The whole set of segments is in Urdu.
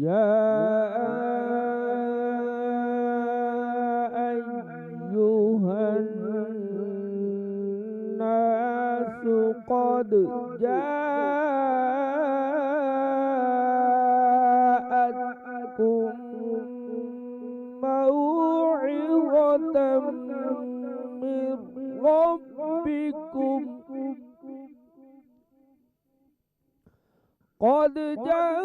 يا أيها الناس قد جاءتكم موعظة من ربكم قد جاءتكم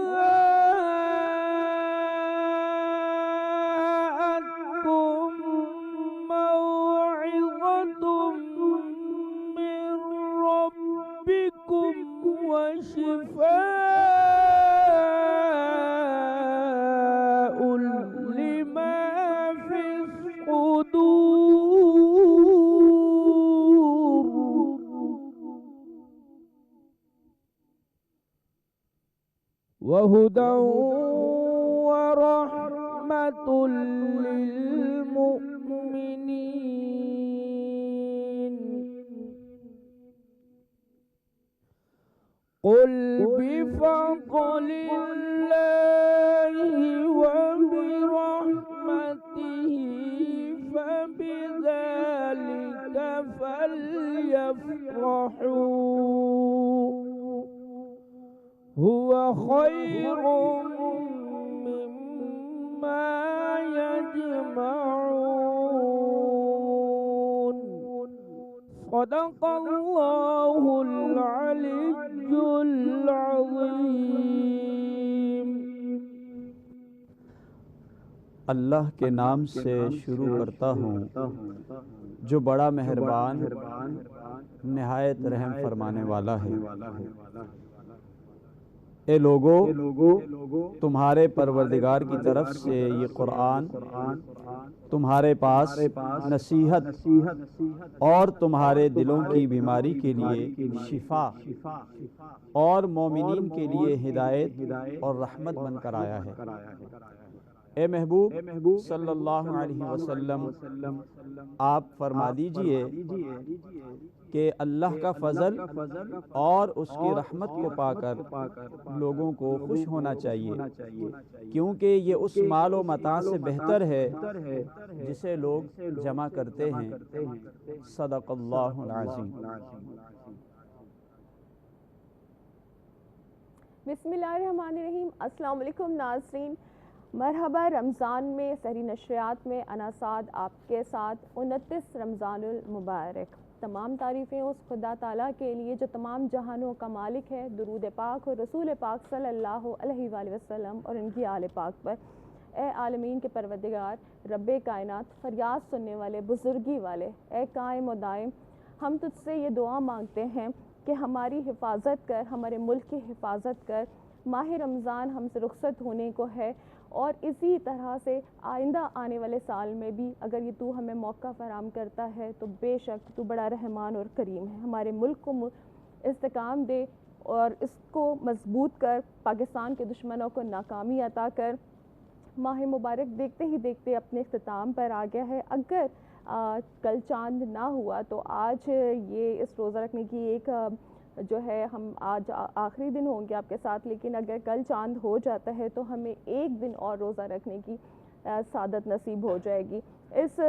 موعظة من ربكم وشفاء لما في الصدور وهدى ورحمة للمؤمنين قل بفضل الله وبرحمته فبذلك فليفرحوا هو خير مما يجمعون صدق الله العلي العظيم۔ اللہ کے نام سے شروع کرتا ہوں جو بڑا مہربان نہایت رحم فرمانے والا ہے۔ اے لوگو، تمہارے پروردگار کی طرف سے یہ قرآن تمہارے پاس نصیحت اور تمہارے دلوں کی بیماری کے لیے شفا اور مومنین کے لیے ہدایت اور رحمت بن کر آیا ہے۔ اے محبوب صلی اللہ علیہ وسلم، آپ فرما دیجئے کہ اللہ کا فضل اور اس کی رحمت کو پا کر لوگوں کو خوش ہونا چاہیے، کیونکہ یہ اس مال و متاع سے بہتر ہے جسے لوگ جمع کرتے ہیں۔ صدق اللہ العظیم۔ بسم اللہ الرحمن الرحیم۔ السلام علیکم ناظرین، مرحبا۔ رمضان میں سحری نشریات میں انا سعد آپ کے ساتھ 29 رمضان المبارک۔ تمام تعریفیں اس خدا تعالیٰ کے لیے جو تمام جہانوں کا مالک ہے۔ درود پاک اور رسول پاک صلی اللہ علیہ وآلہ وسلم اور ان کی آل پاک پر۔ اے عالمین کے پروردگار، رب کائنات، فریاد سننے والے، بزرگی والے، اے قائم و دائم، ہم تجھ سے یہ دعا مانگتے ہیں کہ ہماری حفاظت کر، ہمارے ملک کی حفاظت کر۔ ماہ رمضان ہم سے رخصت ہونے کو ہے، اور اسی طرح سے آئندہ آنے والے سال میں بھی اگر یہ تو ہمیں موقع فراہم کرتا ہے تو بے شک تو بڑا رحمان اور کریم ہے۔ ہمارے ملک کو استحکام دے اور اس کو مضبوط کر، پاکستان کے دشمنوں کو ناکامی عطا کر۔ ماہ مبارک دیکھتے ہی دیکھتے اپنے اختتام پر آ گیا ہے۔ اگر کل چاند نہ ہوا تو آج یہ اس روزہ رکھنے کی ایک جو ہے، ہم آج آخری دن ہوں گے آپ کے ساتھ، لیکن اگر کل چاند ہو جاتا ہے تو ہمیں ایک دن اور روزہ رکھنے کی سعادت نصیب ہو جائے گی۔ اس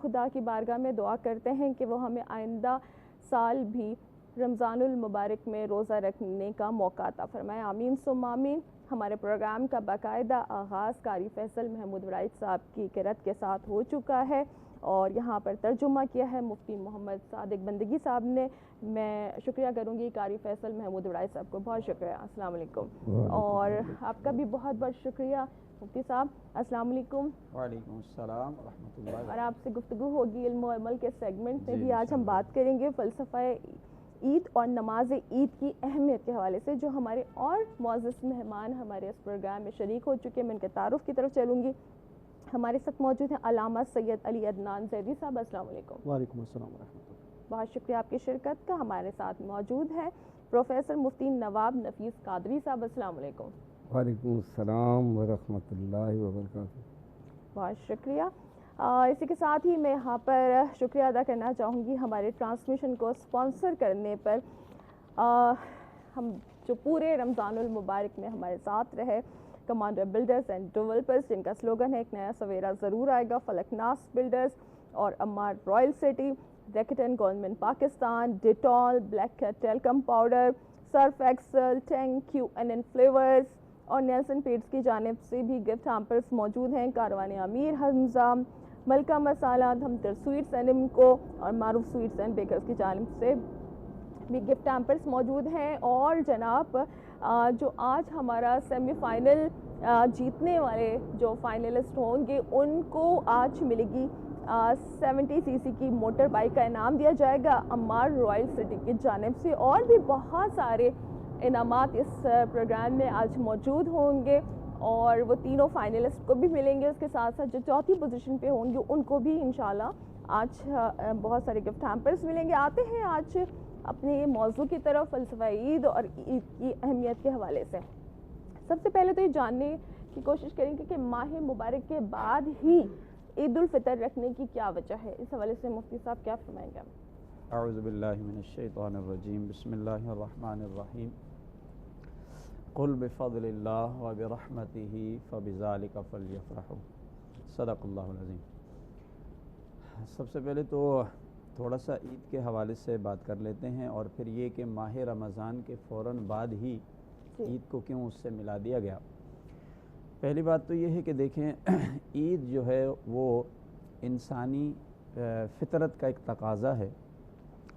خدا کی بارگاہ میں دعا کرتے ہیں کہ وہ ہمیں آئندہ سال بھی رمضان المبارک میں روزہ رکھنے کا موقع عطا فرمائے، آمین ثم آمین۔ ہمارے پروگرام کا باقاعدہ آغاز قاری فیصل محمود وڑائچ صاحب کی قرات کے ساتھ ہو چکا ہے، اور یہاں پر ترجمہ کیا ہے مفتی محمد صادق بندگی صاحب نے۔ میں شکریہ کروں گی قاری فیصل محمود وڑائچ صاحب کو، بہت شکریہ، السلام علیکم۔ اور آپ کا بھی بہت بہت شکریہ مفتی صاحب، السلام علیکم۔ وعلیکم السلام ورحمۃ اللہ۔ اور آپ سے گفتگو ہوگی علم و عمل کے سیگمنٹ میں بھی۔ آج ہم بات کریں گے فلسفہ عید اور نماز عید کی اہمیت کے حوالے سے، جو ہمارے اور معزز مہمان ہمارے اس پروگرام میں شریک ہو چکے ہیں۔ میں ان کے تعارف کی طرف چلوں گی۔ ہمارے ساتھ موجود ہیں علامہ سید علی عدنان زیدی صاحب، السلام علیکم۔ وعلیکم السلام ورحمۃ اللہ۔ بہت شکریہ آپ کی شرکت کا۔ ہمارے ساتھ موجود ہے پروفیسر مفتی نواب نفیس قادری صاحب، السلام علیکم۔ وعلیکم السلام ورحمۃ اللہ وبرکاتہ۔ بہت شکریہ۔ اسی کے ساتھ ہی میں یہاں پر شکریہ ادا کرنا چاہوں گی ہمارے ٹرانسمیشن کو اسپانسر کرنے پر ہم جو پورے رمضان المبارک میں ہمارے ساتھ رہے کمانڈر بلڈرز اینڈ ڈیولپرز، جن کا سلوگن ہے ایک نیا سویرا ضرور آئے گا، فلکناس بلڈرز اور Ammar royal city, Reckitt government Pakistan, Dettol, black cat talcum powder, Surf Excel, Tang, Q N N flavours اور نیلسن پیٹس کی جانب سے بھی گفٹ ہیمپرز موجود ہیں۔ کاروان امیر حمزہ، ملکہ مسالہ، دھمتر سویٹس اینڈ امکو اور معروف سویٹس اینڈ بیکرز کی جانب سے بھی گفٹ ہیمپرز موجود ہیں۔ اور جناب جو آج ہمارا سیمی فائنل جیتنے والے جو فائنلسٹ ہوں گے ان کو آج ملے گی 70 سی سی کی موٹر بائک کا انعام دیا جائے گا عمار رائل سٹی کی جانب سے، اور بھی بہت سارے انعامات اس پروگرام میں آج موجود ہوں گے اور وہ تینوں فائنلسٹ کو بھی ملیں گے۔ اس کے ساتھ ساتھ جو چوتھی پوزیشن پہ ہوں گے ان کو بھی انشاءاللہ آج بہت سارے گفٹ ہیمپرز ملیں گے۔ آتے ہیں آج اپنے موضوع کی طرف، فلسفہ عید اور عید کی اہمیت کے حوالے سے۔ سب سے پہلے تو یہ جاننے کی کوشش کریں گے کہ ماہ مبارک کے بعد ہی عید الفطر رکھنے کی کیا وجہ ہے، اس حوالے سے مفتی صاحب کیا فرمائیں گے؟ اعوذ باللہ من الشیطان الرجیم، بسم اللہ الرحمن الرحیم، قل بفضل اللہ وبرحمتہ فبذالک فلیفرحوا، صدق اللہ العظیم۔ سب سے پہلے تو تھوڑا سا عید کے حوالے سے بات کر لیتے ہیں، اور پھر یہ کہ ماہ رمضان کے فوراً بعد ہی عید کو کیوں اس سے ملا دیا گیا۔ پہلی بات تو یہ ہے کہ دیکھیں عید جو ہے وہ انسانی فطرت کا ایک تقاضا ہے،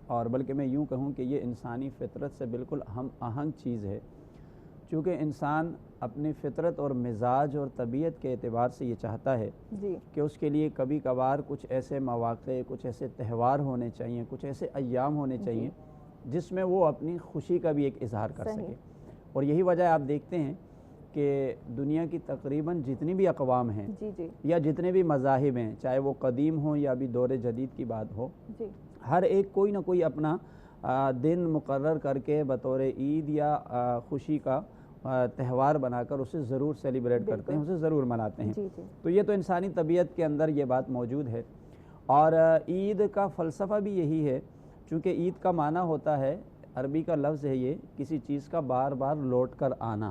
اور بلکہ میں یوں کہوں کہ یہ انسانی فطرت سے بالکل ہم آہنگ چیز ہے، چونکہ انسان اپنی فطرت اور مزاج اور طبیعت کے اعتبار سے یہ چاہتا ہے کہ اس کے لیے کبھی کبھار کچھ ایسے مواقع، کچھ ایسے تہوار ہونے چاہیے، کچھ ایسے ایام ہونے چاہیے جس میں وہ اپنی خوشی کا بھی ایک اظہار کر سکے۔ اور یہی وجہ آپ دیکھتے ہیں کہ دنیا کی تقریباً جتنی بھی اقوام ہیں یا جتنے بھی مذاہب ہیں، چاہے وہ قدیم ہوں یا ابھی دور جدید کی بات ہو، ہر ایک کوئی نہ کوئی اپنا دن مقرر کر کے بطور عید یا خوشی کا تہوار بنا کر اسے ضرور سیلیبریٹ کرتے ہیں، اسے ضرور مناتے ہیں۔ تو یہ تو انسانی طبیعت کے اندر یہ بات موجود ہے، اور عید کا فلسفہ بھی یہی ہے، چونکہ عید کا معنی ہوتا ہے، عربی کا لفظ ہے یہ، کسی چیز کا بار بار لوٹ کر آنا،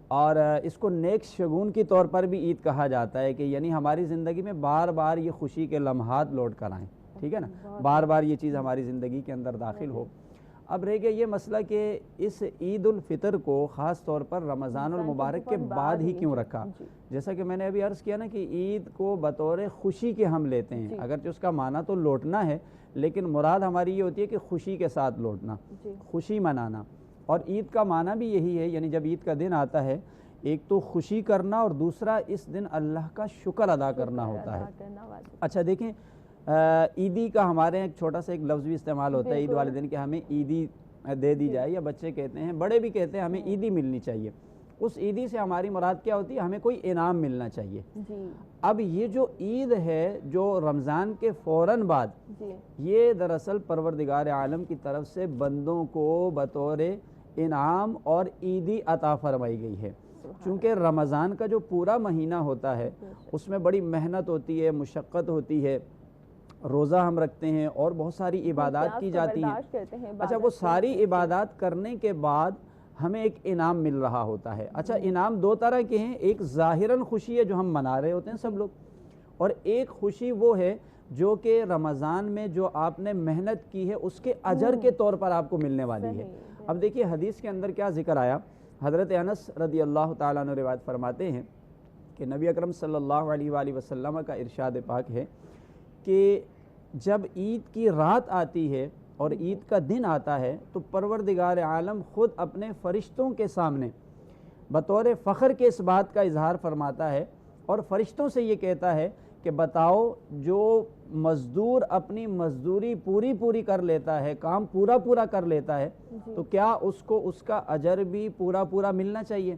اور اس کو نیک شگون کی طور پر بھی عید کہا جاتا ہے، کہ یعنی ہماری زندگی میں بار بار یہ خوشی کے لمحات لوٹ کر آئیں، ٹھیک ہے نا، بار بار یہ چیز ہماری زندگی کے اندر داخل ہو۔ اب رہ گیا یہ مسئلہ کہ اس عید الفطر کو خاص طور پر رمضان المبارک کے بعد ہی کیوں رکھا۔ جیسا کہ میں نے ابھی عرض کیا نا کہ عید کو بطور خوشی کے ہم لیتے ہیں، اگرچہ اس کا معنی تو لوٹنا ہے، لیکن مراد ہماری یہ ہوتی ہے کہ خوشی کے ساتھ لوٹنا، خوشی منانا۔ اور عید کا معنی بھی یہی ہے، یعنی جب عید کا دن آتا ہے، ایک تو خوشی کرنا اور دوسرا اس دن اللہ کا شکر ادا کرنا ہوتا ہے۔ اچھا دیکھیں، عیدی کا ہمارے ایک چھوٹا سا ایک لفظ بھی استعمال ہوتا ہے عید والے دن، کہ ہمیں عیدی دے دی جائے، یا بچے کہتے ہیں، بڑے بھی کہتے ہیں ہمیں عیدی ملنی چاہیے۔ اس عیدی سے ہماری مراد کیا ہوتی ہے؟ ہمیں کوئی انعام ملنا چاہیے۔ اب یہ جو عید ہے جو رمضان کے فوراً بعد، یہ دراصل پروردگار عالم کی طرف سے بندوں کو بطور انعام اور عیدی عطا فرمائی گئی ہے، چونکہ رمضان کا جو پورا مہینہ ہوتا ہے اس میں بڑی محنت ہوتی ہے، مشقت ہوتی ہے، روزہ ہم رکھتے ہیں اور بہت ساری عبادات کی جاتی ہیں۔ اچھا، وہ ساری عبادات کرنے کے بعد ہمیں ایک انعام مل رہا ہوتا ہے۔ اچھا، انعام دو طرح کے ہیں، ایک ظاہراً خوشی ہے جو ہم منا رہے ہوتے ہیں سب لوگ، اور ایک خوشی وہ ہے جو کہ رمضان میں جو آپ نے محنت کی ہے اس کے اجر کے طور پر آپ کو ملنے والی ہے۔ اب دیکھیے حدیث کے اندر کیا ذکر آیا، حضرت انس رضی اللہ تعالیٰ عنہ روایت فرماتے ہیں کہ نبی اکرم صلی اللہ علیہ وآلہ وسلم کا ارشاد پاک ہے کہ جب عید کی رات آتی ہے اور عید کا دن آتا ہے تو پروردگار عالم خود اپنے فرشتوں کے سامنے بطور فخر کے اس بات کا اظہار فرماتا ہے، اور فرشتوں سے یہ کہتا ہے کہ بتاؤ، جو مزدور اپنی مزدوری پوری کر لیتا ہے، کام پورا کر لیتا ہے، تو کیا اس کو اس کا اجر بھی پورا ملنا چاہیے؟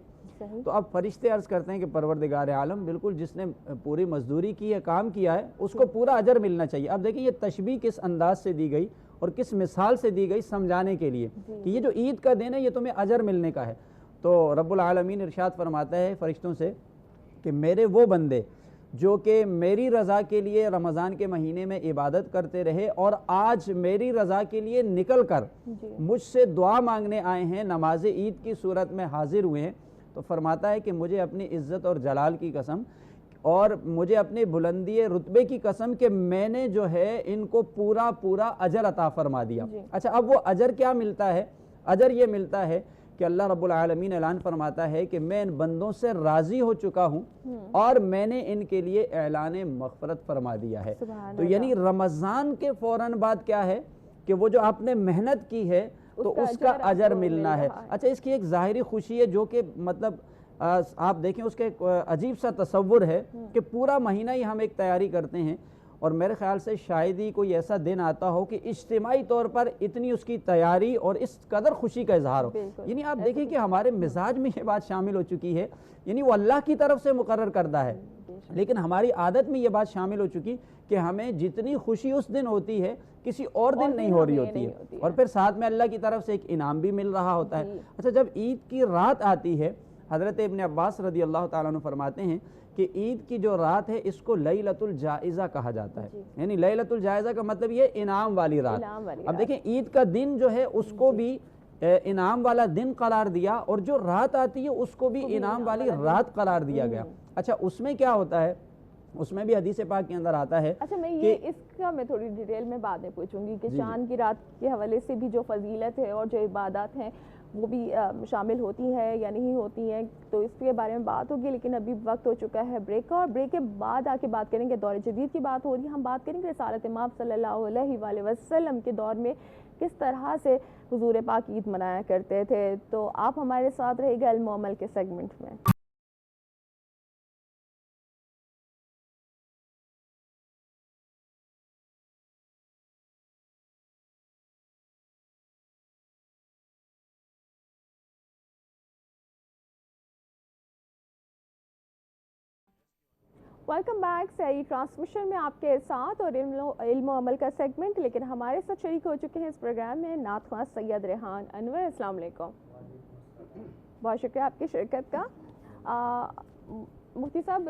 تو اب فرشتے عرض کرتے ہیں کہ پروردگار عالم، بالکل جس نے پوری مزدوری کی ہے، کام کیا ہے، اس کو پورا اجر ملنا چاہیے۔ اب دیکھیں یہ تشبیہ کس انداز سے دی گئی اور کس مثال سے دی گئی سمجھانے کے لیے کہ یہ جو عید کا دن ہے یہ تمہیں اجر ملنے کا ہے۔ تو رب العالمین ارشاد فرماتا ہے فرشتوں سے کہ میرے وہ بندے جو کہ میری رضا کے لیے رمضان کے مہینے میں عبادت کرتے رہے اور آج میری رضا کے لیے نکل کر مجھ سے دعا مانگنے آئے ہیں، نماز عید کی صورت میں حاضر ہوئے ہیں، تو فرماتا ہے کہ مجھے اپنی عزت اور جلال کی قسم اور مجھے اپنی بلندی رتبے کی قسم کہ میں نے جو ہے ان کو پورا اجر عطا فرما دیا۔ اچھا، اب وہ اجر کیا ملتا ہے؟ اجر یہ ملتا ہے کہ اللہ رب العالمین اعلان فرماتا ہے کہ میں ان بندوں سے راضی ہو چکا ہوں اور میں نے ان کے لیے اعلان مغفرت فرما دیا ہے۔ تو یعنی رمضان کے فوراً بعد کیا ہے کہ وہ جو آپ نے محنت کی ہے تو اس کا اجر ملنا ہے۔ اچھا، اس کی ایک ظاہری خوشی ہے جو کہ مطلب آپ دیکھیں اس کا ایک عجیب سا تصور ہے کہ پورا مہینہ ہی ہم ایک تیاری کرتے ہیں اور میرے خیال سے شاید ہی کوئی ایسا دن آتا ہو کہ اجتماعی طور پر اتنی اس کی تیاری اور اس قدر خوشی کا اظہار ہو۔ یعنی آپ دیکھیں کہ ہمارے مزاج میں یہ بات شامل ہو چکی ہے، یعنی وہ اللہ کی طرف سے مقرر کردہ ہے، لیکن ہماری عادت میں یہ بات شامل ہو چکی کہ ہمیں جتنی خوشی اس دن ہوتی ہے کسی اور دن نہیں ہو رہی ہوتی ہے، اور پھر ساتھ میں اللہ کی طرف سے ایک انعام بھی مل رہا ہوتا ہے۔ اچھا، جب عید کی رات آتی ہے، حضرت ابن عباس رضی اللہ تعالیٰ عنہ فرماتے ہیں کہ عید کی جو رات ہے اس کو لیلۃ الجائزہ کہا جاتا ہے، یعنی لیلۃ الجائزہ کا مطلب یہ انعام والی رات۔ اب دیکھیں عید کا دن جو ہے اس کو بھی انعام والا دن قرار دیا اور جو رات آتی ہے اس کو بھی انعام والی رات قرار دیا گیا۔ اچھا، اس میں کیا ہوتا ہے؟ اس میں بھی حدیث پاک کے اندر آتا ہے۔ اچھا، میں یہ اس کا میں تھوڑی ڈیٹیل میں باتیں پوچھوں گی کہ چاند کی رات کے حوالے سے بھی جو فضیلت ہے اور جو عبادات ہیں وہ بھی شامل ہوتی ہے یا نہیں ہوتی ہیں، تو اس کے بارے میں بات ہوگی، لیکن ابھی وقت ہو چکا ہے بریک کا، اور بریک کے بعد آ کے بات کریں گے دور جدید کی بات ہو رہی ہے، ہم بات کریں گے رسالت امام صلی اللہ علیہ وآلہ وسلم کے دور میں کس طرح سے حضور پاک عید منایا کرتے تھے۔ تو آپ ہمارے ساتھ رہے گا علم و عمل کے سیگمنٹ میں۔ ویلکم بیک، سہری ٹرانسمیشن میں آپ کے ساتھ اور علم و عمل کا سیگمنٹ، لیکن ہمارے ساتھ شریک ہو چکے ہیں اس پروگرام میں نعت خواں سید ریحان انور۔ السلام علیکم، بہت شکریہ آپ کی شرکت کا۔ مفتی صاحب،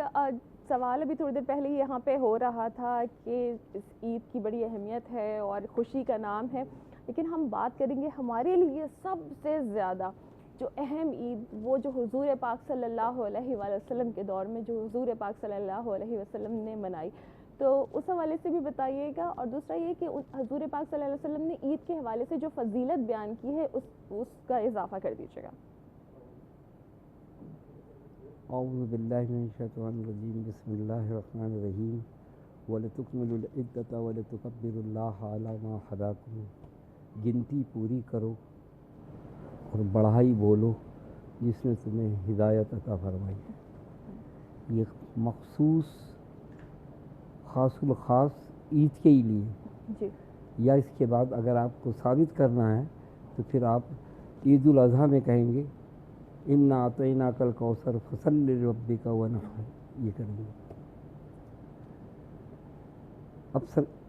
سوال ابھی تھوڑی دیر پہلے یہاں پہ ہو رہا تھا کہ اس عید کی بڑی اہمیت ہے اور خوشی کا نام ہے، لیکن ہم بات کریں گے ہمارے لیے سب سے زیادہ جو اہم عید، وہ جو حضور پاک صلی اللہ علیہ وآلہ وسلم کے دور میں جو حضور پاک صلی اللہ علیہ وسلم نے منائی، تو اس حوالے سے بھی بتائیے گا، اور دوسرا یہ کہ حضور پاک صلی اللہ علیہ وسلم نے عید کے حوالے سے جو فضیلت بیان کی ہے اس کا اضافہ کر دیجیے گا۔ اعوذ باللہ من الشیطان الرجیم، بسم اللہ الرحمن الرحیم، وَلِتُكْمِلُوا الْعِدَّةَ وَلِتُكَبِّرُوا اللَّهَ عَلَى مَا هَدَاكُمْ، گنتی پوری کرو اور بڑھائی بولو جس نے تمہیں ہدایت عطا فرمائی ہے۔ یہ مخصوص خاص الخاص عید کے ہی لیے، یا اس کے بعد اگر آپ کو ثابت کرنا ہے تو پھر آپ عید الاضحیٰ میں کہیں گے اِنَّا أَعْطَيْنَاكَ الْكَوْثَرَ فَصَلِّ لِرَبِّكَ وَانْحَرْ، یہ کریں گے۔ اب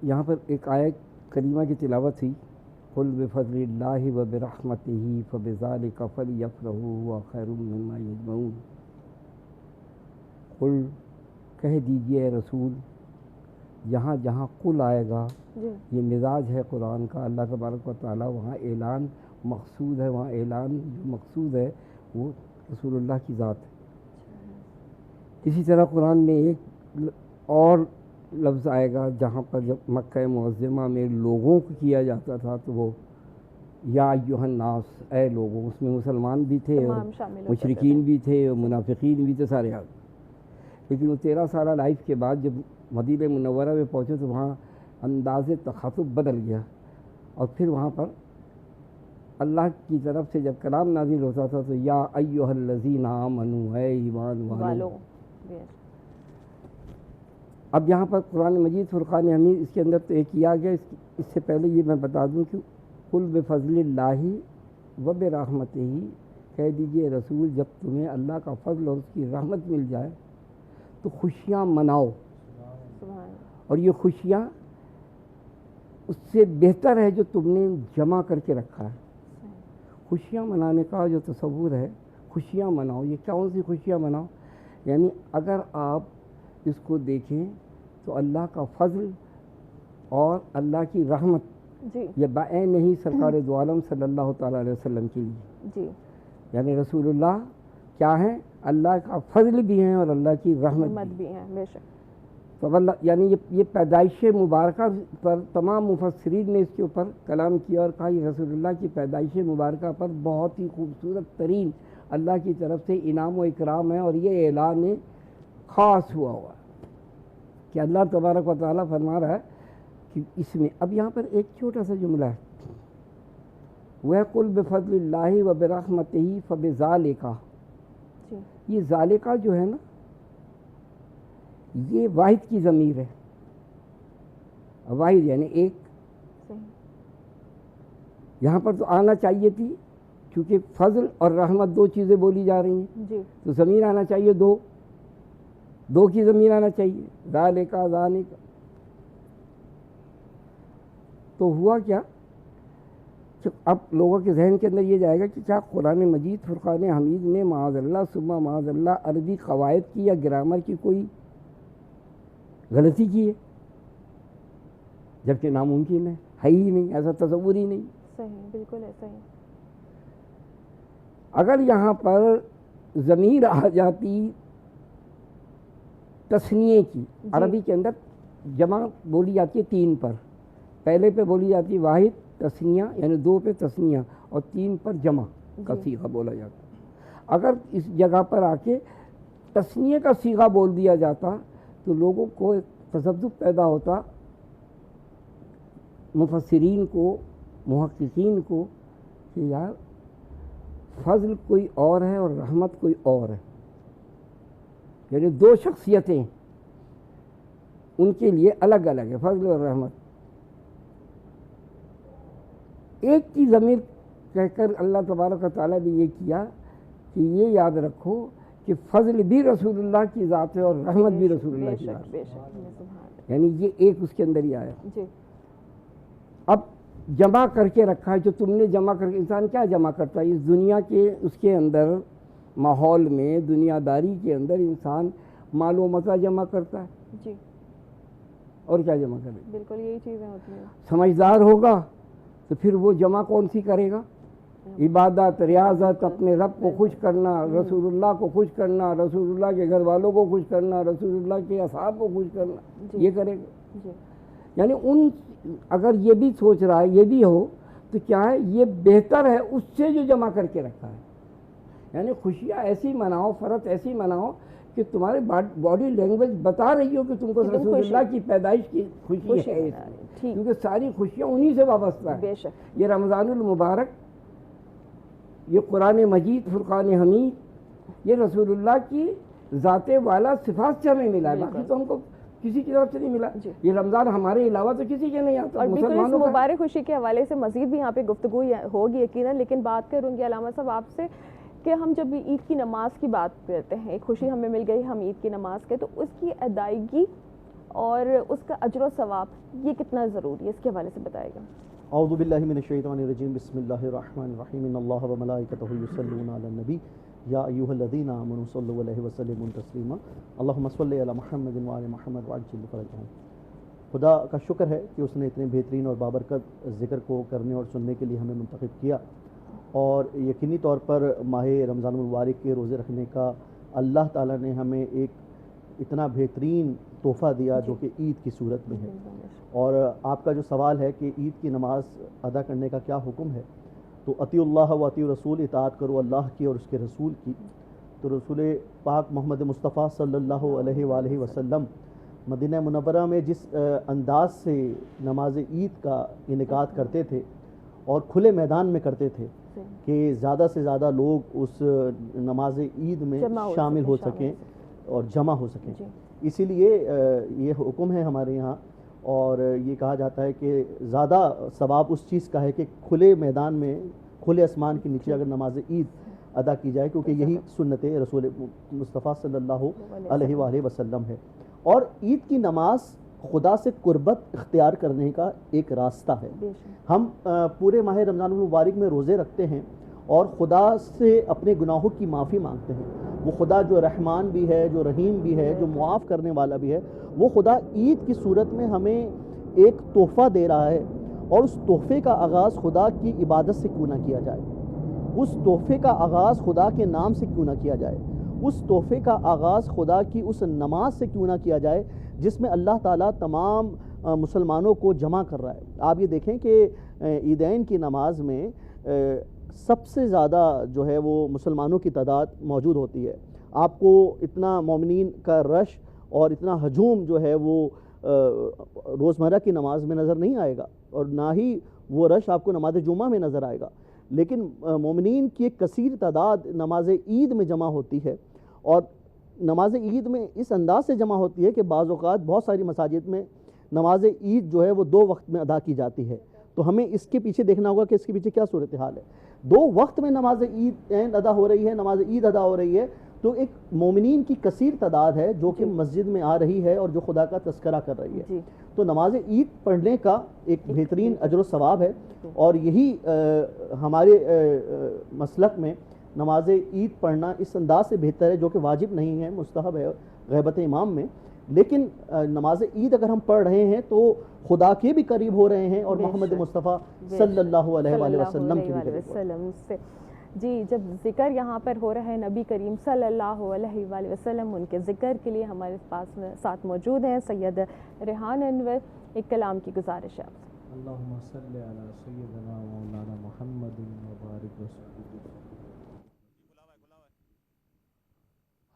یہاں پر ایک آیت کریمہ کی تلاوت ہوئی، قُلْ بِفَضْلِ اللَّهِ وَبِرَحْمَتِهِ فَبِذَلِكَ فَلْيَفْرَحُوا هُوَ خَيْرٌ مِّمَّا يَجْمَعُونَ۔ قُلْ، کہہ دیجئے اے رسول، جہاں جہاں قل آئے گا یہ مزاج ہے قرآن کا، اللہ تبارک و تعالیٰ وہاں اعلان مقصود ہے، وہاں اعلان جو مقصود ہے وہ رسول اللہ کی ذات ہے۔ اسی طرح قرآن میں ایک اور لفظ آئے گا جہاں پر جب مکہ معظمہ میں لوگوں کو کیا جاتا تھا تو وہ یا ایھا الناس، اے لوگوں، اس میں مسلمان بھی تھے اور مشرکین بھی تھے اور منافقین بھی تھے، سارے آ گئے۔ لیکن وہ 13 سالہ لائف کے بعد جب مدینہ منورہ میں پہنچے تو وہاں انداز تخاطب بدل گیا، اور پھر وہاں پر اللہ کی طرف سے جب کلام نازل ہوتا تھا تو یا ایھا الذین آمنوا، اے ایمان والو۔ اب یہاں پر قرآن مجید فرقان حمید اس کے اندر تو ایک کیا گیا، اس سے پہلے یہ میں بتا دوں کہ قل بفضل اللہ وبرحمتہ، کہہ دیجئے رسول جب تمہیں اللہ کا فضل اور اس کی رحمت مل جائے تو خوشیاں مناؤ، اور یہ خوشیاں اس سے بہتر ہے جو تم نے جمع کر کے رکھا ہے۔ خوشیاں منانے کا جو تصور ہے، خوشیاں مناؤ، یہ کون سی خوشیاں مناؤ؟ یعنی اگر آپ اس کو دیکھیں تو اللہ کا فضل اور اللہ کی رحمت جی یہ بعین نہیں سرکار دو عالم صلی اللہ تعالیٰ علیہ وسلم کے لیے، جی یعنی رسول اللہ کیا ہیں؟ اللہ کا فضل بھی ہیں اور اللہ کی رحمت ہمت بھی ہیں، بے شک تو اللہ یعنی یہ پیدائش مبارکہ پر تمام مفسرین نے اس کے اوپر کلام کیا اور کہا یہ رسول اللہ کی پیدائش مبارکہ پر بہت ہی خوبصورت ترین اللہ کی طرف سے انعام و اکرام ہے، اور یہ اعلان خاص ہوا ہے کہ اللہ تبارک و تعالیٰ فرما رہا ہے کہ اس میں اب یہاں پر ایک چھوٹا سا جملہ ہے، وہ قل بفضل اللہ و برحمتہ فبذالک، جی یہ ذالکہ جو ہے نا یہ واحد کی ضمیر ہے، واحد یعنی ایک، صحیح یہاں پر تو آنا چاہیے تھی کیونکہ فضل اور رحمت دو چیزیں بولی جا رہی ہیں، جی تو ضمیر آنا چاہیے دو کی ضمیر آنا چاہیے، ذالکہ ذالکہ۔ تو ہوا کیا کہ اب لوگوں کے ذہن کے اندر یہ جائے گا کہ کیا قرآن مجید فرقان حمید نے معاذ اللہ ثم معاذ اللہ عربی قواعد کی یا گرامر کی کوئی غلطی کی ہے؟ جبکہ ناممکن ہے ہی نہیں، ایسا تصور ہی نہیں۔ صحیح، بالکل ایسا ہی۔ اگر یہاں پر ضمیر آ جاتی تثنیے کی، عربی کے اندر جمع بولی جاتی ہے تین پر، پہلے پہ بولی جاتی ہے واحد تثنیہ یعنی دو پہ تثنیہ اور تین پر جمع کا صیغہ بولا جاتا ہے۔ اگر اس جگہ پر آ کے تثنیے کا صیغہ بول دیا جاتا تو لوگوں کو ایک تذبذب پیدا ہوتا، مفسرین کو، محققین کو، کہ یار فضل کوئی اور ہے اور رحمت کوئی اور ہے، یعنی دو شخصیتیں ان کے لیے الگ الگ ہے فضل اور رحمت۔ ایک کی ضمیر کہہ کر اللہ تبارک و تعالیٰ نے یہ کیا کہ یہ یاد رکھو کہ فضل بھی رسول اللہ کی ذات ہے اور رحمت بھی رسول اللہ کی ذات ہے، یعنی یہ ایک اس کے اندر ہی آیا۔ جی اب جمع کر کے رکھا ہے، جو تم نے جمع کر کے، انسان کیا جمع کرتا ہے اس دنیا کے، اس کے اندر ماحول میں دنیا داری کے اندر انسان مال و متاع جمع کرتا ہے، جی اور کیا جمع کرے؟ بالکل یہی چیزیں ہوتی ہیں۔ سمجھدار ہوگا تو پھر وہ جمع کون سی کرے گا؟ عبادت، ریاضت، اپنے رب کو خوش کرنا، رسول اللہ کو خوش کرنا، رسول اللہ کے گھر والوں کو خوش کرنا، رسول اللہ کے اصحاب کو خوش کرنا، یہ کرے گا۔ جی یعنی اگر یہ بھی سوچ رہا ہے یہ بھی ہو تو کیا ہے، یہ بہتر ہے اس سے جو جمع کر کے رکھا ہے۔ یعنی خوشیاں ایسی مناؤ، فرحت ایسی مناؤ کہ تمہارے باڈی لینگویج بتا رہی ہو کہ تم کو رسول اللہ کی پیدائش کی خوشی ہے، کیونکہ ساری خوشیاں انہی سے وابستہ ہیں۔ بے شک یہ رمضان المبارک، یہ قرآن مجید فرقان حمید، یہ رسول اللہ کی ذات والا صفات سے ہمیں ملا ہے، باقی تو ہم کو کسی کی طرف سے نہیں ملا۔ یہ رمضان ہمارے علاوہ تو کسی کے نہیں آتا، اور بالکل اس مسلمانوں کا۔ مبارک خوشی کے حوالے سے مزید بھی یہاں پہ گفتگو ہوگی یقیناً، لیکن بات کروں گی علامہ صاحب آپ سے کہ ہم جب عید کی نماز کی بات کرتے ہیں، ایک خوشی ہمیں مل گئی ہم عید کی نماز کے، تو اس کی ادائیگی اور اس کا اجر و ثواب یہ کتنا ضروری ہے، اس کے حوالے سے بتائے گا۔ اعوذ باللہ من الشیطان الرجیم، بسم اللہ الرحمن الرحیم، ان اللہ و ملائکتہ یصلون علی النبی یا ایھا الذین آمنوا صلوا علیہ وسلموا تسلیما، اللہم صلی علی محمد وعلی محمد وعجل فرجهم۔ خدا کا شکر ہے کہ اس نے اتنے بہترین اور بابرکت ذکر کو کرنے اور سننے کے لیے ہمیں منتخب کیا، اور یقینی طور پر ماہ رمضان المبارک کے روزے رکھنے کا اللہ تعالیٰ نے ہمیں ایک اتنا بہترین تحفہ دیا جو کہ عید کی صورت میں ہے۔ اور آپ کا جو سوال ہے کہ عید کی نماز ادا کرنے کا کیا حکم ہے، تو اطیعوا اللہ و اطیعوا الرسول، اطاعت کرو اللہ کی اور اس کے رسول کی۔ تو رسول پاک محمد مصطفیٰ صلی اللہ علیہ وآلہ وسلم مدینہ منورہ میں جس انداز سے نماز عید کا انعقاد کرتے تھے اور کھلے میدان میں کرتے تھے کہ زیادہ سے زیادہ لوگ اس نماز عید میں شامل ہو سکیں اور جمع ہو سکیں، اسی لیے یہ حکم ہے ہمارے یہاں، اور یہ کہا جاتا ہے کہ زیادہ ثواب اس چیز کا ہے کہ کھلے میدان میں، کھلے آسمان کے نیچے اگر نماز عید ادا کی جائے، کیونکہ یہی سنت رسول مصطفیٰ صلی اللہ علیہ وآلہ وسلم ہے۔ اور عید کی نماز خدا سے قربت اختیار کرنے کا ایک راستہ ہے۔ ہم پورے ماہ رمضان المبارک میں روزے رکھتے ہیں اور خدا سے اپنے گناہوں کی معافی مانگتے ہیں. وہ خدا جو رحمان بھی ہے، جو رحیم بھی ہے، جو معاف کرنے والا بھی ہے، وہ خدا عید کی صورت میں ہمیں ایک تحفہ دے رہا ہے. اور اس تحفے کا آغاز خدا کی عبادت سے کیوں نہ کیا جائے، اس تحفے کا آغاز خدا کے نام سے کیوں نہ کیا جائے، اس تحفے کا آغاز خدا کی اس نماز سے کیوں نہ کیا جائے جس میں اللہ تعالیٰ تمام مسلمانوں کو جمع کر رہا ہے. آپ یہ دیکھیں کہ عیدین کی نماز میں سب سے زیادہ جو ہے وہ مسلمانوں کی تعداد موجود ہوتی ہے. آپ کو اتنا مومنین کا رش اور اتنا ہجوم جو ہے وہ روزمرہ کی نماز میں نظر نہیں آئے گا، اور نہ ہی وہ رش آپ کو نماز جمعہ میں نظر آئے گا. لیکن مومنین کی ایک کثیر تعداد نماز عید میں جمع ہوتی ہے، اور نماز عید میں اس انداز سے جمع ہوتی ہے کہ بعض اوقات بہت ساری مساجد میں نماز عید جو ہے وہ 2 وقت میں ادا کی جاتی ہے. تو ہمیں اس کے پیچھے دیکھنا ہوگا کہ اس کے پیچھے کیا صورتحال ہے. 2 وقت میں نماز عید ادا ہو رہی ہے، نماز عید ادا ہو رہی ہے، تو ایک مومنین کی کثیر تعداد ہے جو کہ مسجد میں آ رہی ہے اور جو خدا کا تذکرہ کر رہی ہے. تو نماز عید پڑھنے کا ایک بہترین اجر و ثواب ہے، اور یہی ہمارے مسلک میں نماز عید پڑھنا اس انداز سے بہتر ہے، جو کہ واجب نہیں ہے، مستحب ہے غیبت امام میں. لیکن نماز عید اگر ہم پڑھ رہے ہیں تو خدا کے بھی قریب ہو رہے ہیں، اور محمد مصطفیٰ صلی اللہ علیہ وآلہ وسلم کے بھی قریب ہو رہے ہیں. جی، جب ذکر یہاں پر ہو رہا ہے نبی کریم صلی اللہ علیہ وآلہ وسلم، ان کے ذکر کے لیے ہمارے پاس ساتھ موجود ہیں سید ریحان انور. ایک کلام کی گزارش ہے. اللہم صلی علی سیدنا مولانا محمد مبارک وسلم.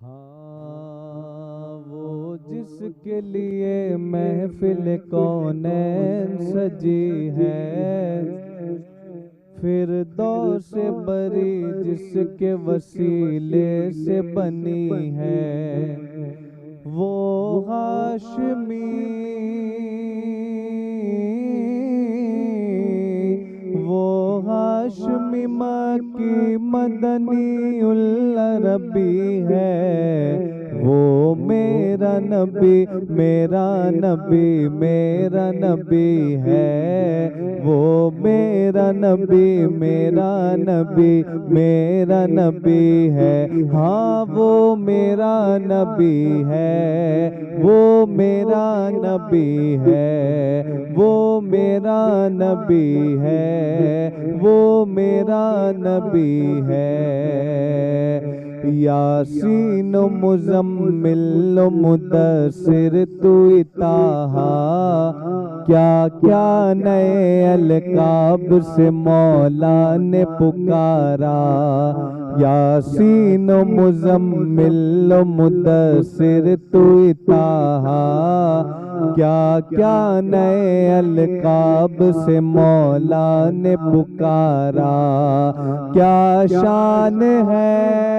ہاں وہ جس کے لیے محفل کونین سجی ہے، فردوس سے بری جس کے وسیلے سے بنی ہے، وہ ہاشمی مکی مدنی العربی ہے، وہ میرا نبی میرا نبی میرا نبی ہے، وہ میرا نبی میرا نبی میرا نبی ہے. ہاں وہ میرا نبی ہے، وہ میرا نبی ہے، وہ میرا نبی ہے، وہ میرا نبی ہے. یاسین و مزمل و مدثر تو طٰہٰ، کیا کیا نئے القاب سے مولا نے پکارا. یاسین و مزمل و مدثر تو طٰہٰ، کیا کیا نئے القاب سے مولا نے پکارا. کیا شان ہے،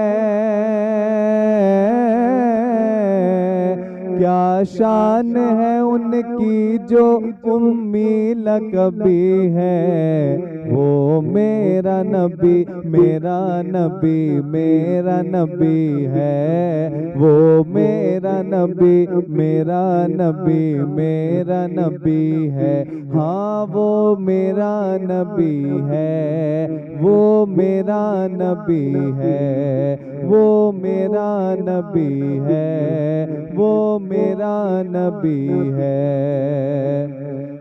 کیا شان ہے ان کی جو امی لقبی ہے، وہ میرا نبی میرا نبی میرا نبی ہے، وہ میرا نبی میرا نبی میرا نبی ہے. ہاں وہ میرا نبی ہے، وہ میرا نبی ہے، وہ میرا نبی ہے، وہ میرا نبی ہے.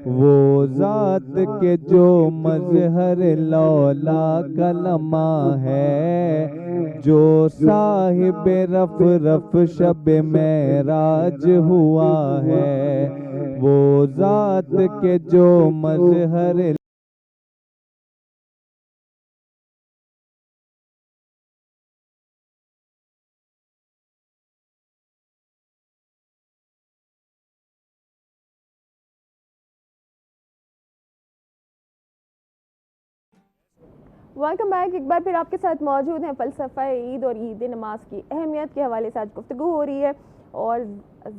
وہ ذات کے جو مظہر لولا کلمہ ہے، جو صاحب رف رف شب معراج ہوا ہے، وہ ذات کے جو مظہر ویلکم بیک. ایک بار پھر آپ کے ساتھ موجود ہیں. فلسفہ عید اور عید نماز کی اہمیت کے حوالے سے آج گفتگو ہو رہی ہے، اور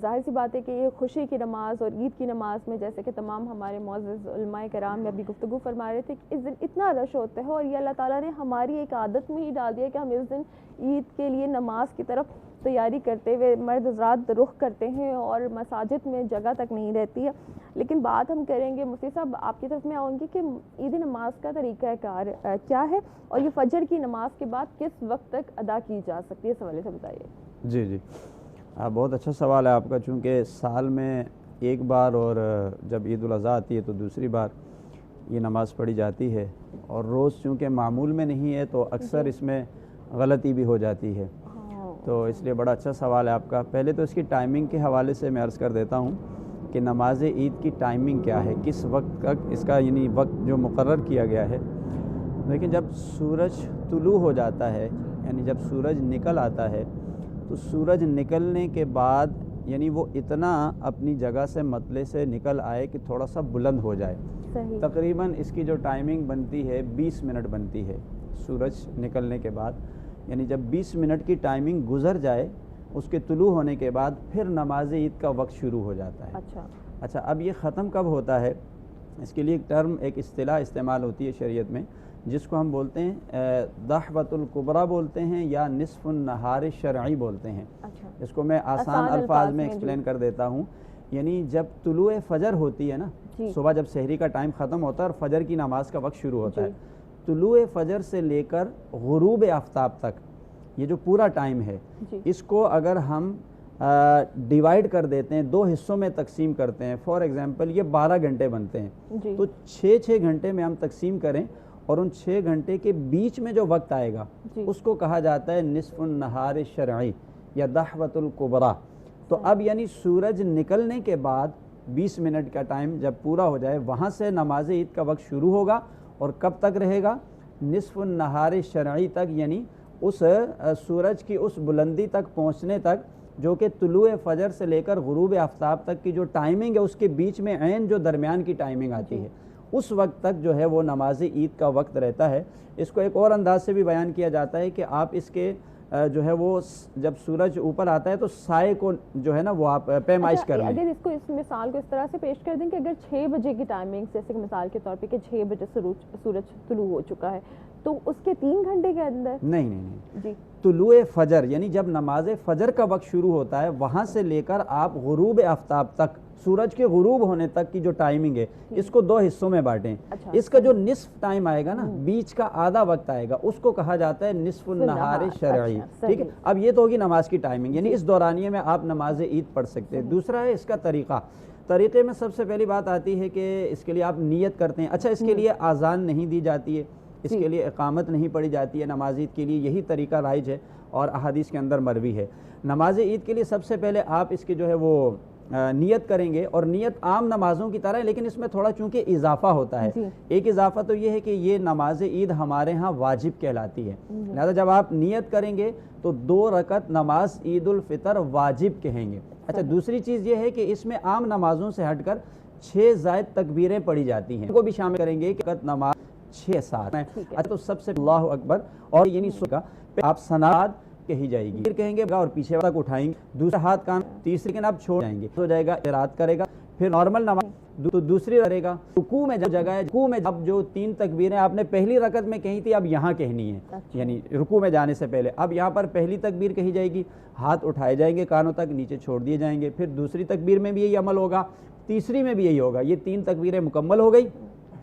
ظاہر سی بات ہے کہ یہ خوشی کی نماز اور عید کی نماز میں جیسے کہ تمام ہمارے معزز علماء کرام میں ابھی گفتگو فرما رہے تھے کہ اس دن اتنا رش ہوتا ہے، اور یہ اللہ تعالیٰ نے ہماری ایک عادت میں ہی ڈال دیا کہ ہم اس دن عید کے لیے نماز کی طرف تیاری کرتے ہوئے مرد حضرات رخ کرتے ہیں اور مساجد میں جگہ تک نہیں رہتی ہے. لیکن بات ہم کریں گے مفتی صاحب آپ کی طرف میں آؤں گی کہ عید نماز کا طریقہ کار کیا ہے اور یہ فجر کی نماز کے بعد کس وقت تک ادا کی جا سکتی ہے, اس حوالے سے بتائیے. جی بہت اچھا سوال ہے آپ کا, چونکہ سال میں ایک بار اور جب عید الاضحیٰ آتی ہے تو دوسری بار یہ نماز پڑھی جاتی ہے, اور روز چونکہ معمول میں نہیں ہے تو اکثر اس میں غلطی بھی ہو جاتی ہے, تو اس لیے بڑا اچھا سوال ہے آپ کا. پہلے تو اس کی ٹائمنگ کے حوالے سے میں عرض کر دیتا ہوں کہ نماز عید کی ٹائمنگ کیا ہے, کس وقت تک اس کا یعنی وقت جو مقرر کیا گیا ہے. لیکن جب سورج طلوع ہو جاتا ہے, یعنی جب سورج نکل آتا ہے, تو سورج نکلنے کے بعد یعنی وہ اتنا اپنی جگہ سے مطلع سے نکل آئے کہ تھوڑا سا بلند ہو جائے. تقریباً اس کی جو ٹائمنگ بنتی ہے 20 منٹ بنتی ہے سورج نکلنے کے بعد. یعنی جب 20 منٹ کی ٹائمنگ گزر جائے اس کے طلوع ہونے کے بعد پھر نماز عید کا وقت شروع ہو جاتا ہے. اچھا اب یہ ختم کب ہوتا ہے, اس کے لیے ایک ٹرم ایک اصطلاح استعمال ہوتی ہے شریعت میں, جس کو ہم بولتے ہیں دحوۃ الکبریٰ بولتے ہیں یا نصف النہار شرعی بولتے ہیں. اس کو میں آسان الفاظ میں ایکسپلین کر دیتا ہوں. یعنی جب طلوع فجر ہوتی ہے نا, صبح جب سحری کا ٹائم ختم ہوتا ہے اور فجر کی نماز کا وقت شروع ہوتا ہے, طلوع فجر سے لے کر غروب آفتاب تک یہ جو پورا ٹائم ہے اس کو اگر ہم ڈیوائیڈ کر دیتے ہیں, 2 حصوں میں تقسیم کرتے ہیں. فار ایگزامپل یہ 12 گھنٹے بنتے ہیں, تو 6 گھنٹے میں ہم تقسیم کریں اور ان 6 گھنٹے کے بیچ میں جو وقت آئے گا اس کو کہا جاتا ہے نصف النہار شرعی یا دحوۃ الکبریٰ. تو اب یعنی سورج نکلنے کے بعد 20 منٹ کا ٹائم جب پورا ہو جائے وہاں سے نماز عید کا وقت شروع ہوگا, اور کب تک رہے گا, نصف النہار شرعی تک, یعنی اس سورج کی اس بلندی تک پہنچنے تک جو کہ طلوع فجر سے لے کر غروب آفتاب تک کی جو ٹائمنگ ہے اس کے بیچ میں عین جو درمیان کی ٹائمنگ آتی ہے اس وقت تک جو ہے وہ نماز عید کا وقت رہتا ہے. اس کو ایک اور انداز سے بھی بیان کیا جاتا ہے کہ آپ اس کے جو ہے وہ جب سورج اوپر آتا ہے تو سائے کو جو ہے نا وہ آپ پیمائش کر لیں. اگر اس مثال کو اس طرح سے پیش کر دیں کہ اگر 6 بجے کی ٹائمنگ جیسے کہ مثال کے طور پہ کہ 6 بجے سورج طلوع ہو چکا ہے تو اس کے 3 گھنٹے کے اندر نہیں طلوع فجر یعنی جب نماز فجر کا وقت شروع ہوتا ہے وہاں سے لے کر آپ غروب آفتاب تک, سورج کے غروب ہونے تک کی جو ٹائمنگ ہے اس کو 2 حصوں میں بانٹیں. اس کا جو نصف ٹائم آئے گا نا, بیچ کا آدھا وقت آئے گا, اس کو کہا جاتا ہے نصف النہار شرعی. ٹھیک ہے, اب یہ تو ہوگی نماز کی ٹائمنگ, یعنی اس دورانیے میں آپ نماز عید پڑھ سکتے ہیں. دوسرا ہے اس کا طریقہ. طریقے میں سب سے پہلی بات آتی ہے کہ اس کے لیے آپ نیت کرتے ہیں. اچھا اس کے لیے آذان نہیں دی جاتی ہے, اس کے لیے اقامت نہیں پڑھی جاتی ہے نماز عید کے لیے, یہی طریقہ رائج ہے اور احادیث کے اندر مروی ہے. نماز عید کے لیے سب سے پہلے آپ اس کے جو ہے وہ نیت کریں گے, اور نیت عام نمازوں کی طرح ہے لیکن اس میں تھوڑا چونکہ اضافہ ہوتا ہے. ایک اضافہ تو یہ ہے کہ یہ نماز عید ہمارے ہاں واجب کہلاتی ہے, لہذا جب آپ نیت کریں گے تو 2 رکعت نماز عید الفطر واجب کہیں گے. اچھا دوسری چیز یہ ہے کہ اس میں عام نمازوں سے ہٹ کر 6 زائد تکبیریں پڑھی جاتی ہیں, ان کو بھی شامل کریں گے کہ نماز 6-7. اچھا تو سب سے اللہ اکبر اور یعنی سکا آپ سناد کہی جائے گی, پھر کہیں گے اور پیچھے تک اٹھائیں گے, دوسرا ہاتھ کان, تیسری کے آپ چھوڑ جائیں گے, ہو جائے گا اعراض کرے گا, پھر نارمل نماز تو دوسری رہے گا. رکوع میں جگہ ہے, رکوع میں اب جو 3 تکبیریں آپ نے پہلی رکعت میں کہی تھی اب یہاں کہنی ہے, یعنی رکوع میں جانے سے پہلے اب یہاں پر پہلی تکبیر کہی جائے گی, ہاتھ اٹھائے جائیں گے کانوں تک, نیچے چھوڑ دیے جائیں گے, پھر دوسری تکبیر میں بھی یہی عمل ہوگا, تیسری میں بھی یہی ہوگا. یہ 3 تکبیریں مکمل ہو گئی.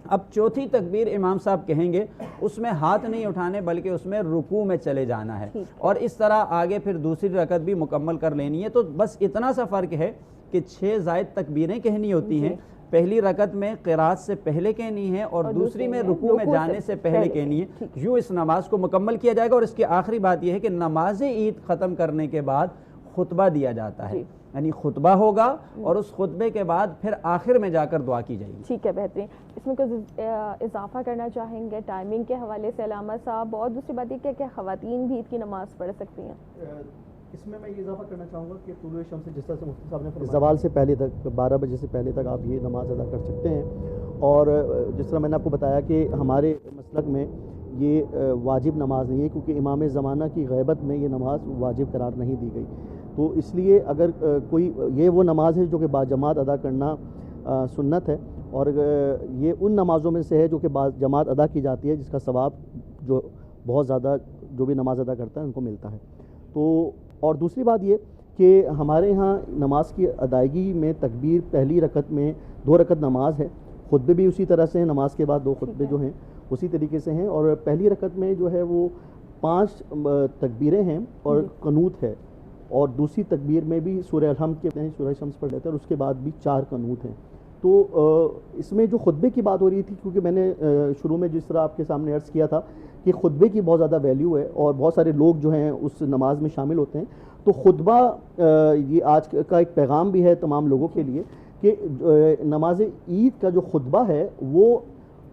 اب چوتھی تکبیر امام صاحب کہیں گے, اس میں ہاتھ نہیں اٹھانے بلکہ اس میں رکوع میں چلے جانا ہے, اور اس طرح آگے پھر دوسری رکعت بھی مکمل کر لینی ہے. تو بس اتنا سا فرق ہے کہ 6 زائد تکبیریں کہنی ہوتی ہیں, پہلی رکعت میں قرات سے پہلے کہنی ہے اور دوسری میں رکوع میں جانے سے پہلے کہنی ہے. یوں اس نماز کو مکمل کیا جائے گا. اور اس کی آخری بات یہ ہے کہ نماز عید ختم کرنے کے بعد خطبہ دیا جاتا ہے, یعنی خطبہ ہوگا اور اس خطبے کے بعد پھر آخر میں جا کر دعا کی جائے گی. ٹھیک ہے, بہترین. اس میں کچھ اضافہ کرنا چاہیں گے ٹائمنگ کے حوالے سے علامہ صاحب؟ اور دوسری بات یہ کہ کیا خواتین بھی عید کی نماز پڑھ سکتی ہیں؟ اس میں یہ اضافہ کرنا چاہوں گا کہ طلوع شمس جس طرح سے مفتی صاحب نے زوال سے پہلے تک 12 بجے سے پہلے تک آپ یہ نماز ادا کر سکتے ہیں. اور جس طرح میں نے آپ کو بتایا کہ ہمارے مسلک میں یہ واجب نماز نہیں ہے, کیونکہ امام زمانہ کی غیبت میں یہ نماز واجب قرار نہیں دی گئی. تو اس لیے اگر کوئی یہ وہ نماز ہے جو کہ باجماعت ادا کرنا سنت ہے, اور یہ ان نمازوں میں سے ہے جو کہ باجماعت ادا کی جاتی ہے, جس کا ثواب جو بہت زیادہ جو بھی نماز ادا کرتا ہے ان کو ملتا ہے. تو اور دوسری بات یہ کہ ہمارے ہاں نماز کی ادائیگی میں تکبیر پہلی رکعت میں 2 رکعت نماز ہے، خطبے بھی اسی طرح سے ہیں، نماز کے بعد 2 خطبے جو ہیں اسی طریقے سے ہیں، اور پہلی رکعت میں جو ہے وہ 5 تکبیریں ہیں اور قنوت ہے، اور دوسری تکبیر میں بھی سورہ الحمد کے سورہ شمس پڑھ لیتے ہیں، اور اس کے بعد بھی 4 قنوت ہیں۔ تو اس میں جو خطبے کی بات ہو رہی تھی، کیونکہ میں نے شروع میں جس طرح آپ کے سامنے عرض کیا تھا کہ خطبے کی بہت زیادہ ویلیو ہے اور بہت سارے لوگ جو ہیں اس نماز میں شامل ہوتے ہیں، تو خطبہ یہ آج کا ایک پیغام بھی ہے تمام لوگوں کے لیے کہ نماز عید کا جو خطبہ ہے وہ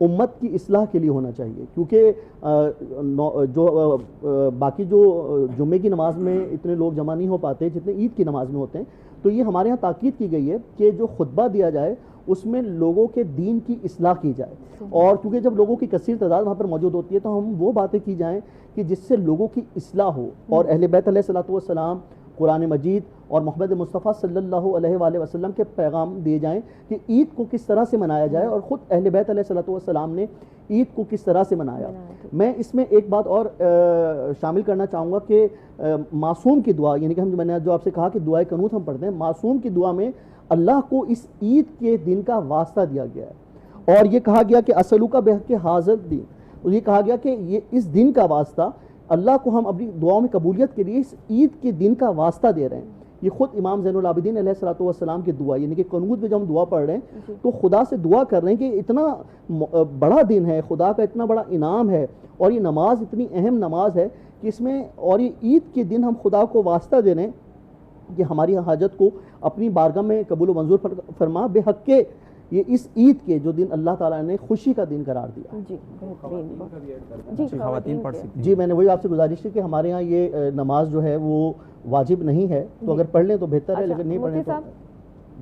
امت کی اصلاح کے لیے ہونا چاہیے، کیونکہ جو باقی جو جمعے کی نماز میں اتنے لوگ جمع نہیں ہو پاتے جتنے عید کی نماز میں ہوتے ہیں، تو یہ ہمارے ہاں تاکید کی گئی ہے کہ جو خطبہ دیا جائے اس میں لوگوں کے دین کی اصلاح کی جائے، اور کیونکہ جب لوگوں کی کثیر تعداد وہاں پر موجود ہوتی ہے تو ہم وہ باتیں کی جائیں کہ جس سے لوگوں کی اصلاح ہو، اور اہل بیت علیہ الصلوۃ والسلام، قرآن مجید اور محمد مصطفیٰ صلی اللہ علیہ وآلہ وسلم کے پیغام دیے جائیں کہ عید کو کس طرح سے منایا جائے، اور خود اہل بیت علیہ الصلوۃ والسلام نے عید کو کس طرح سے منایا۔ میں اس میں ایک بات اور شامل کرنا چاہوں گا کہ معصوم کی دعا، یعنی کہ میں نے جو آپ سے کہا کہ دعائے قنوت ہم پڑھتے ہیں، معصوم کی دعا میں اللہ کو اس عید کے دن کا واسطہ دیا گیا ہے، اور یہ کہا گیا کہ اسلوک بحق حاضر دین، اور یہ کہا گیا کہ یہ اس دن کا واسطہ اللہ کو ہم اپنی دعاؤں میں قبولیت کے لیے اس عید کے دن کا واسطہ دے رہے ہیں۔ یہ خود امام زین العابدین علیہ الصلوۃ والسلام کی دعا، یعنی کہ قنوت میں جب ہم دعا پڑھ رہے ہیں تو خدا سے دعا کر رہے ہیں کہ اتنا بڑا دن ہے، خدا کا اتنا بڑا انعام ہے، اور یہ نماز اتنی اہم نماز ہے کہ اس میں، اور یہ عید کے دن ہم خدا کو واسطہ دے رہے ہیں کہ ہماری حاجت کو اپنی بارگاہ میں قبول و منظور فرما، بے حق کے یہ اس عید کے جو دن اللہ تعالیٰ نے خوشی کا دن قرار دیا۔ جی خواتین پڑھ سکتی ہیں۔ جی میں نے وہی آپ سے گزارش کی کہ ہمارے ہاں یہ نماز جو ہے وہ واجب نہیں ہے، تو اگر پڑھ لیں تو بہتر ہے، لیکن نہیں پڑھیں تو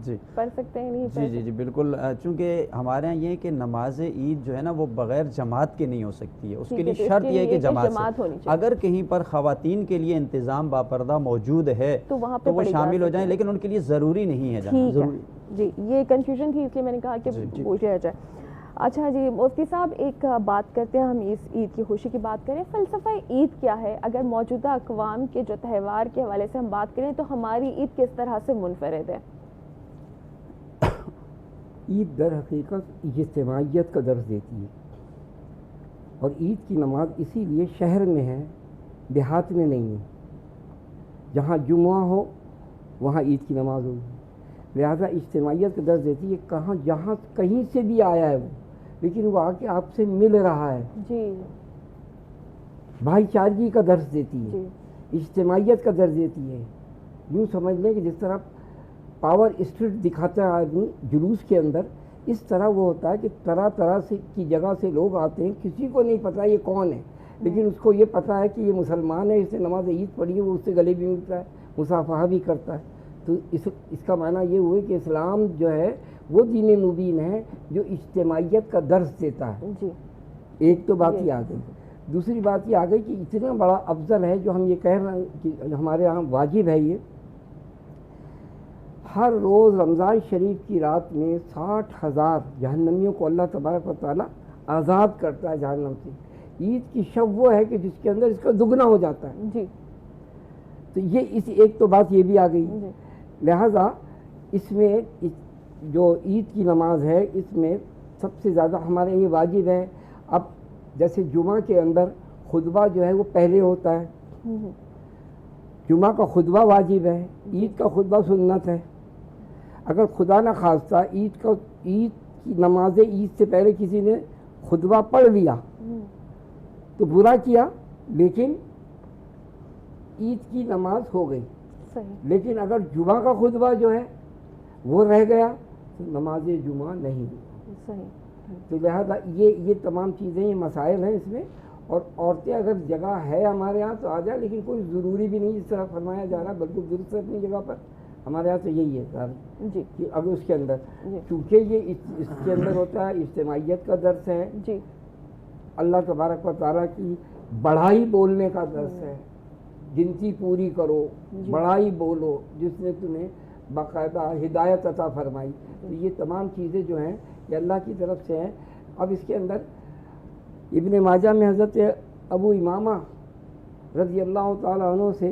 جی پڑھ سکتے ہیں، نہیں جی جی جی بالکل، چونکہ ہمارے ہاں یہ ہے کہ نماز عید جو ہے نا وہ بغیر جماعت کے نہیں ہو سکتی ہے، اس کے لیے شرط یہ ہے کہ جماعت ہونی چاہیے۔ اگر کہیں پر خواتین کے لیے انتظام باپردہ موجود ہے تو وہ شامل ہو جائیں، لیکن ان کے لیے ضروری نہیں ہے جانا۔ ضروری جی یہ کنفیوژن تھی، اس لیے میں نے کہا کہ پوچھا جائے۔ اچھا جی مفتی صاحب، ایک بات کرتے ہیں، ہم اس عید کی خوشی کی بات کریں، فلسفہ عید کیا ہے؟ اگر موجودہ اقوام کے جو تہوار کے حوالے سے ہم بات کریں تو ہماری عید کس طرح سے منفرد ہے؟ عید در حقیقت اجتماعیت کا درس دیتی ہے، اور عید کی نماز اسی لیے شہر میں ہے، دیہات میں نہیں ہے۔ جہاں جمعہ ہو وہاں عید کی نماز ہوگی، لہذا اجتماعیت کا درس دیتی ہے۔ کہاں جہاں کہیں سے بھی آیا ہے وہ، لیکن وہ آ کے آپ سے مل رہا ہے، جی بھائی چارگی کا درس دیتی ہے، اجتماعیت کا درس دیتی ہے۔ یوں سمجھ لیں کہ جس طرح پاور اسٹریٹ دکھاتا ہے آدمی جلوس کے اندر، اس طرح وہ ہوتا ہے کہ طرح طرح سے کی جگہ سے لوگ آتے ہیں، کسی کو نہیں پتہ یہ کون ہے، لیکن اس کو یہ پتہ ہے کہ یہ مسلمان ہے، اس نے نماز عید پڑھی ہے، وہ اس سے گلے بھی ملتا ہے، مصافحہ بھی کرتا ہے۔ تو اس کا معنی یہ ہوئے کہ اسلام جو ہے وہ دین مبین ہے جو اجتماعیت کا درس دیتا ہے۔ جی ایک تو بات یہ آ گئی، دوسری بات یہ آ گئی کہ اتنا بڑا افضل ہے جو ہم یہ کہہ رہے ہیں کہ ہمارے یہاں واجب ہے، یہ ہر روز رمضان شریف کی رات میں 60,000 جہنمیوں کو اللہ تبارک و تعالیٰ آزاد کرتا ہے جہنم سے۔ عید کی شب وہ ہے کہ جس کے اندر اس کا دگنا ہو جاتا ہے۔ جی تو یہ اس ایک تو بات یہ بھی آ گئی، لہٰذا اس میں جو عید کی نماز ہے اس میں سب سے زیادہ ہمارے یہ واجب ہے۔ اب جیسے جمعہ کے اندر خطبہ جو ہے وہ پہلے ہوتا ہے، جمعہ کا خطبہ واجب ہے، عید کا خطبہ سنت ہے۔ اگر خدا نہ خواستہ عید کی نماز عید سے پہلے کسی نے خطبہ پڑھ لیا تو برا کیا، لیکن عید کی نماز ہو گئی۔ لیکن اگر جمعہ کا خطبہ جو ہے وہ رہ گیا تو نماز جمعہ نہیں۔ تو لہذا یہ تمام چیزیں، یہ مسائل ہیں اس میں، اور عورتیں اگر جگہ ہے ہمارے ہاں تو آ جائے، لیکن کوئی ضروری بھی نہیں جس طرح فرمایا جا رہا، بالکل درست ہے اپنی جگہ پر۔ ہمارے یہاں تو یہی ہے سر کہ اگر اس کے اندر، چونکہ یہ اس کے اندر ہوتا ہے اجتماعیت کا درس ہے، اللہ تبارک و تعالیٰ کی بڑائی بولنے کا درس ہے، گنتی پوری کرو، بڑائی بولو، جس نے تمہیں باقاعدہ ہدایت عطا فرمائی۔ تو یہ تمام چیزیں جو ہیں یہ اللہ کی طرف سے ہیں۔ اب اس کے اندر ابن ماجہ میں حضرت ابو امامہ رضی اللہ تعالیٰ عنہ سے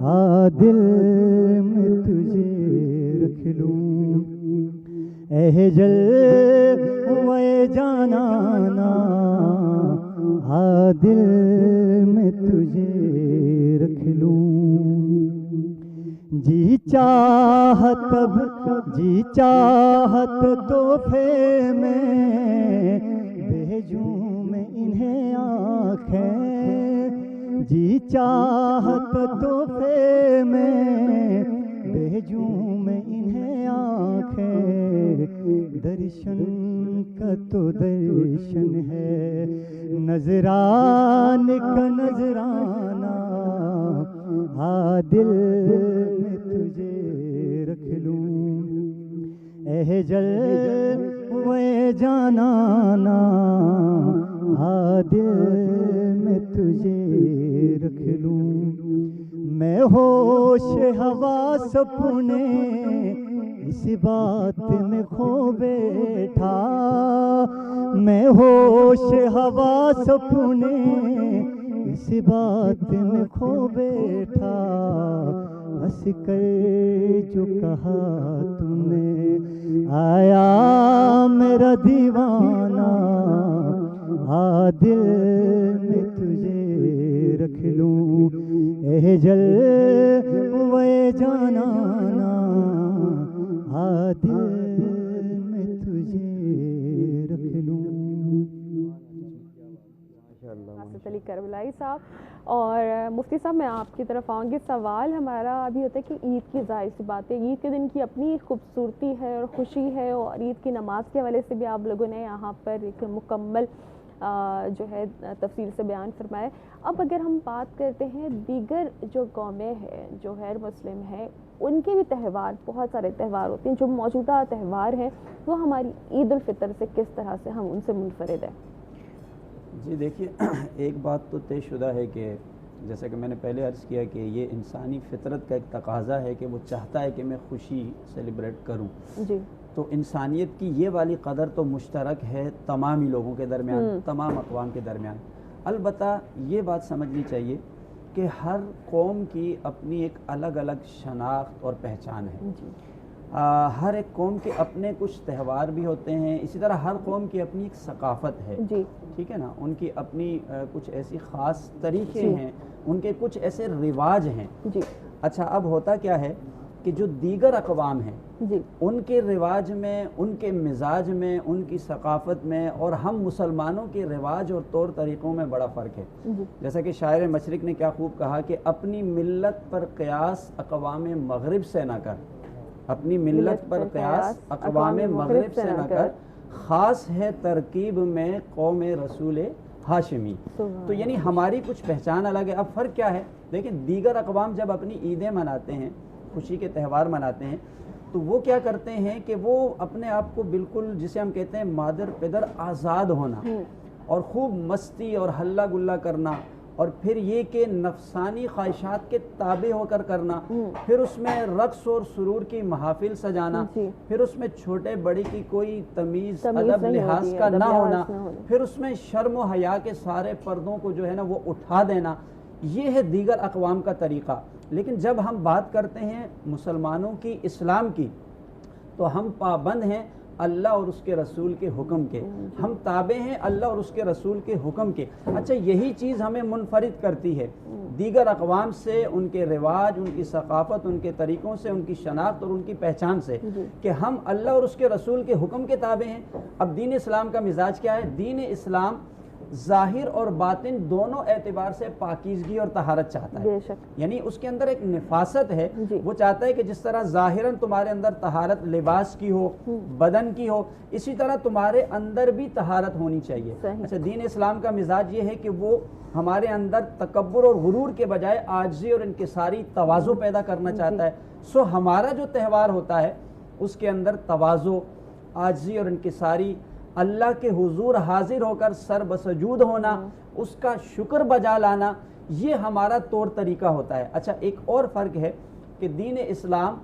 دل میں تجھے رکھ لوں، اے جلوے جانانا دل میں تجھے رکھ لوں، جی چاہت اب جی چاہت تحفے میں بھیجوں میں انہیں آنکھیں، جی چاہت تحفے میں بھیجوں میں انہیں آنکھیں، درشن کا تو درشن ہے، نظرانے کا نظرانہ دل میں تجھے رکھ لوں، اے جلوے جانانا دل میں تجھے رکھ لوں، میں ہوش حواس اپنے اس بات میں کھو بیٹھا، میں ہوش حواس اپنے اس بات میں کھو بیٹھا، ہنس کر جو کہا تم نے آیا میرا دیوانہ دل میں تجھے رکھ لوں، اے جلوے جانانا دل میں تجھے رکھ لوں۔ ناصر علی کربلائی صاحب، اور مفتی صاحب میں آپ کی طرف آؤں گی۔ سوال ہمارا ابھی ہوتا ہے کہ عید کی ظاہر سی بات ہے، عید کے دن کی اپنی خوبصورتی ہے اور خوشی ہے، اور عید کی نماز کے حوالے سے بھی آپ لوگوں نے یہاں پر ایک مکمل جو ہے تفصیل سے بیان فرمایا۔ اب اگر ہم بات کرتے ہیں دیگر جو قومیں ہیں جو غیر مسلم ہیں، ان کے بھی تہوار، بہت سارے تہوار ہوتے ہیں، جو موجودہ تہوار ہیں وہ ہماری عید الفطر سے کس طرح سے ہم ان سے منفرد ہیں؟ جی دیکھیے، ایک بات تو طے شدہ ہے کہ جیسا کہ میں نے پہلے عرض کیا کہ یہ انسانی فطرت کا ایک تقاضا ہے کہ وہ چاہتا ہے کہ میں خوشی سیلیبریٹ کروں۔ جی، تو انسانیت کی یہ والی قدر تو مشترک ہے تمام ہی لوگوں کے درمیان، تمام اقوام کے درمیان۔ البتہ یہ بات سمجھنی چاہیے کہ ہر قوم کی اپنی ایک الگ الگ شناخت اور پہچان ہے۔ ہر ایک قوم کے اپنے کچھ تہوار بھی ہوتے ہیں، اسی طرح ہر قوم کی اپنی ایک ثقافت ہے، ٹھیک ہے نا، ان کی اپنی کچھ ایسی خاص طریقے ہیں، ان کے کچھ ایسے رواج ہیں۔ اچھا، اب ہوتا کیا ہے کہ جو دیگر اقوام ہیں ان کے رواج میں، ان کے مزاج میں، ان کی ثقافت میں اور ہم مسلمانوں کے رواج اور طور طریقوں میں بڑا فرق ہے۔ جیسا کہ شاعر مشرق نے کیا خوب کہا کہ اپنی ملت پر قیاس اقوام مغرب سے نہ کر، اپنی ملت پر قیاس اقوام مغرب سے نہ کر، خاص ہے ترکیب میں قوم رسول ہاشمی۔ تو یعنی ہماری کچھ پہچان الگ ہے۔ اب فرق کیا ہے؟ دیکھیں، دیگر اقوام جب اپنی عیدیں مناتے ہیں، خوشی کے تہوار مناتے ہیں، تو وہ کیا کرتے ہیں کہ وہ اپنے آپ کو بالکل، جسے ہم کہتے ہیں مادر پدر آزاد ہونا، اور خوب مستی اور ہلا گلا کرنا، اور پھر یہ کہ نفسانی خواہشات کے تابع ہو کر کرنا، پھر اس میں رقص اور سرور کی محافل سجانا، پھر اس میں چھوٹے بڑی کی کوئی تمیز ادب لحاظ کا نہ ہونا، پھر اس میں شرم و حیا کے سارے پردوں کو جو ہے نا وہ اٹھا دینا۔ یہ ہے دیگر اقوام کا طریقہ۔ لیکن جب ہم بات کرتے ہیں مسلمانوں کی، اسلام کی، تو ہم پابند ہیں اللہ اور اس کے رسول کے حکم کے، ہم تابع ہیں اللہ اور اس کے رسول کے حکم کے۔ اچھا، یہی چیز ہمیں منفرد کرتی ہے دیگر اقوام سے، ان کے رواج، ان کی ثقافت، ان کے طریقوں سے، ان کی شناخت اور ان کی پہچان سے، کہ ہم اللہ اور اس کے رسول کے حکم کے تابع ہیں۔ اب دین اسلام کا مزاج کیا ہے؟ دین اسلام ظاہر اور باطن دونوں اعتبار سے پاکیزگی اور طہارت چاہتا ہے، یعنی اس کے اندر ایک نفاست ہے۔ وہ چاہتا ہے کہ جس طرح ظاہراً تمہارے اندر طہارت لباس کی ہو، بدن کی ہو، اسی طرح تمہارے اندر بھی طہارت ہونی چاہیے۔ اچھا، دین اسلام کا مزاج یہ ہے کہ وہ ہمارے اندر تکبر اور غرور کے بجائے عاجزی اور انکساری تواضع پیدا کرنا چاہتا ہے۔ سو ہمارا جو تہوار ہوتا ہے اس کے اندر تواضع، عاجزی اور انکساری، اللہ کے حضور حاضر ہو کر سر بسجود ہونا، اس کا شکر بجا لانا، یہ ہمارا طور طریقہ ہوتا ہے۔ اچھا، ایک اور فرق ہے کہ دین اسلام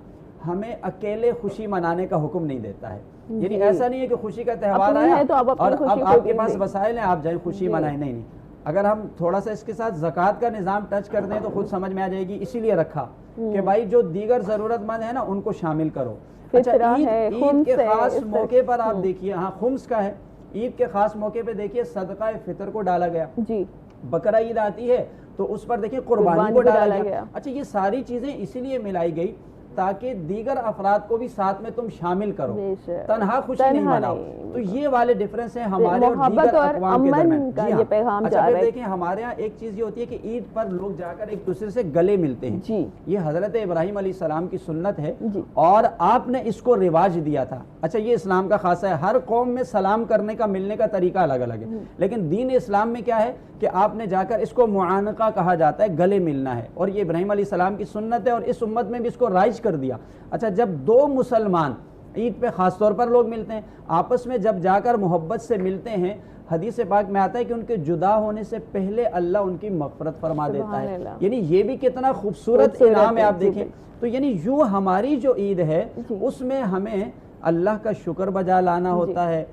ہمیں اکیلے خوشی منانے کا حکم نہیں دیتا ہے، یعنی ایسا نہیں ہے کہ خوشی کا تہوار آیا اور اب آپ کے پاس وسائل ہیں، آپ جائیں خوشی منائیں، نہیں۔ اگر ہم تھوڑا سا اس کے ساتھ زکوٰۃ کا نظام ٹچ کر دیں تو خود سمجھ میں آ جائے گی. اسی لیے رکھا کہ بھائی جو دیگر ضرورت مند ہیں نا ان کو شامل کرو. اچھا عید کے خاص موقع پر آپ دیکھیے, ہاں خمس کا ہے, عید کے خاص موقع پہ دیکھیے صدقہ فطر کو ڈالا گیا. جی بقرہ عید آتی ہے تو اس پر دیکھیں قربانی کو ڈالا گیا. اچھا یہ ساری چیزیں اسی لیے ملائی گئی تاکہ دیگر افراد کو بھی ساتھ میں تم شامل کرو, تنہا خوشی نہیں مناؤ. تو یہ والے ڈیفرنس ہیں ہمارے اور دیگر اقوام کے درمیان. جی ہاں اچھا پھر دیکھیں ہمارے ہاں ایک چیز یہ ہوتی ہے کہ عید پر لوگ جا کر ایک دوسرے سے گلے ملتے ہیں. جی یہ حضرت ابراہیم علیہ السلام کی سنت ہے اور آپ نے اس کو رواج دیا تھا. اچھا یہ اسلام کا خاصہ ہے, ہر قوم میں سلام کرنے کا ملنے کا طریقہ الگ الگ ہے, لیکن دین اسلام میں کیا ہے کہ آپ نے جا کر اس کو معانقہ کہا جاتا ہے, گلے ملنا ہے, اور یہ ابراہیم علیہ السلام کی سنت ہے اور اس امت میں بھی اس کو رائج کر دیا. اچھا جب دو مسلمان عید پہ خاص طور پر لوگ ملتے ہیں, آپس میں جب جا کر محبت سے ملتے ہیں, حدیث پاک میں آتا ہے کہ ان کے جدا ہونے سے پہلے اللہ ان کی مغفرت فرما دیتا ہے. یعنی یہ بھی کتنا خوبصورت انعام ہے آپ دیکھیں. تو یعنی یوں ہماری جو عید ہے اس میں ہمیں اللہ کا شکر بجا لانا ہوتا ہے,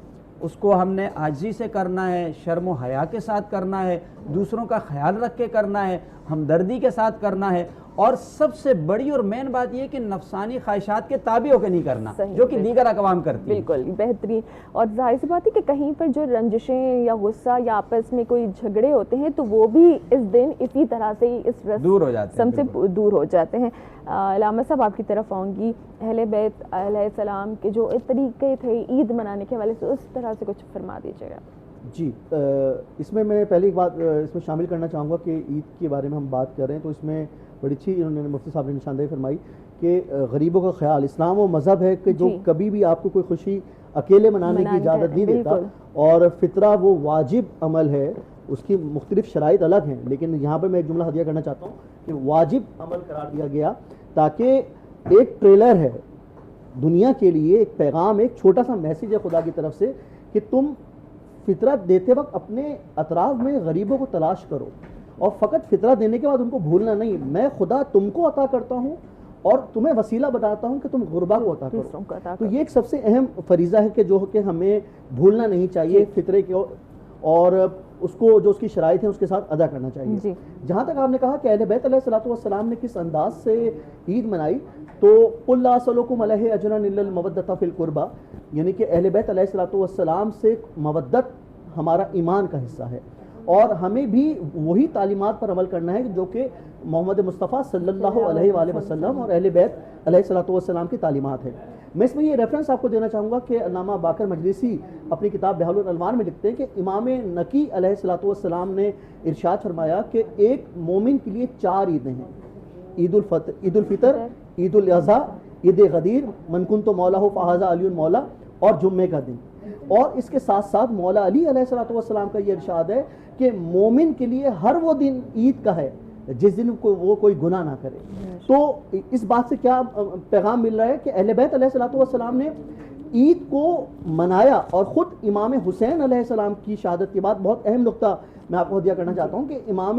اس کو ہم نے عاجزی سے کرنا ہے, شرم و حیا کے ساتھ کرنا ہے, دوسروں کا خیال رکھ کے کرنا ہے, ہمدردی کے ساتھ کرنا ہے, اور سب سے بڑی اور مین بات یہ کہ نفسانی خواہشات کے تابع ہو کے نہیں کرنا جو کہ دیگر اقوام کرتی ہیں. بالکل بہترین. اور ظاہر سی بات ہے کہ کہیں پر جو رنجشیں یا غصہ یا آپس میں کوئی جھگڑے ہوتے ہیں تو وہ بھی اس دن اسی طرح سے اس رسم دور ہو جاتے ہیں, سب سے دور ہو جاتے ہیں. علامہ صاحب آپ کی طرف آؤں گی, اہل بیت علیہ السلام کے جو طریقے تھے عید منانے کے حوالے سے اس طرح سے کچھ فرما دیجیے گا. جی اس میں پہلی ایک بات اس میں شامل کرنا چاہوں گا کہ عید کے بارے میں ہم بات کر رہے ہیں تو اس میں بڑی اچھی انہوں نے مفتی صاحب نے نشاندہی فرمائی کہ غریبوں کا خیال. اسلام وہ مذہب ہے کہ جو کبھی بھی آپ کو کوئی خوشی اکیلے منانے کی اجازت نہیں دیتا, اور فطرہ وہ واجب عمل ہے, اس کی مختلف شرائط الگ ہیں, لیکن یہاں پر میں ایک جملہ ہدیہ کرنا چاہتا ہوں کہ واجب عمل قرار دیا گیا تاکہ ایک ٹریلر ہے دنیا کے لیے, ایک پیغام, ایک چھوٹا سا میسیج ہے خدا کی طرف سے کہ تم فطرت دیتے وقت اپنے اطراف میں غریبوں کو تلاش کرو, اور فقط فطرت دینے کے بعد ان کو بھولنا نہیں. میں خدا تم کو عطا کرتا ہوں اور تمہیں وسیلہ بتاتا ہوں کہ تم غربا کو عطا کرو. تو یہ ایک سب سے اہم فریضہ ہے کہ جو کہ ہمیں بھولنا نہیں چاہیے فطرے کے, اور اس کو جو اس کی شرائط ہیں اس کے ساتھ ادا کرنا چاہیے. جہاں تک آپ نے کہا کہ اہل بیت علیہ الصلوۃ والسلام نے کس انداز سے عید منائی, تو قل لا اسألکم علیہ اجرا الا المودۃ فی القربى, یعنی کہ اہل بیت علیہ الصلوۃ والسلام سے مودت ہمارا ایمان کا حصہ ہے, اور ہمیں بھی وہی تعلیمات پر عمل کرنا ہے جو کہ محمد مصطفیٰ صلی اللہ علیہ وآلہ وسلم اور اہل بیت علیہ الصلوۃ والسلام کی تعلیمات ہیں. میں اس میں یہ ریفرنس آپ کو دینا چاہوں گا کہ علامہ باقر مجلسی اپنی کتاب بحار الانوار میں لکھتے ہیں کہ امام نقی علیہ الصلوۃ والسلام نے ارشاد فرمایا کہ ایک مومن کے لیے 4 عیدیں ہیں, عید الفطر, عید الاضحیٰ, عید غدیر, من کنت مولا فہذا علی مولا, اور جمعے کا دن. اور اس کے ساتھ ساتھ مولا علی علیہ الصلوۃ والسلام کا یہ ارشاد ہے کہ مومن کے لیے ہر وہ دن عید کا ہے جس دن وہ کوئی گناہ نہ کرے. تو اس بات سے کیا پیغام مل رہا ہے کہ اہل بیت علیہ الصلوۃ والسلام نے عید کو منایا, اور خود امام حسین علیہ السلام کی شہادت کے بعد, بہت اہم نقطہ میں آپ کو ہدیہ کرنا چاہتا ہوں کہ امام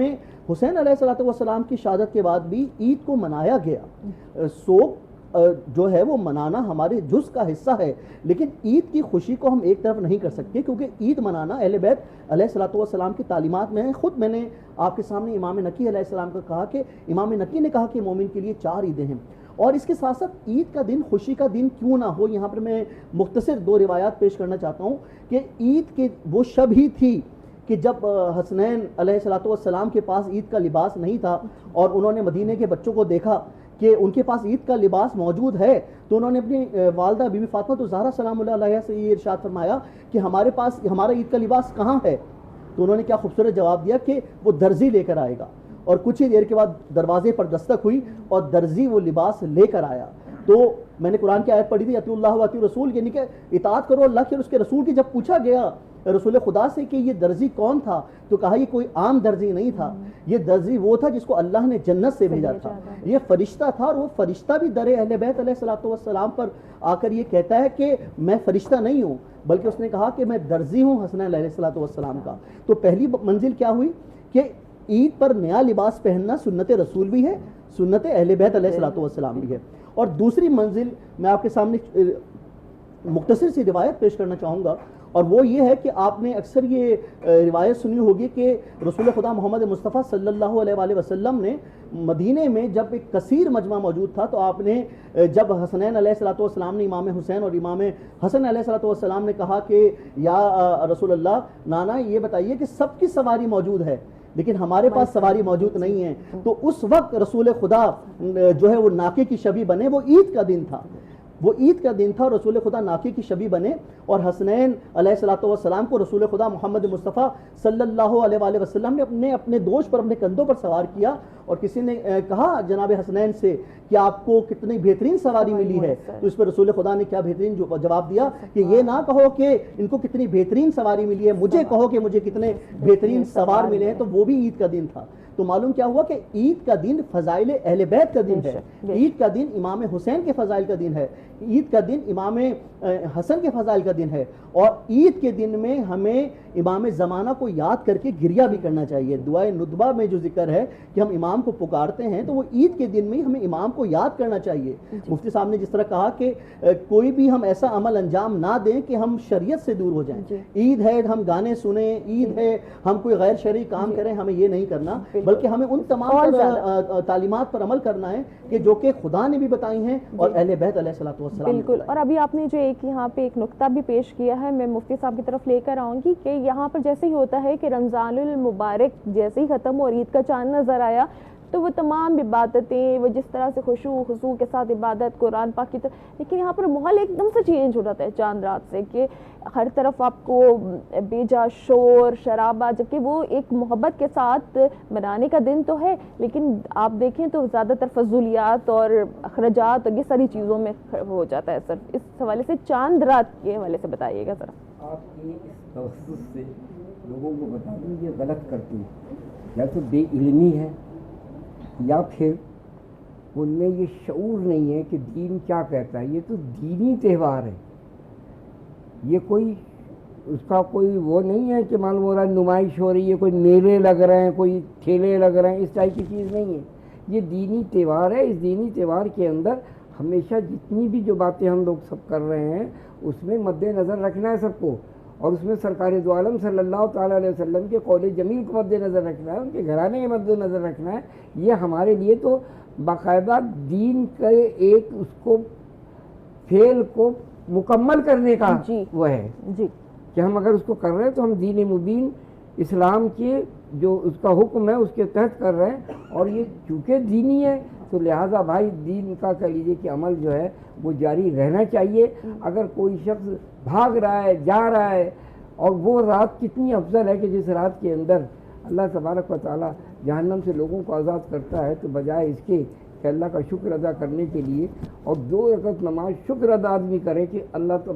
حسین علیہ الصلوۃ والسلام کی شہادت کے بعد بھی عید کو منایا گیا. سوگ جو ہے وہ منانا ہمارے جز کا حصہ ہے, لیکن عید کی خوشی کو ہم ایک طرف نہیں کر سکتے کیونکہ عید منانا اہل بیت علیہ الصلوۃ والسلام کی تعلیمات میں ہے. خود میں نے آپ کے سامنے امام نقی علیہ السلام کا کہا کہ امام نقی نے کہا کہ مومن کے لیے 4 عیدیں ہیں, اور اس کے ساتھ ساتھ عید کا دن خوشی کا دن کیوں نہ ہو. یہاں پر میں مختصر 2 روایات پیش کرنا چاہتا ہوں کہ عید کے وہ شب ہی تھی کہ جب حسنین علیہ الصلوۃ والسلام کے پاس عید کا لباس نہیں تھا, اور انہوں نے مدینے کے بچوں کو دیکھا کہ ان کے پاس عید کا لباس موجود ہے, تو انہوں نے اپنی والدہ بی بی فاطمہ الزہرا سلام اللہ علیہ سے یہ ارشاد فرمایا کہ ہمارے پاس ہمارا عید کا لباس کہاں ہے. تو انہوں نے کیا خوبصورت جواب دیا کہ وہ درزی لے کر آئے گا, اور کچھ ہی دیر کے بعد دروازے پر دستک ہوئی اور درزی وہ لباس لے کر آیا. تو میں نے قرآن کی آیت پڑھی تھی اطیعوا اللہ واطیعوا الرسول, یعنی کہ اطاعت کرو اللہ کی اور اس کے رسول کی. جب پوچھا گیا رسول خدا سے کہ یہ درزی کون تھا, تو کہا یہ کوئی عام درزی نہیں تھا, یہ درزی وہ تھا جس کو اللہ نے جنت سے بھیجا تھا, یہ فرشتہ تھا, اور وہ فرشتہ بھی در اہل بیت علیہ الصلوۃ والسلام پر آ کر یہ کہتا ہے کہ میں فرشتہ نہیں ہوں, بلکہ اس نے کہا کہ میں درزی ہوں حسنین علیہ الصلوۃ والسلام کا. تو پہلی منزل کیا ہوئی کہ عید پر نیا لباس پہننا سنت رسول بھی ہے, سنت اہل بیت علیہ الصلوۃ والسلام بھی ہے. اور دوسری منزل میں آپ کے سامنے مختصر سی روایت پیش کرنا چاہوں گا, اور وہ یہ ہے کہ آپ نے اکثر یہ روایت سنی ہوگی کہ رسول خدا محمد مصطفیٰ صلی اللہ علیہ وآلہ وسلم نے مدینے میں جب ایک کثیر مجمع موجود تھا تو آپ نے جب حسنین علیہ السلام نے امام حسین اور امام حسن علیہ السلام نے کہا کہ یا رسول اللہ نانا یہ بتائیے کہ سب کی سواری موجود ہے لیکن ہمارے پاس سواری موجود نہیں ہے، تو اس وقت رسول خدا جو ہے وہ ناقے کی شبیہ بنے، وہ عید کا دن تھا، وہ عید کا دن تھا اور رسول خدا ناقے کی شبیہ بنے اور حسنین علیہ السلام کو رسول خدا محمد مصطفیٰ صلی اللہ علیہ وآلہ وسلم نے اپنے دوش پر اپنے کندھوں پر سوار کیا اور کسی نے کہا جناب حسنین سے کہ آپ کو کتنی بہترین سواری ملی ہے، تو اس پر رسول خدا نے کیا بہترین جواب دیا کہ یہ نہ کہو کہ ان کو کتنی بہترین سواری ملی ہے، مجھے کہو کہ مجھے کتنے بہترین سوار ملے ہیں۔ تو وہ بھی عید کا دن تھا۔ تو معلوم کیا ہوا کہ عید کا دن فضائل اہل بیت کا دن ہے، عید کا دن امام حسین کے فضائل کا دن ہے، عید کا دن امام حسن کے فضائل کا دن ہے، اور عید کے دن میں ہمیں امام زمانہ کو یاد کر کے گریہ بھی کرنا چاہیے۔ دعائے ندبہ میں جو ذکر ہے کہ ہم امام کو پکارتے ہیں تو وہ عید کے دن میں ہمیں امام کو یاد کرنا چاہیے۔ مفتی صاحب نے جس طرح کہا کہ کوئی بھی ہم ایسا عمل انجام نہ دیں کہ ہم شریعت سے دور ہو جائیں، عید ہے ہم گانے سنیں، عید ہے ہم کوئی غیر شرعی کام کریں، ہمیں یہ نہیں کرنا، بلکہ ہمیں ان تمام تعلیمات پر عمل کرنا ہے کہ جو کہ خدا نے بھی بتائی ہیں اور اہل بیت علیہ الصلوۃ والسلام۔ بالکل، اور ابھی آپ نے جو یہاں پہ ایک نقطہ بھی پیش کیا ہے، میں مفتی صاحب کی طرف لے کر آؤں گی کہ یہاں پر جیسے ہی ہوتا ہے کہ رمضان المبارک جیسے ہی ختم اور عید کا چاند نظر آیا تو وہ تمام عبادتیں، وہ جس طرح سے خشوع خضوع کے ساتھ عبادت قرآن پاک کی طرف، لیکن یہاں پر ماحول ایک دم سے چینج ہو جاتا ہے چاند رات سے کہ ہر طرف آپ کو بے جا شور شرابہ، جبکہ وہ ایک محبت کے ساتھ منانے کا دن تو ہے، لیکن آپ دیکھیں تو زیادہ تر فضولیات اور اخراجات اور یہ ساری چیزوں میں ہو جاتا ہے۔ سر اس حوالے سے چاند رات کے حوالے سے بتائیے گا ذرا۔ آپ کی اس تخصص سے لوگوں کو بتا دوں یہ غلط کرتی ہے، یا تو بے علمی ہے یا پھر ان میں یہ شعور نہیں ہے کہ دین کیا کہتا ہے۔ یہ تو دینی تہوار ہے، یہ کوئی اس کا کوئی وہ نہیں ہے کہ معلوم ہو رہا ہے نمائش ہو رہی ہے، کوئی میلے لگ رہے ہیں، کوئی ٹھیلے لگ رہے ہیں، اس ٹائپ کی چیز نہیں ہے۔ یہ دینی تہوار ہے۔ اس دینی تہوار کے اندر ہمیشہ جتنی بھی جو باتیں ہم لوگ سب کر رہے ہیں اس میں مد نظر رکھنا ہے سب کو، اور اس میں سرکار دو عالم صلی اللہ تعالیٰ علیہ وسلم کے قول جمیل کو مد نظر رکھنا ہے، ان کے گھرانے کے مد نظر رکھنا ہے۔ یہ ہمارے لیے تو باقاعدہ دین کے ایک اس کو فعل کو مکمل کرنے کا وہ ہے کہ ہم اگر اس کو کر رہے ہیں تو ہم دین مبین اسلام کے جو اس کا حکم ہے اس کے تحت کر رہے ہیں، اور یہ چونکہ دینی ہے تو لہٰذا بھائی دین کا کہہ لیجیے کہ عمل جو ہے وہ جاری رہنا چاہیے۔ اگر کوئی شخص بھاگ رہا ہے، جا رہا ہے، اور وہ رات کتنی افضل ہے کہ جس رات کے اندر اللہ تبارک و تعالیٰ جہنم سے لوگوں کو آزاد کرتا ہے، تو بجائے اس کے کہ اللہ کا شکر ادا کرنے کے لیے اور 2 رکعت نماز شکر ادا آدمی کرے کہ اللہ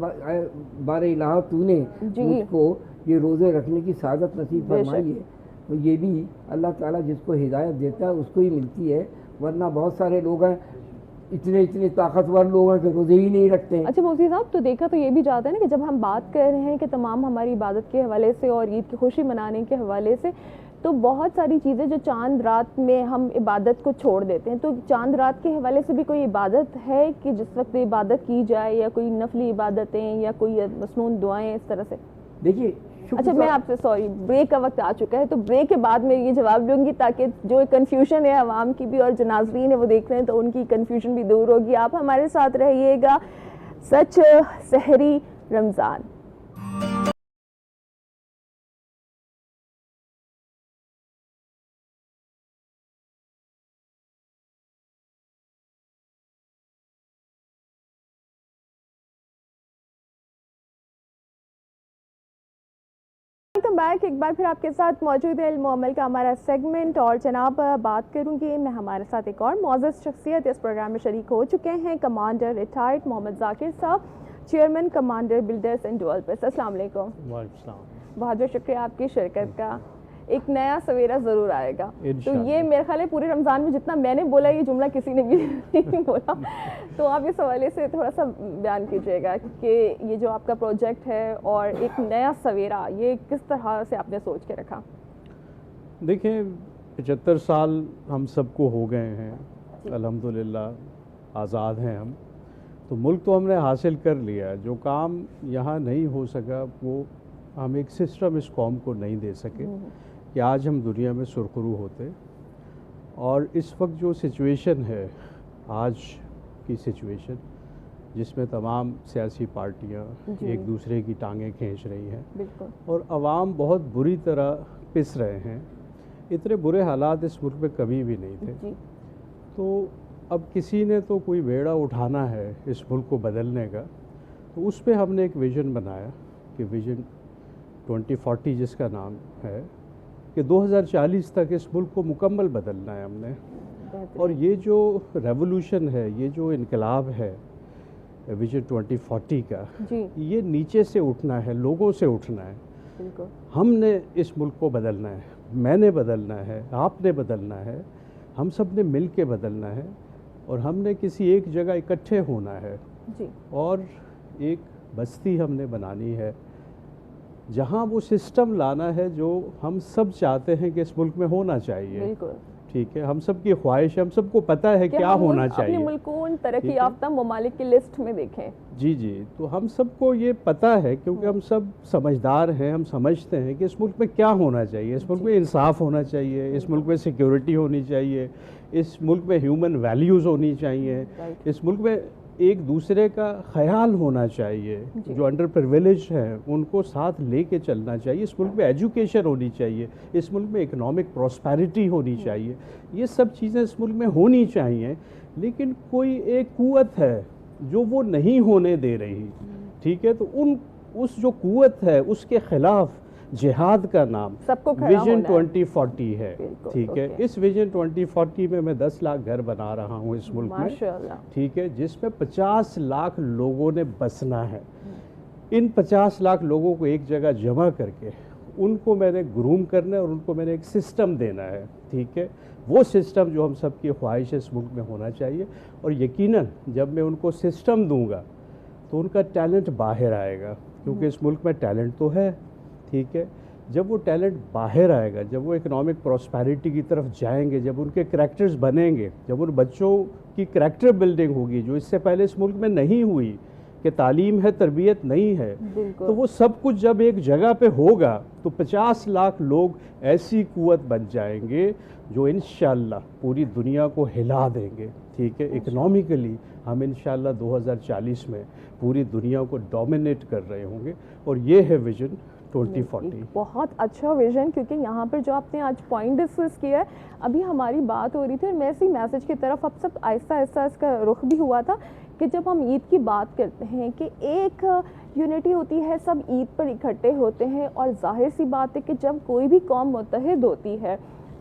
بار الہ تو نے مجھ کو یہ روزے رکھنے کی سعادت نصیب فرمائی ہے، تو یہ بھی اللہ تعالیٰ جس کو ہدایت دیتا ہے اس کو ہی ملتی ہے، ورنہ بہت سارے لوگ ہیں اتنے طاقتور لوگ ہیں کہ روزے ہی نہیں رکھتے ہیں۔ اچھا مفتی صاحب، تو دیکھا تو یہ بھی جاتا ہے نا کہ جب ہم بات کر رہے ہیں کہ تمام ہماری عبادت کے حوالے سے اور عید کی خوشی منانے کے حوالے سے، تو بہت ساری چیزیں جو چاند رات میں ہم عبادت کو چھوڑ دیتے ہیں، تو چاند رات کے حوالے سے بھی کوئی عبادت ہے کہ جس وقت عبادت کی جائے، یا کوئی نفلی عبادتیں یا کوئی مسنون دعائیں اس طرح سے؟ دیکھیے اچھا میں آپ سے سوری، بریک کا وقت آ چکا ہے، تو بریک کے بعد میں یہ جواب دوں گی تاکہ جو کنفیوژن ہے عوام کی بھی اور جو ناظرین ہے وہ دیکھ رہے ہیں تو ان کی کنفیوژن بھی دور ہوگی۔ آپ ہمارے ساتھ رہیے گا۔ سچ سحری رمضان۔ ویلکم بیک، ایک بار پھر آپ کے ساتھ موجود ہے علم و عمل کا ہمارا سیگمنٹ، اور جناب بات کروں گی میں ہمارے ساتھ ایک اور معزز شخصیت اس پروگرام میں شریک ہو چکے ہیں، کمانڈر ریٹائرڈ محمد ذاکر صاحب، chairman commander builders and developers. السلام علیکم۔ وعلیکم السلام۔ بہت بہت شکریہ آپ کی شرکت کا۔ ایک نیا سویرا ضرور آئے گا، تو یہ میرے خیال ہے پورے رمضان میں جتنا میں نے بولا یہ جملہ کسی نے بھی نہیں بولا، تو آپ اس حوالے سے تھوڑا سا بیان کیجیے گا کہ یہ جو آپ کا پروجیکٹ ہے اور ایک نیا سویرا، یہ کس طرح سے آپ نے سوچ کے رکھا؟ دیکھیں 75 سال ہم سب کو ہو گئے ہیں، الحمدللہ آزاد ہیں ہم، تو ملک تو ہم نے حاصل کر لیا، جو کام یہاں نہیں ہو سکا وہ ہم ایک سسٹم اس قوم کو نہیں دے سکے کہ آج ہم دنیا میں سرخرو ہوتے. اور اس وقت جو سچویشن ہے، آج کی سچویشن جس میں تمام سیاسی پارٹیاں ایک دوسرے کی ٹانگیں کھینچ رہی ہیں اور عوام بہت بری طرح پس رہے ہیں، اتنے برے حالات اس ملک میں کبھی بھی نہیں تھے. تو اب کسی نے تو کوئی بیڑا اٹھانا ہے اس ملک کو بدلنے کا، تو اس پہ ہم نے ایک ویژن بنایا کہ ویژن 2040 جس کا نام ہے کہ 2040 تک اس ملک کو مکمل بدلنا ہے ہم نے. اور یہ جو ریولوشن ہے، یہ جو انقلاب ہے ویژن 2040 کا، یہ نیچے سے اٹھنا ہے، لوگوں سے اٹھنا ہے. ہم نے اس ملک کو بدلنا ہے، میں نے بدلنا ہے، آپ نے بدلنا ہے، ہم سب نے مل کے بدلنا ہے. اور ہم نے کسی ایک جگہ اکٹھے ہونا ہے اور ایک بستی ہم نے بنانی ہے جہاں وہ سسٹم لانا ہے جو ہم سب چاہتے ہیں کہ اس ملک میں ہونا چاہیے. ٹھیک ہے، ہم سب کی خواہش ہے، ہم سب کو پتہ ہے کیا ہونا چاہیے. اپنے ملک کو ان ترقی یافتہ ممالک کی لسٹ میں دیکھیں. جی تو ہم سب کو یہ پتہ ہے کیونکہ ہم سب سمجھدار ہیں، ہم سمجھتے ہیں کہ اس ملک میں کیا ہونا چاہیے. اس ملک میں انصاف ہونا چاہیے، اس ملک میں سیکیورٹی ہونی چاہیے، اس ملک میں ہیومن ویلیوز ہونی چاہیے، اس ملک میں ایک دوسرے کا خیال ہونا چاہیے، جو انڈر پریویلیج ہیں ان کو ساتھ لے کے چلنا چاہیے. اس ملک میں ایجوکیشن ہونی چاہیے، اس ملک میں اکنامک پراسپیرٹی ہونی چاہیے. یہ سب چیزیں اس ملک میں ہونی چاہیے، لیکن کوئی ایک قوت ہے جو وہ نہیں ہونے دے رہی. ٹھیک ہے، تو اس جو قوت ہے اس کے خلاف جہاد کا نام ویژن 2040 ہے. ٹھیک ہے، اس ویژن 2040 میں 10 لاکھ گھر بنا رہا ہوں اس ملک میں. ٹھیک ہے، جس میں 50 لاکھ لوگوں نے بسنا ہے. ان 50 لاکھ لوگوں کو ایک جگہ جمع کر کے ان کو میں نے گروم کرنا ہے اور ان کو میں نے ایک سسٹم دینا ہے. ٹھیک ہے، وہ سسٹم جو ہم سب کی خواہش ہے اس ملک میں ہونا چاہیے. اور یقیناً جب میں ان کو سسٹم دوں گا تو ان کا ٹیلنٹ باہر آئے گا، کیونکہ اس ملک میں ٹیلنٹ تو ہے. ٹھیک ہے، جب وہ ٹیلنٹ باہر آئے گا، جب وہ اکنامک پراسپیرٹی کی طرف جائیں گے، جب ان کے کریکٹرز بنیں گے، جب ان بچوں کی کریکٹر بلڈنگ ہوگی جو اس سے پہلے اس ملک میں نہیں ہوئی، کہ تعلیم ہے، تربیت نہیں ہے، تو وہ سب کچھ جب ایک جگہ پہ ہوگا تو 50 لاکھ لوگ ایسی قوت بن جائیں گے جو انشاءاللہ پوری دنیا کو ہلا دیں گے. ٹھیک ہے، اکنامکلی ہم انشاءاللہ 2040 میں پوری دنیا کو ڈومینیٹ کر رہے ہوں گے. اور یہ ہے ویژن 2040. بہت اچھا ویژن، کیونکہ یہاں پر جو آپ نے آج پوائنٹ ڈسکس کیا ہے، ابھی ہماری بات ہو رہی تھی اور میں اسی میسج کی طرف اب سب آہستہ آہستہ اس کا رخ بھی ہوا تھا کہ جب ہم عید کی بات کرتے ہیں کہ ایک یونٹی ہوتی ہے، سب عید پر اکٹھے ہوتے ہیں، اور ظاہر سی بات ہے کہ جب کوئی بھی قوم متحد ہوتی ہے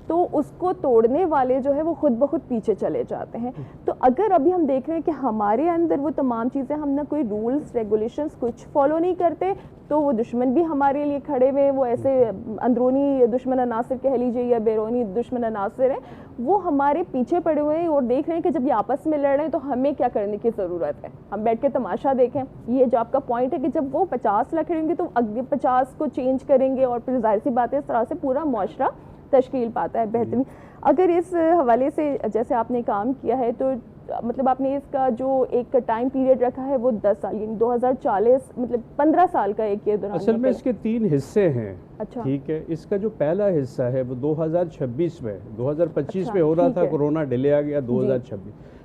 تو اس کو توڑنے والے جو ہے وہ خود بخود پیچھے چلے جاتے ہیں. تو اگر ابھی ہم دیکھ رہے ہیں کہ ہمارے اندر وہ تمام چیزیں، ہم نہ کوئی رولز ریگولیشنز کچھ فالو نہیں کرتے، تو وہ دشمن بھی ہمارے لیے کھڑے ہوئے، وہ ایسے اندرونی دشمن عناصر کہہ لیجیے یا بیرونی دشمن عناصر ہیں، وہ ہمارے پیچھے پڑے ہوئے ہیں اور دیکھ رہے ہیں کہ جب یہ آپس میں لڑ رہے ہیں تو ہمیں کیا کرنے کی ضرورت ہے، ہم بیٹھ کے تماشا دیکھیں. یہ جو آپ کا پوائنٹ ہے کہ جب وہ 50 لاکھ لڑیں گے تو اگلے 50 کو چینج کریں گے، اور پھر ظاہر سی بات ہے اس طرح سے پورا معاشرہ تشکیل پاتا ہے. بہترین. اگر اس حوالے سے جیسے آپ نے کام کیا ہے تو مطلب آپ نے اس کا جو ایک ٹائم پیریڈ رکھا ہے وہ 10 سال یعنی 2040 مطلب 15 سال کا ایک یہ دوران. اصل میں اس کے 3 حصے ہیں. ٹھیک ہے، اس کا جو پہلا حصہ ہے وہ 2026 میں، 2025 میں ہو رہا تھا، کورونا ڈیلے آ گیا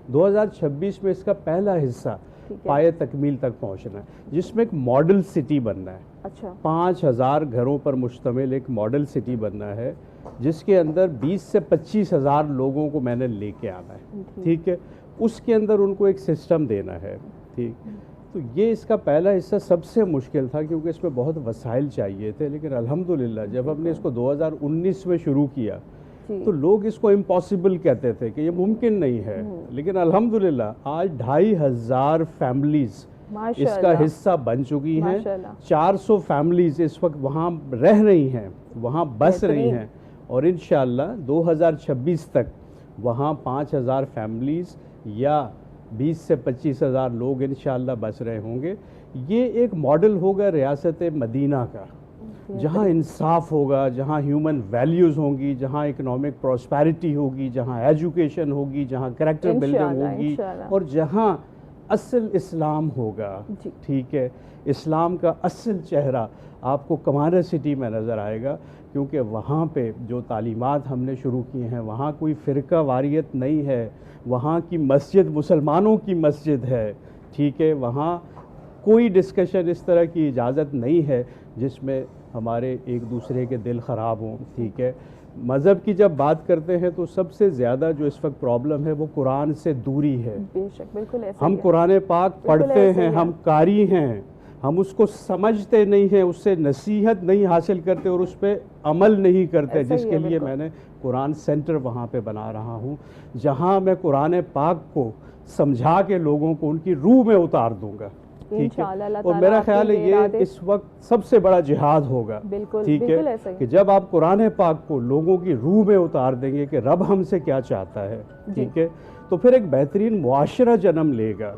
2026 میں اس کا پہلا حصہ پائے تکمیل تک پہنچنا ہے، جس میں ایک ماڈل سٹی بننا ہے. 5000 گھروں پر مشتمل ایک ماڈل سٹی بننا ہے جس کے اندر 20 سے 25 ہزار لوگوں کو میں نے لے کے آنا ہے. ٹھیک ہے، اس کے اندر ان کو ایک سسٹم دینا ہے. ٹھیک، تو یہ اس کا پہلا حصہ سب سے مشکل تھا کیونکہ اس میں بہت وسائل چاہیے تھے، لیکن الحمدللہ جب ہم نے اس کو 2019 میں شروع کیا تو لوگ اس کو امپاسبل کہتے تھے کہ یہ ممکن نہیں ہے، لیکن الحمدللہ آج 2500 فیملیز اس کا حصہ بن چکی ہیں. 400 فیملیز اس وقت وہاں رہ رہی ہیں، وہاں بس رہی ہیں، اور انشاءاللہ 2026 تک وہاں 5000 فیملیز یا 20 سے 25 ہزار لوگ انشاءاللہ بس رہے ہوں گے. یہ ایک ماڈل ہوگا ریاست مدینہ کا، جہاں انصاف ہوگا، جہاں ہیومن ویلیوز ہوں گی، جہاں اکنامک پراسپیرٹی ہوگی، جہاں ایجوکیشن ہوگی، جہاں کریکٹر بلڈنگ ہوگی، اور جہاں اصل اسلام ہوگا، ٹھیک ہے، اسلام کا اصل چہرہ آپ کو کمانڈر سٹی میں نظر آئے گا، کیونکہ وہاں پہ جو تعلیمات ہم نے شروع کی ہیں، وہاں کوئی فرقہ واریت نہیں ہے، وہاں کی مسجد مسلمانوں کی مسجد ہے، ٹھیک ہے، وہاں کوئی ڈسکشن اس طرح کی اجازت نہیں ہے جس میں ہمارے ایک دوسرے کے دل خراب ہوں، ٹھیک ہے۔ مذہب کی جب بات کرتے ہیں تو سب سے زیادہ جو اس وقت پرابلم ہے وہ قرآن سے دوری ہے۔ بے شک، بالکل ایسا ہم قرآن پاک پڑھتے ہیں، ہم قاری ہیں، ہم اس کو سمجھتے نہیں ہیں، اس سے نصیحت نہیں حاصل کرتے اور اس پہ عمل نہیں کرتے، جس کے لیے میں نے قرآن سینٹر وہاں پہ بنا رہا ہوں، جہاں میں قرآن پاک کو سمجھا کے لوگوں کو ان کی روح میں اتار دوں گا، ٹھیک ہے۔ اور میرا خیال ہے یہ اس وقت سب سے بڑا جہاد ہوگا، ٹھیک ہے، کہ جب آپ قرآن پاک کو لوگوں کی روح میں اتار دیں گے کہ رب ہم سے کیا چاہتا ہے، ٹھیک ہے، تو پھر ایک بہترین معاشرہ جنم لے گا۔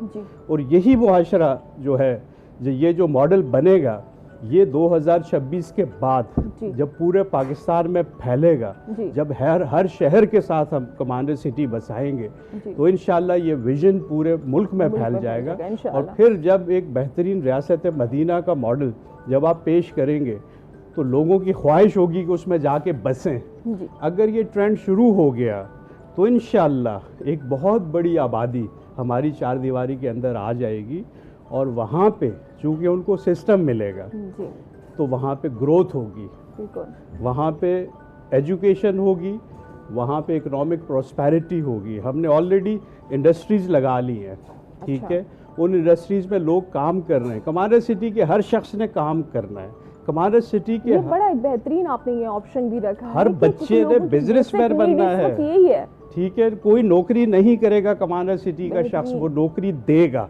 اور یہی معاشرہ جو ہے، یہ جو ماڈل بنے گا، یہ 2026 کے بعد جب پورے پاکستان میں پھیلے گا، جب ہر شہر کے ساتھ ہم کمانڈر سٹی بسائیں گے، تو انشاءاللہ یہ ویژن پورے ملک میں پھیل جائے گا۔ اور پھر جب ایک بہترین ریاست مدینہ کا ماڈل جب آپ پیش کریں گے تو لوگوں کی خواہش ہوگی کہ اس میں جا کے بسیں۔ اگر یہ ٹرینڈ شروع ہو گیا تو انشاءاللہ ایک بہت بڑی آبادی ہماری چار دیواری کے اندر آ جائے گی، اور وہاں پہ چونکہ ان کو سسٹم ملے گا تو وہاں پہ گروتھ ہوگی، وہاں پہ ایجوکیشن ہوگی، وہاں پہ اکنامک پراسپیرٹی ہوگی۔ ہم نے آلریڈی انڈسٹریز لگا لی ہیں، ٹھیک ہے، ان انڈسٹریز میں لوگ کام کر رہے ہیں، کمانڈر سٹی کے ہر شخص نے کام کرنا ہے، کمانڈر سٹی کے بڑا بہترین آپ نے یہ آپشن بھی رکھا ہے، ہر بچے نے بزنس مین بننا ہے، ٹھیک ہے، کوئی نوکری نہیں کرے گا کمانڈر سٹی کا شخص، وہ نوکری دے گا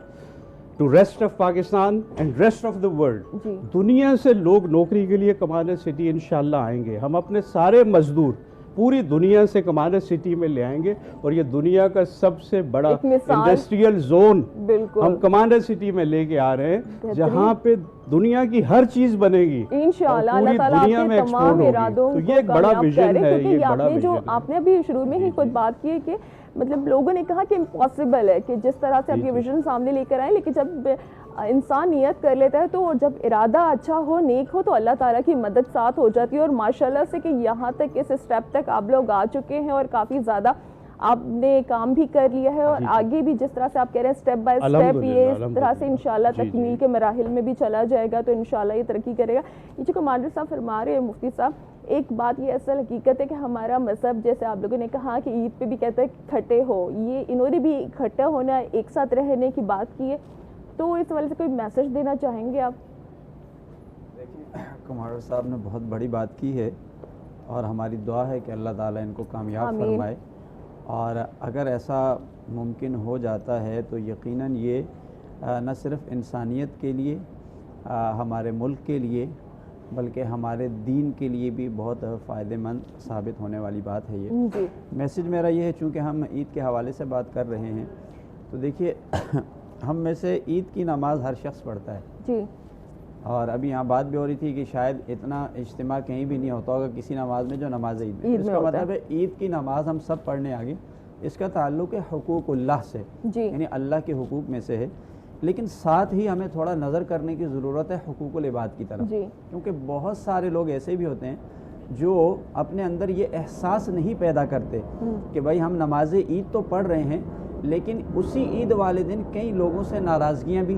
to rest of Pakistan and rest of the world. دنیا سے لوگ نوکری کے لیے کمانڈر سٹی انشاءاللہ آئیں گے، ہم اپنے سارے مزدور پوری دنیا سے کمانڈر سٹی میں لے آئیں گے، اور یہ دنیا کا سب سے بڑا انڈسٹریل زون ہم کمانڈر سٹی میں لے کے آ رہے ہیں، جہاں پہ دنیا کی ہر چیز بنے گی انشاءاللہ۔ اللہ تعالیٰ آپ کے تمام ارادوں کو کامیاب کرے، کیونکہ جو آپ نے ابھی شروع میں ہی خود بات کی ہے کہ مطلب لوگوں نے کہا کہ امپاسبل ہے کہ جس طرح سے آپ یہ ویژن سامنے لے کر آئیں، لیکن جب انسان نیت کر لیتا ہے تو جب ارادہ اچھا ہو، نیک ہو، تو اللہ تعالیٰ کی مدد ساتھ ہو جاتی ہے۔ اور ماشاءاللہ سے کہ یہاں تک اس اسٹیپ تک آپ لوگ آ چکے ہیں، اور کافی زیادہ آپ نے کام بھی کر لیا ہے، اور آگے بھی جس طرح سے آپ کہہ رہے ہیں اسٹیپ بائی اسٹیپ یہ اس طرح سے انشاءاللہ تکمیل کے مراحل میں بھی چلا جائے گا، تو انشاءاللہ یہ ترقی کرے گا۔ یہ جو کمانڈر صاحب فرما رہے ہیں مفتی صاحب، ایک بات یہ اصل حقیقت ہے کہ ہمارا مذہب، جیسے آپ لوگوں نے کہا کہ عید پہ بھی کہتے ہیں کھٹے ہو، یہ انہوں نے بھی اکٹھا ہونا، ایک ساتھ رہنے کی بات کی ہے، تو اس حوالے سے کوئی میسج دینا چاہیں گے آپ؟ دیکھیں، کمانڈر صاحب نے بہت بڑی بات کی ہے، اور ہماری دعا ہے کہ اللہ تعالیٰ ان کو کامیاب فرمائے، اور اگر ایسا ممکن ہو جاتا ہے تو یقیناً یہ نہ صرف انسانیت کے لیے، ہمارے ملک کے لیے، بلکہ ہمارے دین کے لیے بھی بہت فائدہ مند ثابت ہونے والی بات ہے۔ یہ میسج میرا یہ ہے، چونکہ ہم عید کے حوالے سے بات کر رہے ہیں، تو دیکھیے ہم میں سے عید کی نماز ہر شخص پڑھتا ہے، اور ابھی یہاں بات بھی ہو رہی تھی کہ شاید اتنا اجتماع کہیں بھی نہیں ہوتا ہوگا کسی نماز میں جو نماز عید میں، اس کا مطلب ہے عید کی نماز ہم سب پڑھنے آگے۔ اس کا تعلق ہے حقوق اللہ سے، یعنی اللہ کے حقوق میں سے ہے، لیکن ساتھ ہی ہمیں تھوڑا نظر کرنے کی ضرورت ہے حقوق العباد کی طرف، کیونکہ بہت سارے لوگ ایسے بھی ہوتے ہیں جو اپنے اندر یہ احساس نہیں پیدا کرتے کہ بھائی ہم نماز عید تو پڑھ رہے ہیں، لیکن اسی عید والے دن کئی لوگوں سے ناراضگیاں بھی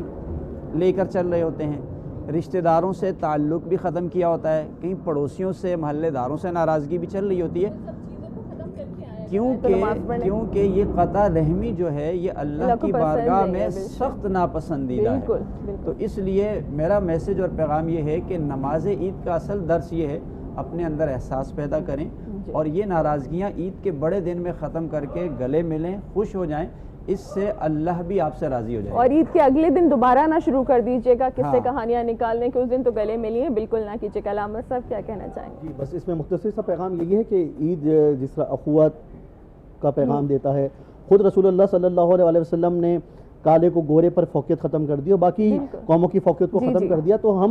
لے کر چل رہے ہوتے ہیں، رشتہ داروں سے تعلق بھی ختم کیا ہوتا ہے، کہیں پڑوسیوں سے، محلے داروں سے ناراضگی بھی چل رہی ہوتی ہے، کیونکہ یہ قطع رحمی جو ہے یہ اللہ کی بارگاہ میں سخت ناپسندیدہ ہے۔ تو اس لیے میرا میسج اور پیغام یہ ہے کہ نماز عید کا اصل درس یہ ہے، اپنے اندر احساس پیدا کریں، اور یہ ناراضگیاں عید کے بڑے دن میں ختم کر کے گلے ملیں، خوش ہو جائیں، اس سے اللہ بھی آپ سے راضی ہو جائے۔ اور عید کے اگلے دن دوبارہ نہ شروع کر دیجیے گا قصے کہانیاں نکالنے کے، اس دن تو گلے ملیے، بالکل نہ کیجیے گا۔ علامت صاحب کیا کہنا چاہیں گے؟ بس اس میں مختصر سا پیغام یہی ہے کہ عید جس طرح اخوت کا پیغام دیتا ہے، خود رسول اللہ صلی اللہ علیہ وسلم نے کالے کو گورے پر فوقیت ختم کر دی اور باقی قوموں کی فوقیت کو ختم کر دیا، تو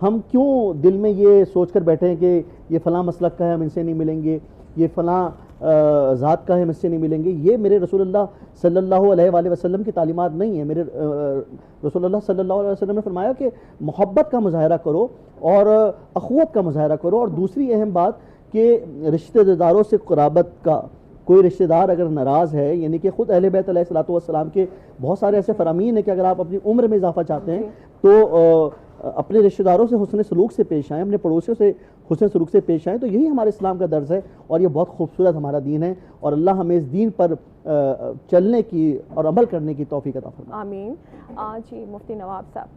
ہم کیوں دل میں یہ سوچ کر بیٹھے ہیں کہ یہ فلاں مسلک کا ہے ہم ان سے نہیں ملیں گے، یہ فلاں ذات کا ہے مجھ سے نہیں ملیں گے، یہ میرے رسول اللہ صلی اللہ علیہ وآلہ وسلم کی تعلیمات نہیں ہیں۔ میرے رسول اللہ صلی اللہ علیہ وسلم نے فرمایا کہ محبت کا مظاہرہ کرو اور اخوت کا مظاہرہ کرو، اور دوسری اہم بات کہ رشتہ داروں سے قرابت کا، کوئی رشتہ دار اگر ناراض ہے، یعنی کہ خود اہل بیت علیہ الصلوۃ والسلام کے بہت سارے ایسے فرامین ہیں کہ اگر آپ اپنی عمر میں اضافہ چاہتے ہیں تو اپنے رشتہ داروں سے حسن سلوک سے پیش آئیں، اپنے پڑوسیوں سے حسن سلوک سے پیش آئیں، تو یہی ہمارے اسلام کا درس ہے، اور یہ بہت خوبصورت ہمارا دین ہے، اور اللہ ہمیں اس دین پر چلنے کی اور عمل کرنے کی توفیق عطا فرمائے۔ آمین۔ جی مفتی نواب صاحب،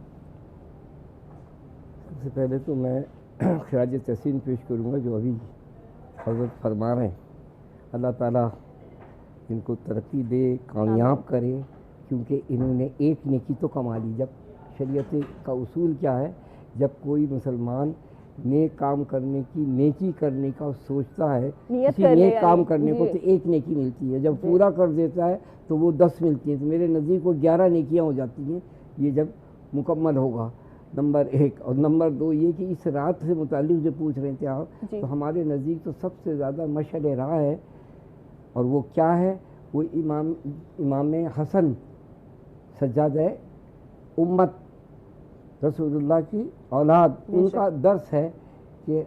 سب سے پہلے تو میں خراج تحسین پیش کروں گا جو ابھی حضرت فرما رہے ہیں، اللہ تعالیٰ ان کو ترقی دے، کامیاب کرے، کیونکہ انہوں نے ایک نیکی تو کما لی۔ جب شریعت کا اصول کیا ہے، جب کوئی مسلمان نیک کام کرنے کی، نیکی کرنے کا سوچتا ہے، کسی نیک کام کرنے کو، تو ایک نیکی ملتی ہے، جب پورا کر دیتا ہے تو وہ 10 ملتی ہیں، تو میرے نزدیک وہ 11 نیکیاں ہو جاتی ہیں یہ جب مکمل ہوگا، نمبر 1۔ اور نمبر 2 یہ کہ اس رات سے متعلق جو پوچھ رہے تھے آپ، تو ہمارے نزدیک تو سب سے زیادہ مشعل راہ ہے، اور وہ کیا ہے؟ وہ امام حسن سجادہ امت رسول اللہ کی اولاد، ان کا درس ہے کہ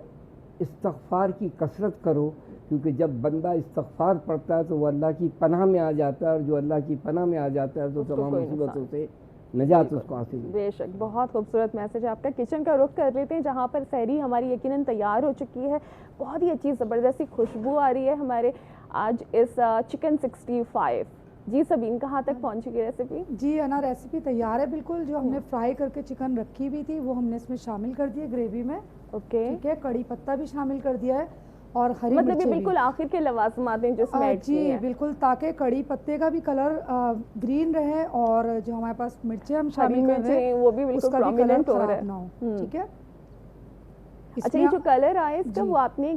استغفار کی کثرت کرو، کیونکہ جب بندہ استغفار پڑھتا ہے تو وہ اللہ کی پناہ میں آ جاتا ہے، اور جو اللہ کی پناہ میں آ جاتا ہے تو تمام مصیبتوں سے نجات اس کو حاصل ہے۔ بے شک، بہت خوبصورت میسج ہے آپ کا۔ کچن کا رخ کر لیتے ہیں جہاں پر سحری ہماری یقیناً تیار ہو چکی ہے، بہت ہی اچھی زبردستی خوشبو آ رہی ہے ہمارے آج اس چکن 65۔ جی سبین، کہاں تک پہنچی گئی ریسیپی؟ جی انا ریسیپی تیار ہے بالکل، جو ہم نے فرائی کر کے چکن رکھی ہوئی تھی وہ ہم نے اس میں شامل کر دی ہے گریوی میں، اوکے، ٹھیک ہے، کڑی پتہ بھی شامل کر دیا ہے، اور ہری مطلب مرچیں یہ بھی، بالکل آخر کے لوازمات ہیں جو اس میں ایڈ جی کی ہیں۔ بالکل، تاکہ کڑی پتے کا بھی کلر گرین رہے، اور جو ہمارے پاس مرچیں ہم شامل کر رہے ہیں وہ بھی بالکل اس کا بھی کلر پرومیننٹ ہو رہا خراب نہ ہو، ٹھیک ہے۔ اچھا، یہ جو کلر آئے اس کا وہ آپ نے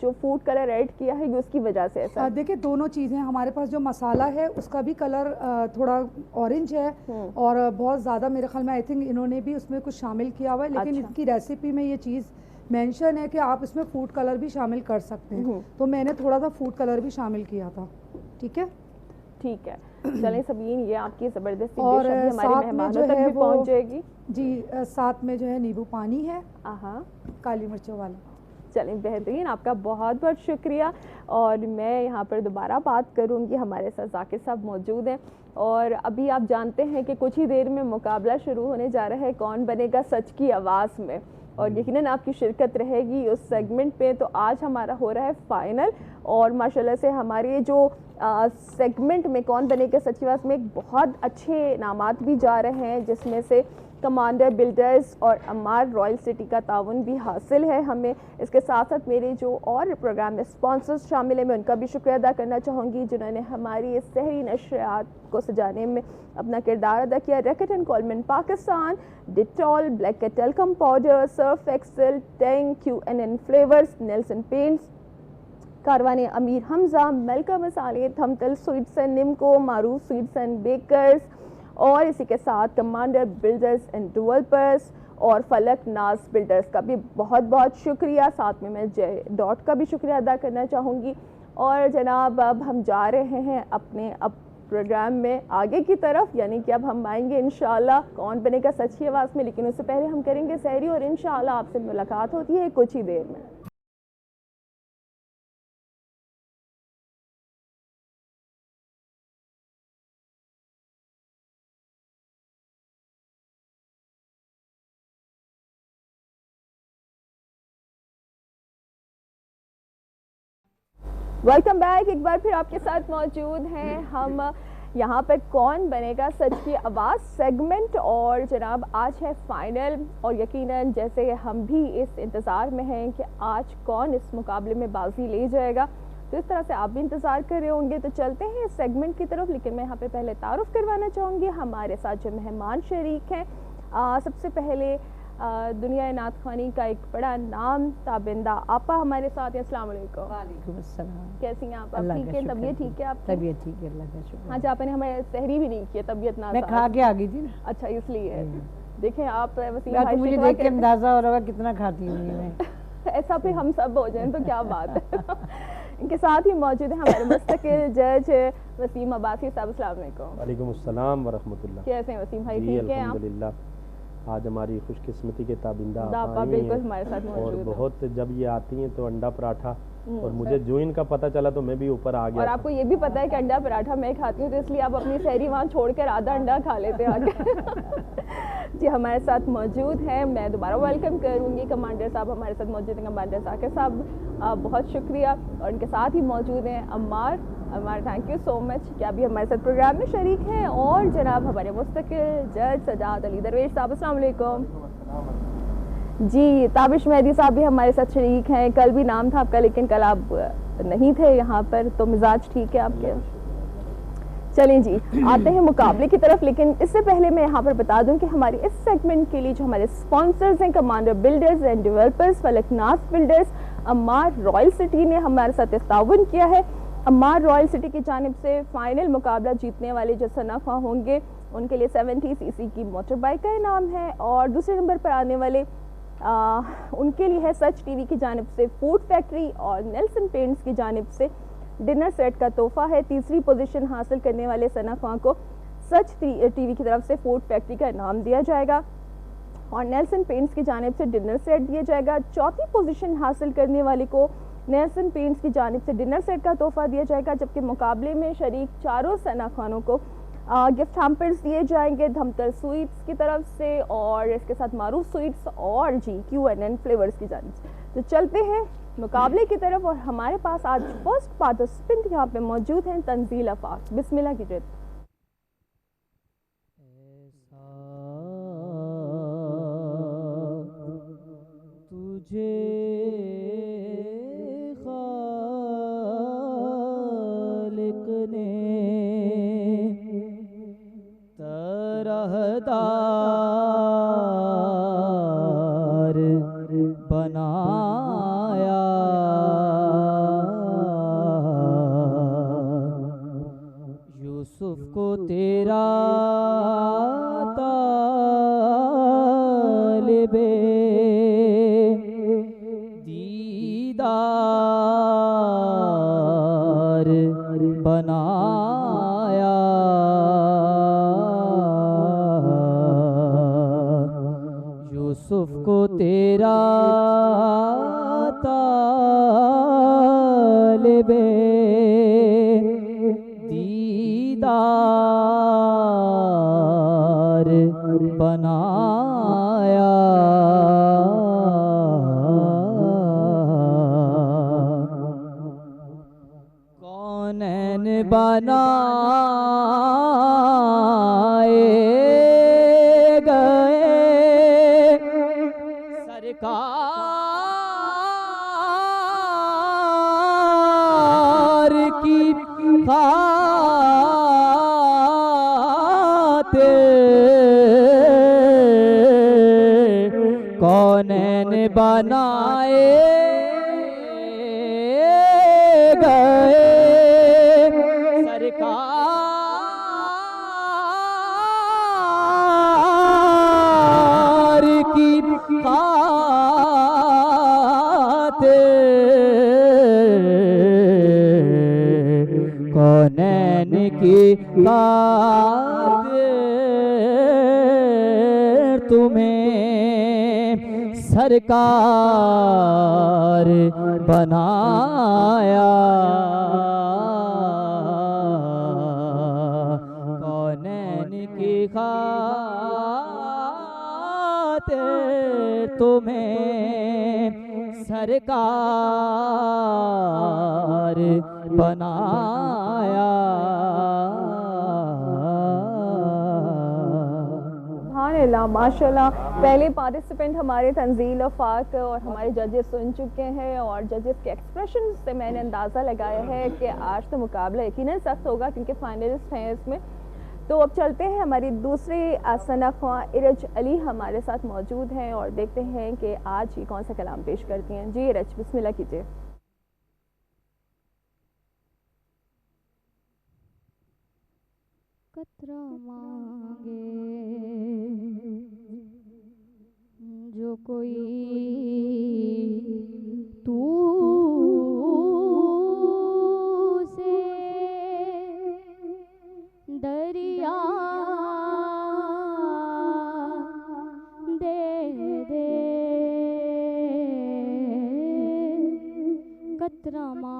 جو فوڈ کلر ایڈ کیا ہے اس کی وجہ سے ایسا؟ دیکھیں دونوں چیزیں، ہمارے پاس جو مسالہ ہے اس کا بھی کلر تھوڑا اورنج ہے، اور بہت زیادہ میرے خیال میں آئی تھنک انہوں نے بھی اس میں کچھ شامل کیا ہوا ہے، لیکن ان کی ریسیپی میں یہ چیز مینشن ہے کہ آپ اس میں فوڈ کلر بھی شامل کر سکتے ہیں، تو میں نے تھوڑا سا فوڈ کلر بھی شامل کیا تھا، ٹھیک ہے۔ ٹھیک ہے، چلیں سبین، یہ آپ کی زبردست اور ہمارے مہمانوں تک بھی پہنچ جائے گی۔ جی ساتھ میں جو ہے نیبو پانی ہے کالی مرچوں والا۔ چلیں بہترین، آپ کا بہت بہت شکریہ، اور میں یہاں پر دوبارہ بات کروں گی، ہمارے ساتھ ذاکر صاحب موجود ہیں، اور ابھی آپ جانتے ہیں کہ کچھ ہی دیر میں مقابلہ شروع ہونے جا رہا ہے کون بنے گا سچ کی آواز میں، اور یقیناً آپ کی شرکت رہے گی اس سیگمنٹ پہ۔ تو آج ہمارا ہو رہا ہے فائنل، اور ماشاءاللہ سے ہمارے جو سیگمنٹ میں کون بنے گا سچ کی آواز میں بہت اچھے انعامات بھی جا رہے ہیں، جس میں سے کمانڈر بلڈرز اور عمار رائل سٹی کا تعاون بھی حاصل ہے ہمیں۔ اس کے ساتھ ساتھ میرے جو اور پروگرام میں اسپانسرز شامل ہیں، میں ان کا بھی شکریہ ادا کرنا چاہوں گی جنہوں نے ہماری اس سحری نشریات کو سجانے میں اپنا کردار ادا کیا۔ Reckitt and Colman Pakistan, Dettol, black kettle compounder, Surf Excel, Tang, QNN flavours, Nelson paints, کاروان امیر حمزہ، ملکہ مسالے، تھمتل سویٹس اینڈ نمکو، معروف سویٹس اینڈ بیکرز، اور اسی کے ساتھ کمانڈر بلڈرز اینڈ ڈیولپرز اور فلک ناز بلڈرز کا بھی بہت بہت شکریہ۔ ساتھ میں جے ڈاٹ کا بھی شکریہ ادا کرنا چاہوں گی۔ اور جناب اب ہم جا رہے ہیں اپنے پروگرام میں آگے کی طرف، یعنی کہ اب ہم آئیں گے انشاءاللہ کون بنے گا سچ کی آواز میں، لیکن اس سے پہلے ہم کریں گے سحری، اور انشاءاللہ آپ سے ملاقات ہوتی ہے کچھ ہی دیر میں۔ ویلکم بیک، ایک بار پھر آپ کے ساتھ موجود ہیں ہم یہاں پر کون بنے گا سچ کی آواز سیگمنٹ، اور جناب آج ہے فائنل، اور یقیناً جیسے ہم بھی اس انتظار میں ہیں کہ آج کون اس مقابلے میں بازی لے جائے گا، تو اس طرح سے آپ بھی انتظار کر رہے ہوں گے۔ تو چلتے ہیں اس سیگمنٹ کی طرف، لیکن میں یہاں پہ پہلے تعارف کروانا چاہوں گی ہمارے ساتھ جو مہمان شریک ہیں۔ سب سے پہلے دنیا نعت خوانی کا ایک بڑا نام تابندہ آپا ہمارے ساتھ ہیں۔ السلام علیکم۔ وعلیکم السلام۔ کیسی ہیں آپ؟ ٹھیک ہے؟ طبیعت ٹھیک ہے آپ کی؟ طبیعت ٹھیک ہے، اللہ کا شکر۔ آج آپ نے ہمیں سحری بھی نہیں کی، طبیعت نہ میں کھا کے آ گئی تھی نا۔ اچھا، اس لیے دیکھیں آپ وسیم بھائی، مجھے دیکھ کے اندازہ ہو رہا ہے کتنا کھاتی ہوں میں۔ ایسا پھر ہم سب ہو جائیں تو کیا بات ہے۔ ان کے ساتھ ہی موجود ہیں ہمارے مستقل جج وسیم عباسی صاحب. السلام علیکم. وعلیکم السلام ورحمۃ اللہ. کیسے ہیں وسیم بھائی؟ ٹھیک ہیں آپ؟ الحمدللہ. آج ہماری خوش قسمتی کے تابندہ آپ بالکل ہمارے ساتھ موجود اور ہیں. بہت جب یہ آتی ہیں تو انڈا پراٹھا، اور مجھے جو ان کا پتہ چلا تو میں بھی اوپر آ گیا. اور آپ کو یہ بھی پتہ ہے کہ انڈا پراٹھا میں کھاتی ہوں، تو اس لیے آپ اپنی سحری وہاں چھوڑ کر آدھا انڈا کھا لیتے ہیں آگے. جی ہمارے ساتھ موجود ہیں، میں دوبارہ ویلکم کروں گی کمانڈر صاحب ہمارے ساتھ موجود ہیں، کمانڈر ذاکر صاحب بہت شکریہ. اور ان کے ساتھ ہی موجود ہیں عمار. تھینک یو سو مچ کہ ابھی ہمارے ساتھ پروگرام میں شریک ہیں. اور جناب ہمارے مستقل جج سجاد علی درویش صاحب. السلام علیکم. جی تابش مہدی صاحب بھی ہمارے ساتھ شریک ہیں. کل بھی نام تھا آپ کا لیکن کل آپ نہیں تھے یہاں پر، تو مزاج ٹھیک ہے آپ کے؟ چلیں جی آتے ہیں مقابلے کی طرف، لیکن اس سے پہلے میں یہاں پر بتا دوں کہ ہماری اس سیگمنٹ کے لیے جو ہمارے سپانسرز ہیں commander builders and developers, Falaknaz builders, Ammar royal city نے ہمارے ساتھ تعاون کیا ہے. عمار رائل سٹی کی جانب سے فائنل مقابلہ جیتنے والے جو ثنا خواہ ہوں گے ان کے لیے 70 cc کی موٹر بائک کا انعام ہے. اور دوسرے نمبر پر آنے والے ان کے لیے ہے سچ ٹی وی کی جانب سے فوڈ فیکٹری، اور نیلسن پینٹس کی جانب سے ڈنر سیٹ کا تحفہ ہے. تیسری پوزیشن حاصل کرنے والے ثنا خواہ کو سچ ٹی وی کی طرف سے فوڈ فیکٹری کا انعام دیا جائے گا، اور نیلسن پینٹس کی جانب سے ڈنر سیٹ دیا جائے گا. چوتھی پوزیشن حاصل کرنے والے کو نیلسن پینٹس کی جانب سے ڈنر سیٹ کا تحفہ دیا جائے گا، جبکہ مقابلے میں شریک چاروں ثنا خوانوں کو گفٹ ہیمپرز دیے جائیں گے دھمتر سویٹس کی طرف سے، اور اس کے ساتھ معروف سویٹس اور QNN فلیورز کی جانب سے. تو چلتے ہیں مقابلے کی طرف، اور ہمارے پاس آج فرسٹ پارٹیسپنٹ یہاں پہ موجود ہیں تنزیل آفاق. بسم اللہ کیجیے. تجھے خالق نے طرح دار بنایا، یوسف کو تیرا طالب دیدار بنایا، یوسف کو تیرا طالب دیدار بنایا، کونین بنائے گئے سرکار کی خاطر، کونین بنائے گئے سرکار کی خاطر، کونین کی خاطر تمہیں سرکار بنایا، کونین کی خاطر تمہیں سرکار بنایا. سبحان اللہ ماشاء اللہ. پہلے پارٹیسپینٹ ہمارے تنزیل آفاق اور ہمارے ججز سن چکے ہیں، اور ججز کے ایکسپریشن سے میں نے اندازہ لگایا ہے کہ آج تو مقابلہ یقیناً سخت ہوگا کیونکہ فائنلسٹ ہیں اس میں. تو اب چلتے ہیں ہماری دوسری ثنا خواہ ارج علی ہمارے ساتھ موجود ہیں، اور دیکھتے ہیں کہ آج یہ کون سا کلام پیش کرتی ہیں. جی ارج بسم اللہ کیجیے. قطرہ مانگے جو کوئی تو قطرہ مانگے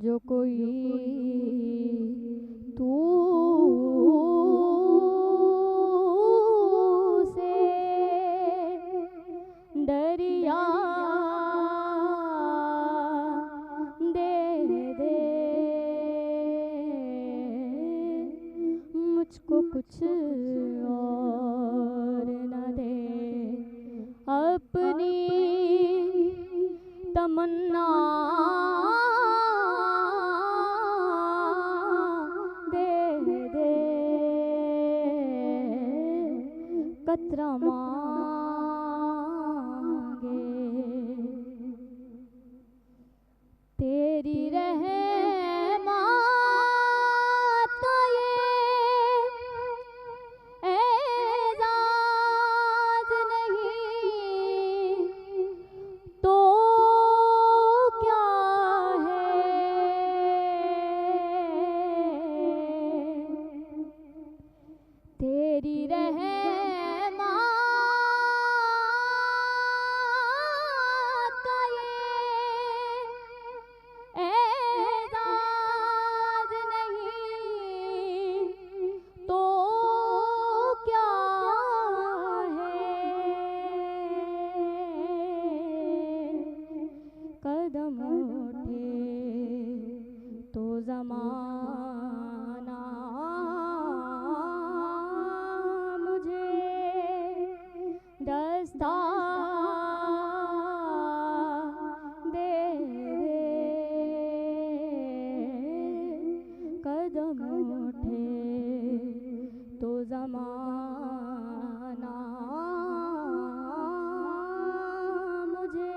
جو کوئی تو سے دریا دے دے مجھ کو کچھ اور نہ دے اپنی تمنا دے دے قطرہ مانگے تیری رحمت کا یہ اعزاز نہیں تو کیا ہے تیری رحمت کا یہ اعزاز نہیں تو کیا ہے قدم اٹھے تو زمانہ مجھے دستہ دے دے قدم اٹھے تو زمانہ مجھے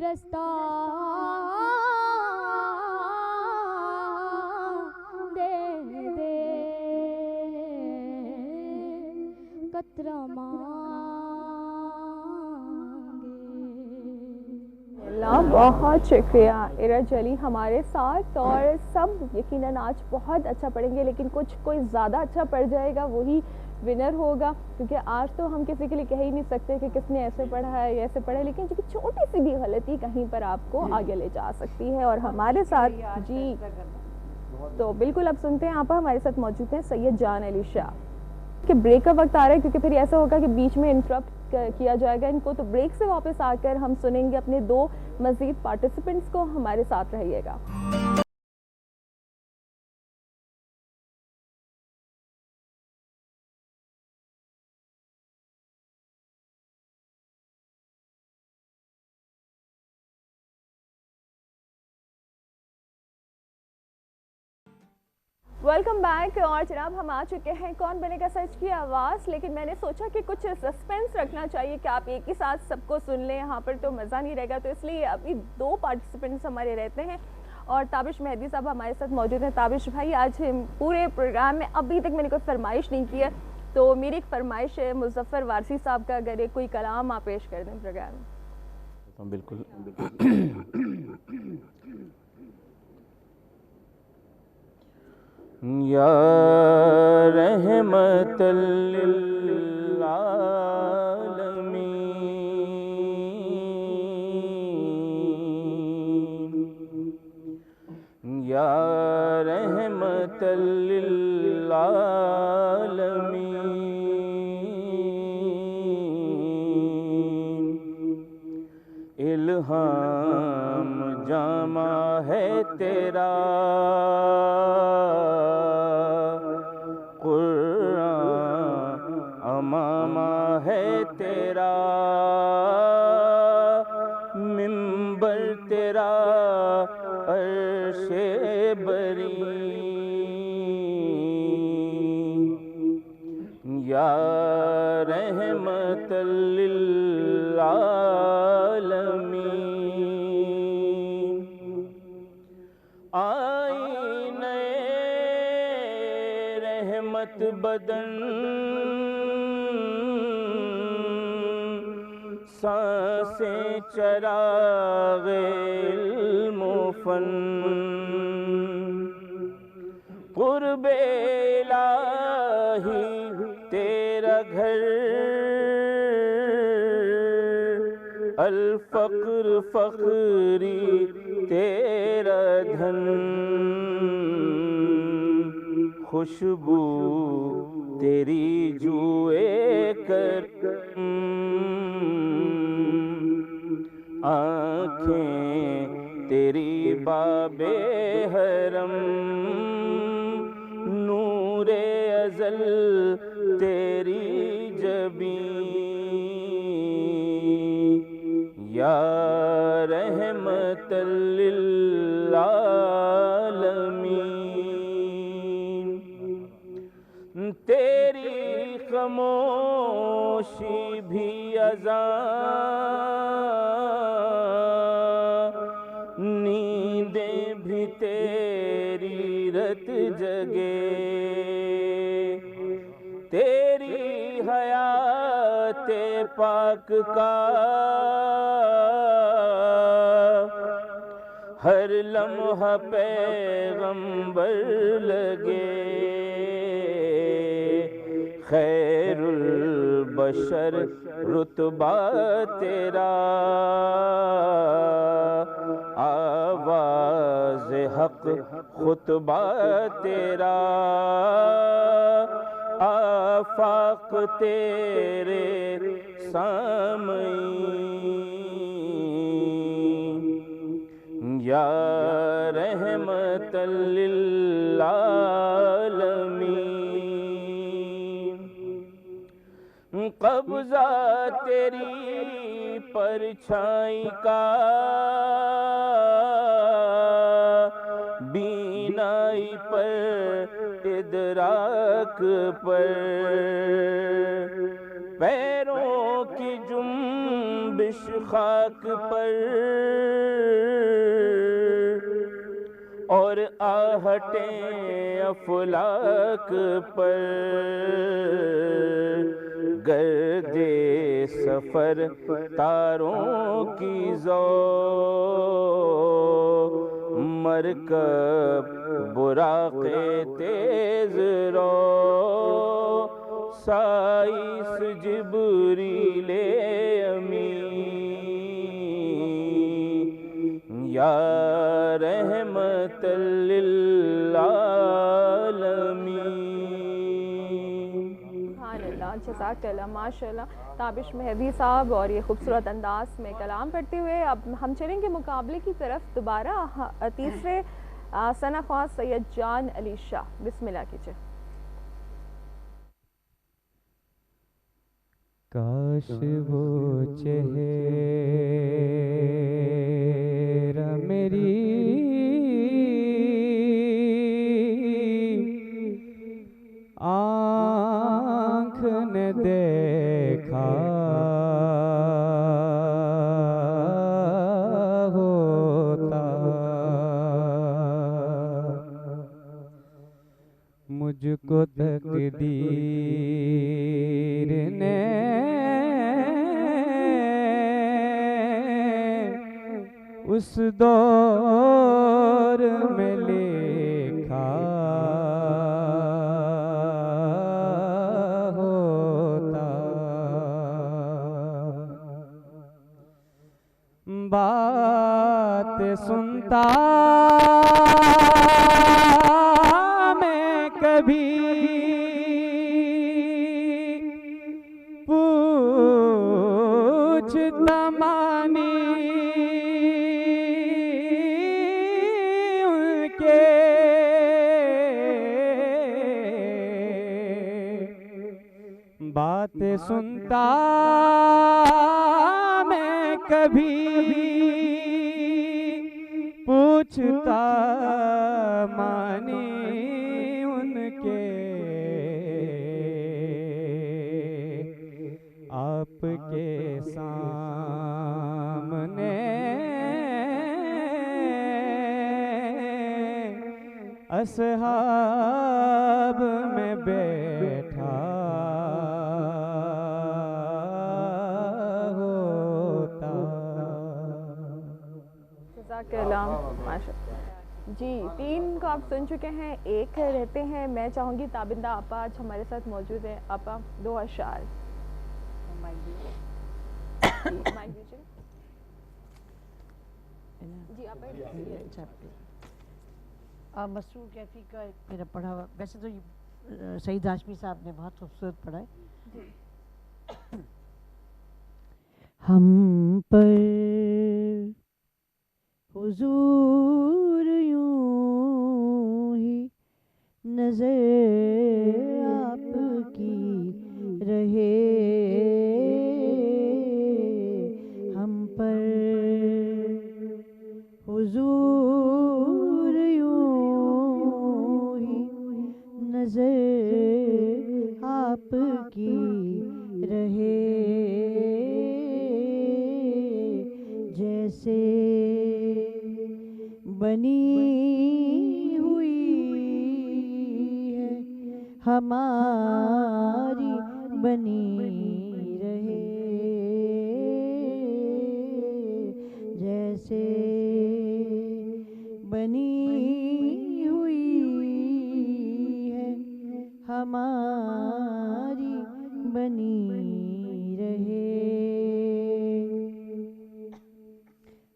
رستہ دے دے قطرہ اللہ بہت شکریہ ارج علی ہمارے ساتھ، اور سب یقیناً آج بہت اچھا پڑھیں گے، لیکن کوئی زیادہ اچھا پڑھ جائے گا وہی ونر ہوگا، کیونکہ آج تو ہم کسی کے لیے کہہ ہی نہیں سکتے کہ کس نے ایسے پڑھا ہے یا ایسے پڑھا ہے، لیکن چھوٹی سی بھی غلطی کہیں پر آپ کو آگے لے جا سکتی ہے۔ اور ہمارے ساتھ جی تو بالکل اب سنتے ہیں آپ ہمارے ساتھ موجود ہیں سید جان علی شاہ کہ بریک کا وقت آ رہا ہے، کیونکہ پھر ایسا ہوگا کہ بیچ میں انٹرپٹ کیا جائے گا ان کو، تو بریک سے واپس آ کر ہم سنیں گے اپنے دو مزید پارٹیسپنٹس کو، ہمارے ساتھ رہیے گا۔ ویلکم بیک، اور جناب ہم آ چکے ہیں کون بنے گا سچ کی آواز، لیکن میں نے سوچا کہ کچھ سسپینس رکھنا چاہیے کہ آپ ایک ہی ساتھ سب کو سن لیں، یہاں پر تو مزہ نہیں رہے گا، تو اس لیے ابھی دو پارٹیسپنٹس ہمارے رہتے ہیں، اور تابش مہدی صاحب ہمارے ساتھ موجود ہیں۔ تابش بھائی، آج پورے پروگرام میں ابھی تک میں نے کوئی فرمائش نہیں کی ہے، تو میری ایک فرمائش ہے مظفر وارثی صاحب کا، اگر ایک کوئی کلام آپ پیش کر دیں پروگرام میں۔ بالکل یا رحمت للعالمین، یا رحمت للعالمین، الہام جامع ہے تیرا، ہے تیرا منبر، تیرا عرش بری، یا رحمت للعالمین، آئینہ رحمت بدن، سانسیں چراغ علم و فن، قرب الہی تیرا گھر، الفقر فخری تیرا دھن، خوشبو تیری جوئے کر، آنکھیں تیری باب حرم، نور ازل تیری جبیں، یا رحمت للعالمین، تیری خاموشی بھی اذان، نیندیں بھی تیری رت جگے، تیری حیات پاک کا ہر لمحہ پیغمبر لگے، خیر البشر رتبہ تیرا، آواز حق خطبہ تیرا، آفاق تیرے سامعین، یا رحمت للعالمین، قبضہ تیری پرچھائی کا، بینائی پر ادراک پر، پیروں کی جنبش خاک پر، اور آہٹیں افلاک پر، گرد سفر تاروں کی ذوق، مرکب براق تیز رو، سائس جبریل امین، یا رحمت للعالمین۔ سبحان اللہ، جزاک اللہ، ماشاء اللہ تابش مہدی صاحب، اور یہ خوبصورت انداز میں کلام کرتے ہوئے اب ہم چلیں گے مقابلے کی طرف دوبارہ تیسرے ثنا خواں سید جان علی شاہ، بسم اللہ کیجئے۔ کاش وہ چہرہ میری آنکھ نے دیکھا ہوتا، مجھ کو تقدیر نے اس دور میں لکھا ہوتا، بات سنتا میں کبھی پوچھتا مانی ان کے، بات سنتا میں کبھی پوچھتا مانی ان کے، آپ کے سامنے اصحاب میں بیٹھا ہوتا۔ جزاک اللہ، ماشاءاللہ۔ جی، تین کو آپ سن چکے ہیں، ایک رہتے ہیں، میں چاہوں گی تابندہ آپا آج ہمارے ساتھ موجود ہے، آپا دو اشعار۔ جی آپ مسرور کیفی کا میرا پڑھا ہوا، ویسے تو سعید ہاشمی صاحب نے بہت خوبصورت پڑھا ہے. ہم پر حضور یوں ہی نظر آپ کی رہے، ہم پر حضور یوں ہی نظر آپ کی رہے، جیسے بنی ہوئی ہے ہماری بنی رہے، جیسے بنی ہوئی ہے ہماری بنی رہے.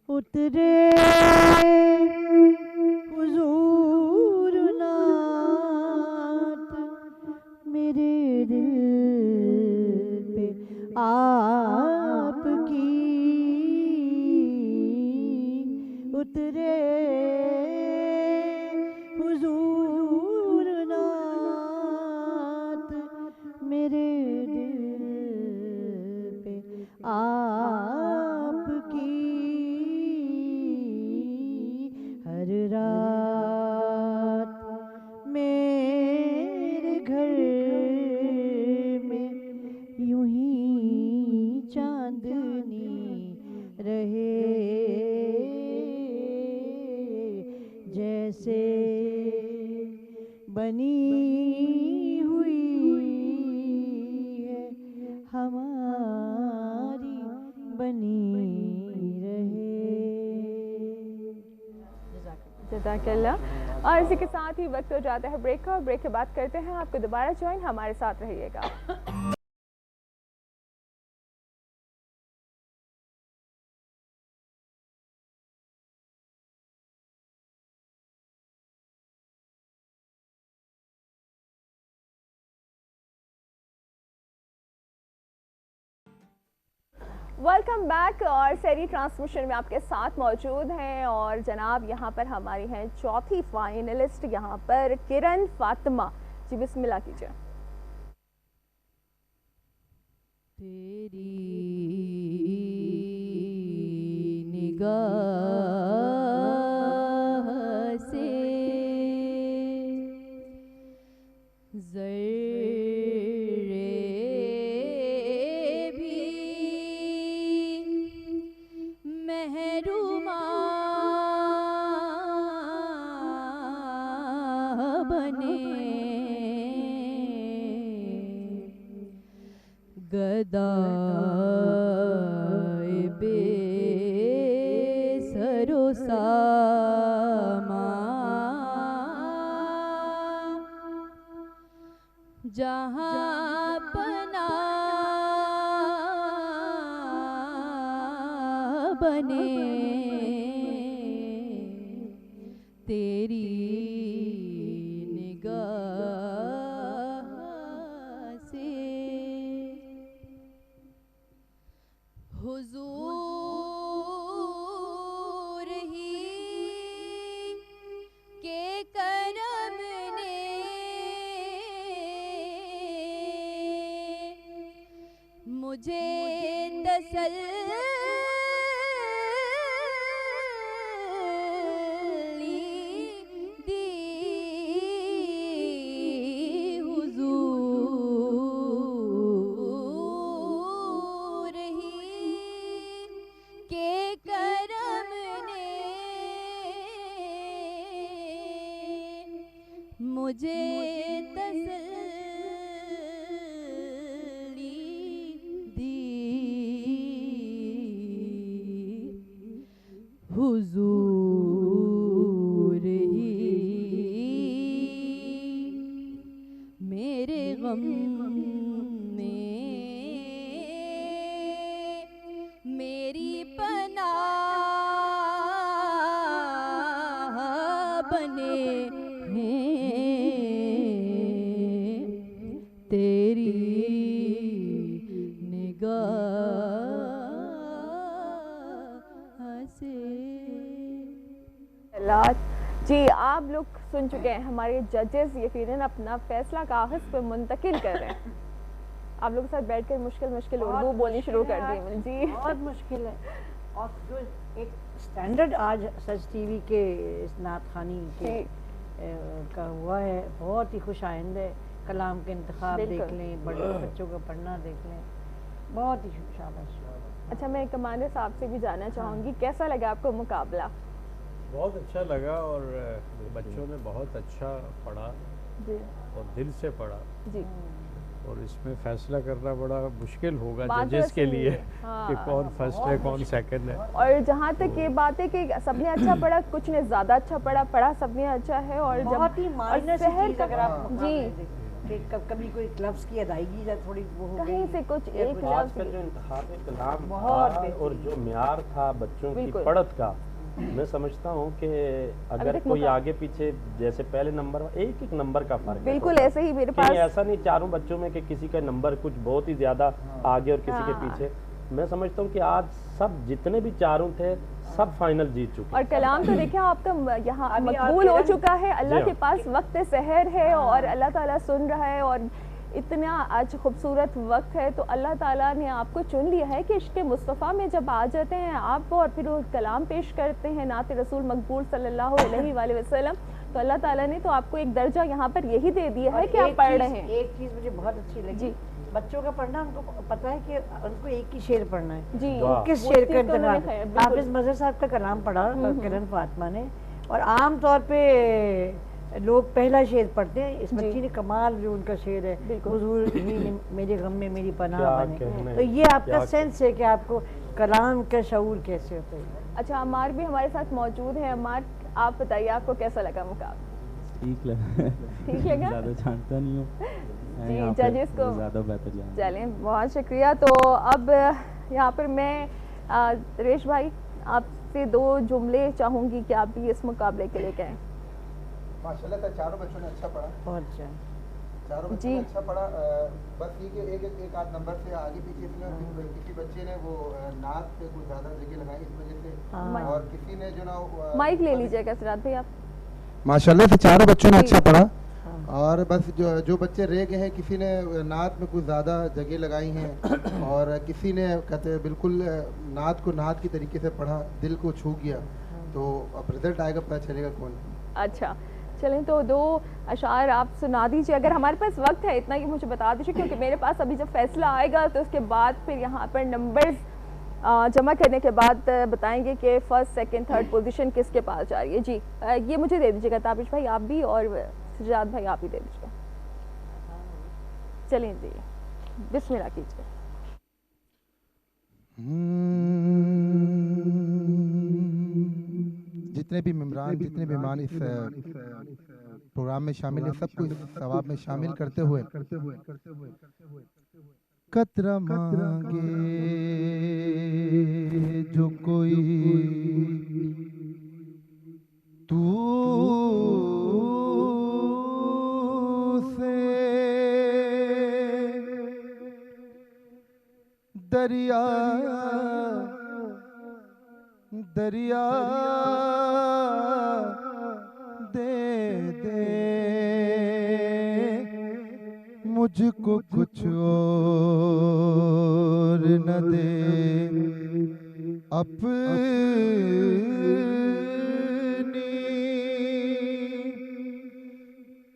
اترے حضور نعت میرے دل پہ آپ کی، اترے حضور نعت میرے دل پہ آپ کی، ہر رات میرے گھر میں یوں ہی چاندنی رہے، جیسے بنی ہوئی ہے ہماری بنی رہے. جزاک اللہ. اور اسی کے ساتھ ہی وقت ہو جاتا ہے بریک کا، اور بریک کے بعد کرتے ہیں آپ کو دوبارہ جوائن، ہمارے ساتھ رہیے گا. Welcome back. اور سیری ٹرانسمیشن میں آپ کے ساتھ موجود ہیں، اور جناب یہاں پر ہماری ہیں چوتھی فائنلسٹ یہاں پر کرن فاطمہ. جی بسم اللہ کیجئے. تیری نگاہ سے گدائے بے سر و سامان جہاں پناہ بنے تیری حضور ہی کے کرم نے مجھے تسلی دی، حضور ہی کے کرم نے مجھے تسلی دی، حضور ہی میرے غم میں میری پناہ لوگ سن چکے ہیں, ہمارے ججز یقیناً اپنا فیصلہ کاغذ پہ منتقل کر رہے ہیں. آپ لوگ کے ساتھ بیٹھ کر مشکل اردو بولنی شروع کر دی جی. بہت مشکل ہے. اور جو ایک اسٹینڈرڈ آج سچ ٹی وی کے اس نعت خوانی کے کا ہوا ہے, بہت ہی خوش آئند ہے. کلام کے انتخاب دیکھ لیں, بڑے بچوں کا پڑھنا دیکھ لیں, بہت ہی شاباش. اچھا, میں کمانڈر صاحب سے بھی جاننا چاہوں گی کیسا لگا آپ کو مقابلہ؟ بہت اچھا لگا, اور بچوں نے بہت اچھا پڑھا جی, اور دل سے پڑھا جی, اور اس میں فیصلہ کرنا بڑا مشکل ہوگا ججز کے لیے کہ کون فرسٹ ہے کون سیکنڈ ہے. اور جہاں تک یہ بات ہے کہ سب نے اچھا پڑھا, کچھ نے زیادہ اچھا پڑھا سب نے اچھا ہے. اور بہت ہی مائنر سی چیز اگر آپ جی کہ کبھی کوئی لفظ کی ادائیگی یا تھوڑی وہ ہو کہیں سے کچھ ایک آج کا جو انتخاب کلام تھا اور جو معیار تھا بچوں کی پڑھت کا, میں سمجھتا ہوں کہ اگر کوئی آگے پیچھے جیسے پہلے نمبر ایک نمبر کا فرق ہے, بالکل ایسے ہی میرے پاس ایسا نہیں چاروں بچوں میں کہ کسی کا نمبر کچھ بہت ہی زیادہ آگے اور کسی کے پیچھے. میں سمجھتا ہوں کہ آج سب جتنے بھی چاروں تھے سب فائنل جیت چکے. اور کلام تو دیکھیں آپ کا یہاں مقبول ہو چکا ہے, اللہ کے پاس وقت سحر ہے اور اللہ تعالیٰ سن رہا ہے, اور اتنا آج خوبصورت وقت ہے, تو اللہ تعالیٰ نے آپ کو چن لیا ہے کہ عشق مصطفیٰ میں جب آ جاتے ہیں آپ اور پھر وہ کلام پیش کرتے ہیں نعت رسول مقبول صلی اللہ علیہ وآلہ وسلم, تو اللہ تعالیٰ نے تو آپ کو ایک درجہ یہاں پر یہی دے دیا ہے کہ آپ پڑھ رہے ہیں. ایک چیز مجھے بہت اچھی لگی, بچوں کا پڑھنا ان کو پتا ہے کہ ان کو ایک ہی شعر پڑھنا ہے جی, کس شعر کا انتخاب. حافظ مظہر صاحب کا کلام پڑھا کرن فاطمہ نے, اور عام طور پہ لوگ پہلا شعر پڑھتے ہیں, اس بچی نے کمال جو ان کا شعر ہے, حضور ہی میرے غم میں میری پناہ بنے, تو یہ آپ کا سینس ہے کہ آپ کو کلام کا شعور کیسے ہوتا ہے. اچھا, عمار بھی ہمارے ساتھ موجود ہیں. عمار, آپ بتائیے آپ کو کیسا لگا مقابلہ؟ ٹھیک لگا, ٹھیک لگا, زیادہ جانتا نہیں ہوں جی, ججز کو زیادہ بہتر جانتا. چلیں, بہت شکریہ. تو اب یہاں پر میں ریش بھائی آپ سے 2 جملے چاہوں گی کہ آپ بھی اس مقابلے کے لیے کہیں. ماشاءاللہ سے چاروں بچوں نے اچھا پڑھا, بہت اچھا, چاروں بچوں نے اچھا پڑھا. بس یہ کہ ایک آدھ نمبر سے آگے پیچھے کسی بچے نے وہ نعت پہ کچھ زیادہ جگہ لگائی اس وجہ سے, اور کسی نے جو نا مائک لے لیجیے گا سرات بھائی آپ. ماشاءاللہ سے چاروں بچوں نے اچھا پڑھا, اور بس جو بچے رہ گئے ہیں کسی نے نعت میں کچھ زیادہ جگہ لگائی ہیں, اور کسی نے کہتے بالکل نعت کو نعت کی طریقے سے پڑھا, دل کو چھو گیا. تو اب رزلٹ آئے گا پتہ چلے گا کون. اچھا چلیں, تو 2 اشعار آپ سنا دیجیے اگر ہمارے پاس وقت ہے اتنا, کہ مجھے بتا دیجیے, کیونکہ میرے پاس ابھی جب فیصلہ آئے گا تو اس کے بعد پھر یہاں پر نمبرز جمع کرنے کے بعد بتائیں گے کہ فرسٹ سیکنڈ تھرڈ پوزیشن کس کے پاس جا رہی ہے. جی, یہ مجھے دے دیجیے گا تابش بھائی آپ بھی, اور سجاد بھائی آپ ہی دے دیجیے گا. چلیں جی, بسم اللہ کیجیے. جتنے بھی ممبران جتنے بھی مہمان اس پروگرام میں شامل ہیں سب کو اس ثواب میں شامل کرتے ہوئے قطرہ مانگے جو کوئی تو سے دریا دریا دے دے مجھ کو کچھ اور نہ دے اپنی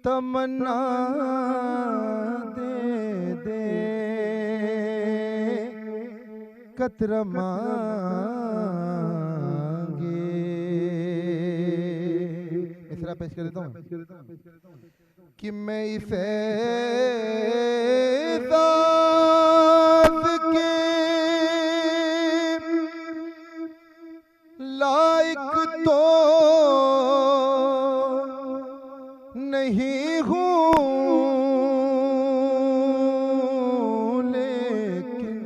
تمنا دے دے قطرہ مانگے. مصرع پیش کر دیتا ہوں کہ میں اسے ذات کے لائق تو نہیں ہوں لیکن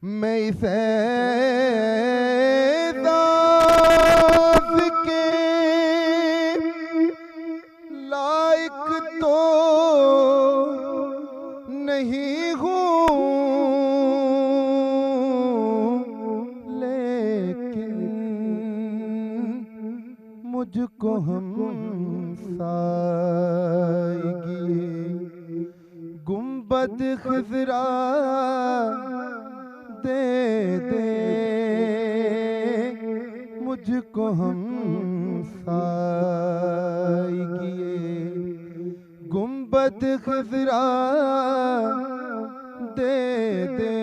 میں اسے نہیں ہوں لیکن گنبد خضرا دے دے مجھ کو ہم سائیگی، گنبد خضرا دے دے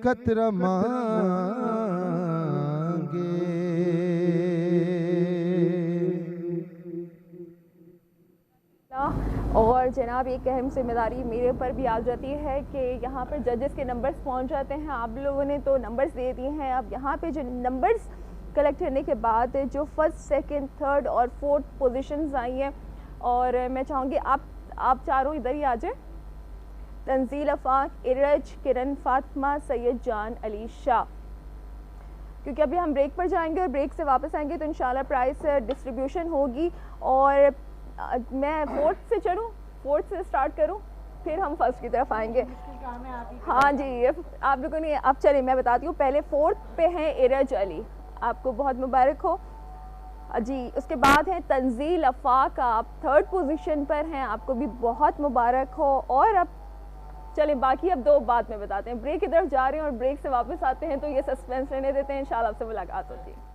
قطرہ مانگے۔ اور جناب ایک اہم ذمہ داری میرے اوپر بھی آ جاتی ہے کہ یہاں پر ججز کے نمبرز پہنچ جاتے ہیں، آپ لوگوں نے تو نمبرز دے دیے ہیں، اب یہاں پہ جو نمبرز کلیکٹ کرنے کے بعد جو فرسٹ، سیکنڈ، تھرڈ اور فورتھ پوزیشنز آئی ہیں، اور میں چاہوں گی آپ چاروں ادھر ہی آ جائیں، تنزیل آفاق، ارج، کرن فاطمہ، سید جان علی شاہ، کیونکہ ابھی ہم بریک پر جائیں گے اور بریک سے واپس آئیں گے تو انشاءاللہ پرائز ڈسٹریبیوشن ہوگی، اور میں فورتھ سے چلوں، فورتھ سے سٹارٹ کروں، پھر ہم فرسٹ کی طرف آئیں گے۔ ہاں جی آپ لوگوں نے، اب چلیں میں بتاتی ہوں، پہلے فورتھ پہ ہیں ارج علی، آپ کو بہت مبارک ہو جی۔ اس کے بعد ہیں تنزیل آفاق، آپ تھرڈ پوزیشن پر ہیں، آپ کو بھی بہت مبارک ہو۔ اور اب چلیں باقی اب دو بعد میں بتاتے ہیں، بریک کی طرف جا رہے ہیں اور بریک سے واپس آتے ہیں تو یہ سسپینس رہنے دیتے ہیں، انشاءاللہ آپ سے ملاقات ہوتی ہے۔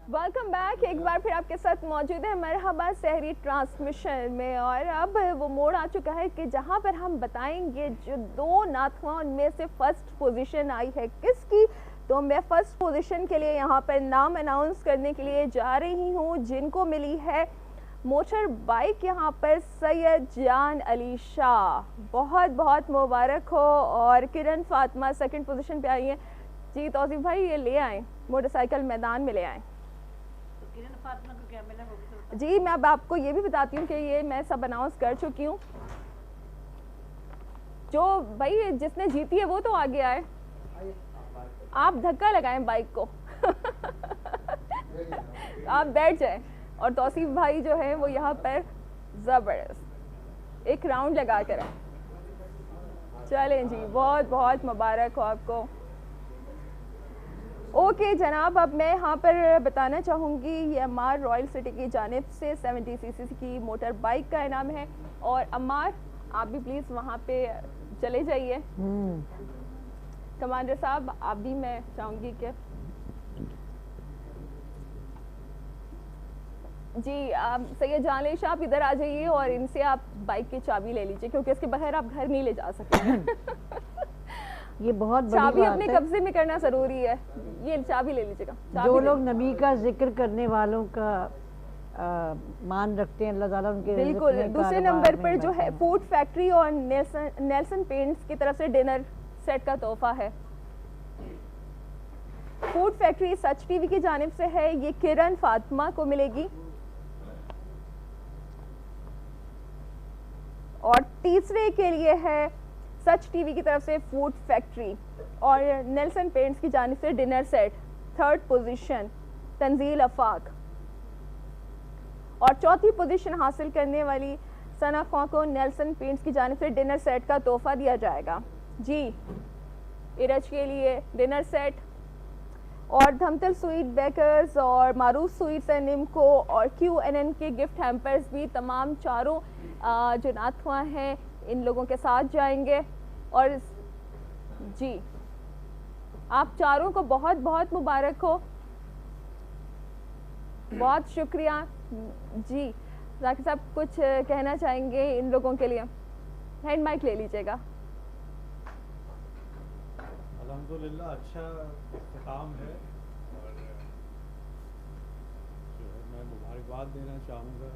ویلکم بیک، ایک بار پھر آپ کے ساتھ موجود ہیں مرحبا سحری ٹرانسمیشن میں، اور اب وہ موڑ آ چکا ہے کہ جہاں پر ہم بتائیں گے جو دو نعتخواں ان میں سے فرسٹ پوزیشن آئی ہے کس کی، تو میں فرسٹ پوزیشن کے لیے یہاں پر نام اناؤنس کرنے کے لیے جا رہی ہوں، جن کو ملی ہے موٹر بائک یہاں پر سید جان علی شاہ، بہت بہت مبارک ہو۔ اور کرن فاطمہ سیکنڈ پوزیشن پہ آئی ہیں جی، توصیف بھائی یہ لے آئیں موٹر سائیکل میدان میں لے آئیں جی۔ میں اب آپ کو یہ بھی بتاتی ہوں کہ یہ میں سب اناؤنس کر چکی ہوں، جو بھائی جس نے جیتی ہے وہ تو آگے آئے، آپ دھکا لگائیں بائک کو آپ بیٹھ جائیں، اور توصیف بھائی جو ہے وہ یہاں پر زبردست ایک راؤنڈ لگا کر آئیں۔ چلیں جی، بہت بہت مبارک ہو آپ کو۔ اوکے جناب، اب میں یہاں پر بتانا چاہوں گی یہ عمار رائل سٹی کی جانب سے 70 cc کی موٹر بائک کا انعام ہے، اور عمار آپ بھی پلیز وہاں پہ چلے جائیے۔ کمانڈر صاحب آپ بھی میں چاہوں گی کہ جی سید جان علی شاہ آپ ادھر آ جائیے اور ان سے آپ بائک کی چابی لے لیجیے، کیونکہ اس کے بغیر آپ گھر نہیں لے جا سکتے یہ بہت بڑی چابی بات اپنے ہے، قبضے میں کرنا ضروری ہے، یہ چابی لے لیجیے گا۔ جو لوگ نبی کا ذکر کرنے والوں کا مان رکھتے ہیں، اللہ تعالیٰ ان کے بالکل۔ دوسرے نمبر پر جو ہے فوڈ فیکٹری اور نیلسن پینٹس کی طرف سے ڈنر سیٹ کا تحفہ ہے۔ فوڈ فیکٹری سچ ٹی وی کی جانب سے ہے، یہ کرن فاطمہ کو ملے گی، اور تیسرے کے لیے ہے سچ ٹی وی کی طرف سے فوڈ فیکٹری اور نیلسن پینٹس کی جانب سے ڈنر سیٹ، تھرڈ پوزیشن تنزیل آفاق، اور چوتھی پوزیشن حاصل کرنے والی ثنا خواں کو نیلسن پینٹس کی جانب سے ڈنر سیٹ کا تحفہ دیا جائے گا جی۔ ارج کے لیے ڈنر سیٹ، اور دھمتل سویٹ بیکرز اور معروف سویٹس اینڈ نمکو اور QNN کے گفٹ ہیمپرز بھی تمام چاروں جو نعتخواں ہیں ان لوگوں کے ساتھ جائیں گے، اور جی آپ چاروں کو بہت بہت مبارک ہو، بہت شکریہ جی۔ ذاکر صاحب کچھ کہنا چاہیں گے ان لوگوں کے لیے؟ ہینڈ مائک لے لیجیے گا۔ الحمدللہ اچھا اختتام ہے، اور جو ہے میں مبارکباد دینا چاہوں گا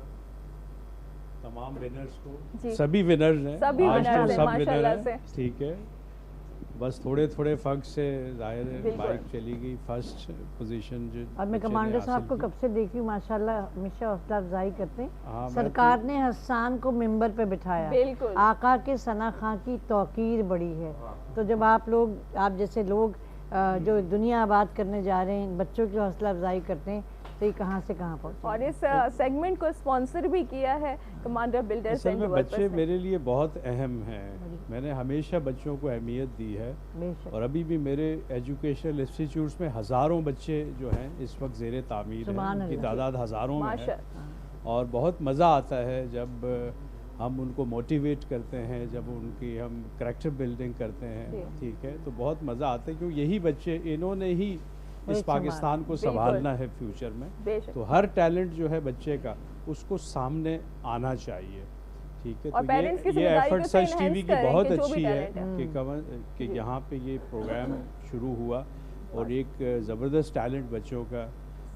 تمام ونرز کو، سبھی ونرز ہیں، سبھی آج تو ونرز ہیں سب ماشاءاللہ ونر سے، ہیں، ٹھیک ہے، بس تھوڑے تھوڑے فرق سے ظاہر ہے بائک چلی گئی فرسٹ پوزیشن جو، اور میں کمانڈر صاحب کو کب سے دیکھی ہوں ماشاءاللہ ہمیشہ حوصلہ افزائی کرتے ہیں۔ سرکار نے حسان کو ممبر پہ بٹھایا، آقا کے ثنا خاں کی توقیر بڑی ہے، تو جب آپ جیسے لوگ جو دنیا آباد کرنے جا رہے ہیں بچوں کی حوصلہ افزائی کرتے ہیں تو تو یہ کہاں سے کہاں پہنچے. اور اس سیگمنٹ کو اسپانسر بھی کیا ہے کمانڈر بلڈرز اصل اینڈ میں ڈیولپرز بچے نے. میرے لیے بہت اہم ہیں. میں نے ہمیشہ بچوں کو اہمیت دی ہے اور ابھی بھی میرے ایجوکیشنل انسٹیٹیوٹس میں ہزاروں بچے جو ہیں اس وقت زیر تعمیر ہیں. ان کی تعداد ہزاروں میں ہے اور بہت مزہ آتا ہے جب ہم ان کو موٹیویٹ کرتے ہیں, جب ان کی ہم کریکٹر بلڈنگ کرتے ہیں. ٹھیک ہے, تو بہت مزہ آتا ہے کیونکہ یہی بچے انہوں نے ہی اس پاکستان کو سنبھالنا ہے فیوچر میں. تو ہر ٹیلنٹ جو ہے بچے کا اس کو سامنے آنا چاہیے. ٹھیک ہے, تو یہ ایفرٹ سچ ٹی وی کی بہت اچھی ہے کہ یہاں پہ یہ پروگرام شروع ہوا اور ایک زبردست ٹیلنٹ بچوں کا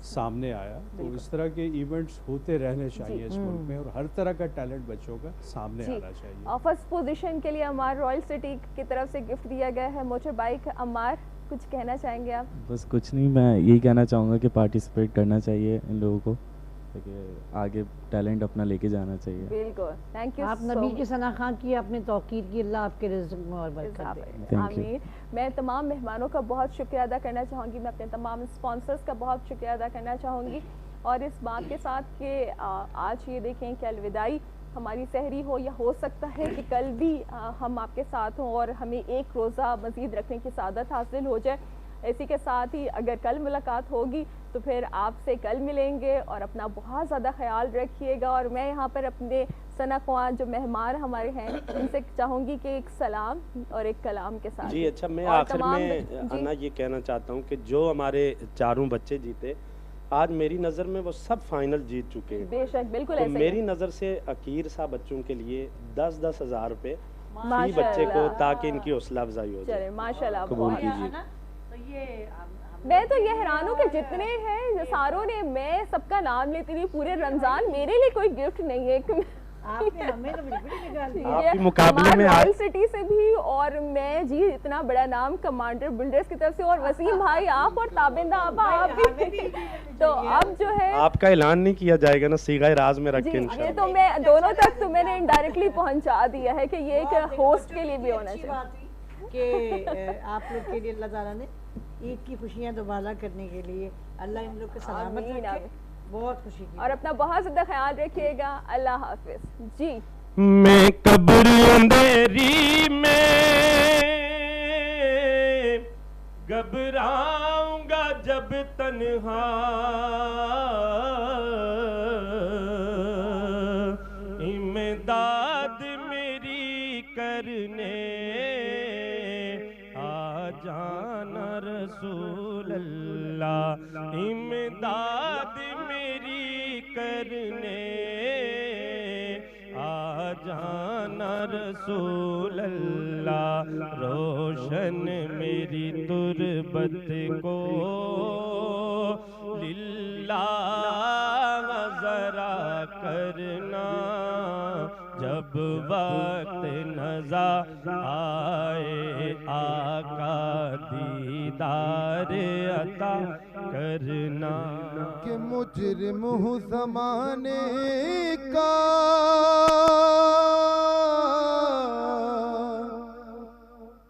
سامنے آیا. تو اس طرح کے ایونٹس ہوتے رہنے چاہیے اس ملک میں اور ہر طرح کا ٹیلنٹ بچوں کا سامنے آنا چاہیے. فرسٹ پوزیشن کے لیے عمار رائل سٹی کی طرف سے گفٹ دیا گیا ہے موٹر بائک. عمار, کچھ کہنا چاہیں گے آپ؟ بس کچھ نہیں, میں یہی کہنا چاہوں گا کہ پارٹیسپیٹ کرنا چاہیے ان لوگوں کو, کہ آگے ٹیلنٹ اپنا لے کے جانا چاہیے. بالکل, تھینک یو. آپ نبی کی ثنا خوان کی, اپنے توقیر کی, اللہ آپ کے رزق میں اور برکت دے. آمین. میں تمام مہمانوں کا بہت شکریہ ادا کرنا چاہوں گی. میں اپنے تمام اسپانسرز کا بہت شکریہ ادا کرنا چاہوں گی اور اس بات کے ساتھ کہ آج یہ دیکھیں کہ الوداعی ہماری سحری ہو یا ہو سکتا ہے کہ کل بھی ہم آپ کے ساتھ ہوں اور ہمیں ایک روزہ مزید رکھنے کی سعادت حاصل ہو جائے. اسی کے ساتھ ہی اگر کل ملاقات ہوگی تو پھر آپ سے کل ملیں گے اور اپنا بہت زیادہ خیال رکھیے گا. اور میں یہاں پر اپنے ثنا خوان جو مہمان ہمارے ہیں ان سے چاہوں گی کہ ایک سلام اور ایک کلام کے ساتھ. جی اچھا, میں آخر میں انا یہ کہنا چاہتا ہوں کہ جو ہمارے چاروں بچے جیتے آج میری نظر میں وہ سب فائنل جیت چکے ہیں. بے شک, بالکل ایسا. میری نظر سے عقیر صاحب بچوں کے لیے 10,000 روپے فی بچے کو, تاکہ ان کی حوصلہ افزائی ہو جائے. چلے ماشاءاللہ, قبول کیجیے. میں تو یہ حیران ہوں کہ جتنے ہیں ساروں نے, میں سب کا نام لیتی رہی پورے رمضان, میرے لیے کوئی گفٹ نہیں ہے. مقابلے میں رائل سٹی سے بھی اور میں جی اتنا بڑا نام کمانڈر بلڈرز کی طرف سے اور وسیم بھائی آپ اور تابندہ آپا آپ بھی. تو اب جو ہے آپ کا اعلان نہیں کیا جائے گا نا صیغہ راز میں رکھ کے انشاءاللہ. یہ تو میں دونوں تک تو میں نے انڈائریکٹلی پہنچا دیا ہے کہ یہ ایک ہوسٹ کے لیے بھی ہونا چاہیے کہ آپ لوگ کے لیے اللہ تعالیٰ نے عید کی خوشیاں دوبارہ کرنے کے لیے اللہ ان لوگ کو سلامت رکھے. بہت خوشی کی. اور اپنا بہت زیادہ خیال رکھیے گا. اللہ حافظ. جی میں قبر اندھیری میں گھبراؤں گا جب تنہا, امداد میری کرنے آ جانا رسول اللہ, امداد میری کرنے آ جانا رسول اللہ. روشن میری تربت کو للہ ذرا کرنا, جب وقت نظر آئے آقا دیدار عطا کرنا. کہ مجرم ہوں زمانے کا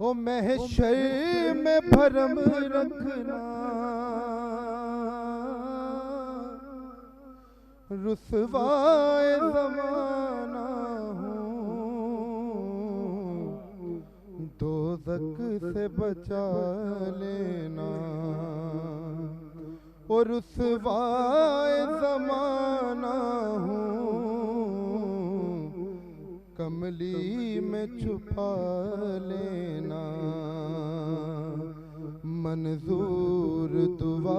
او محشر میں بھرم رکھنا, رسوائے زمانہ ہوں دوزخ سے بچا لینا, اور رسوائے زمانہ ہوں کملی میں چھپا لینا. منظور دعا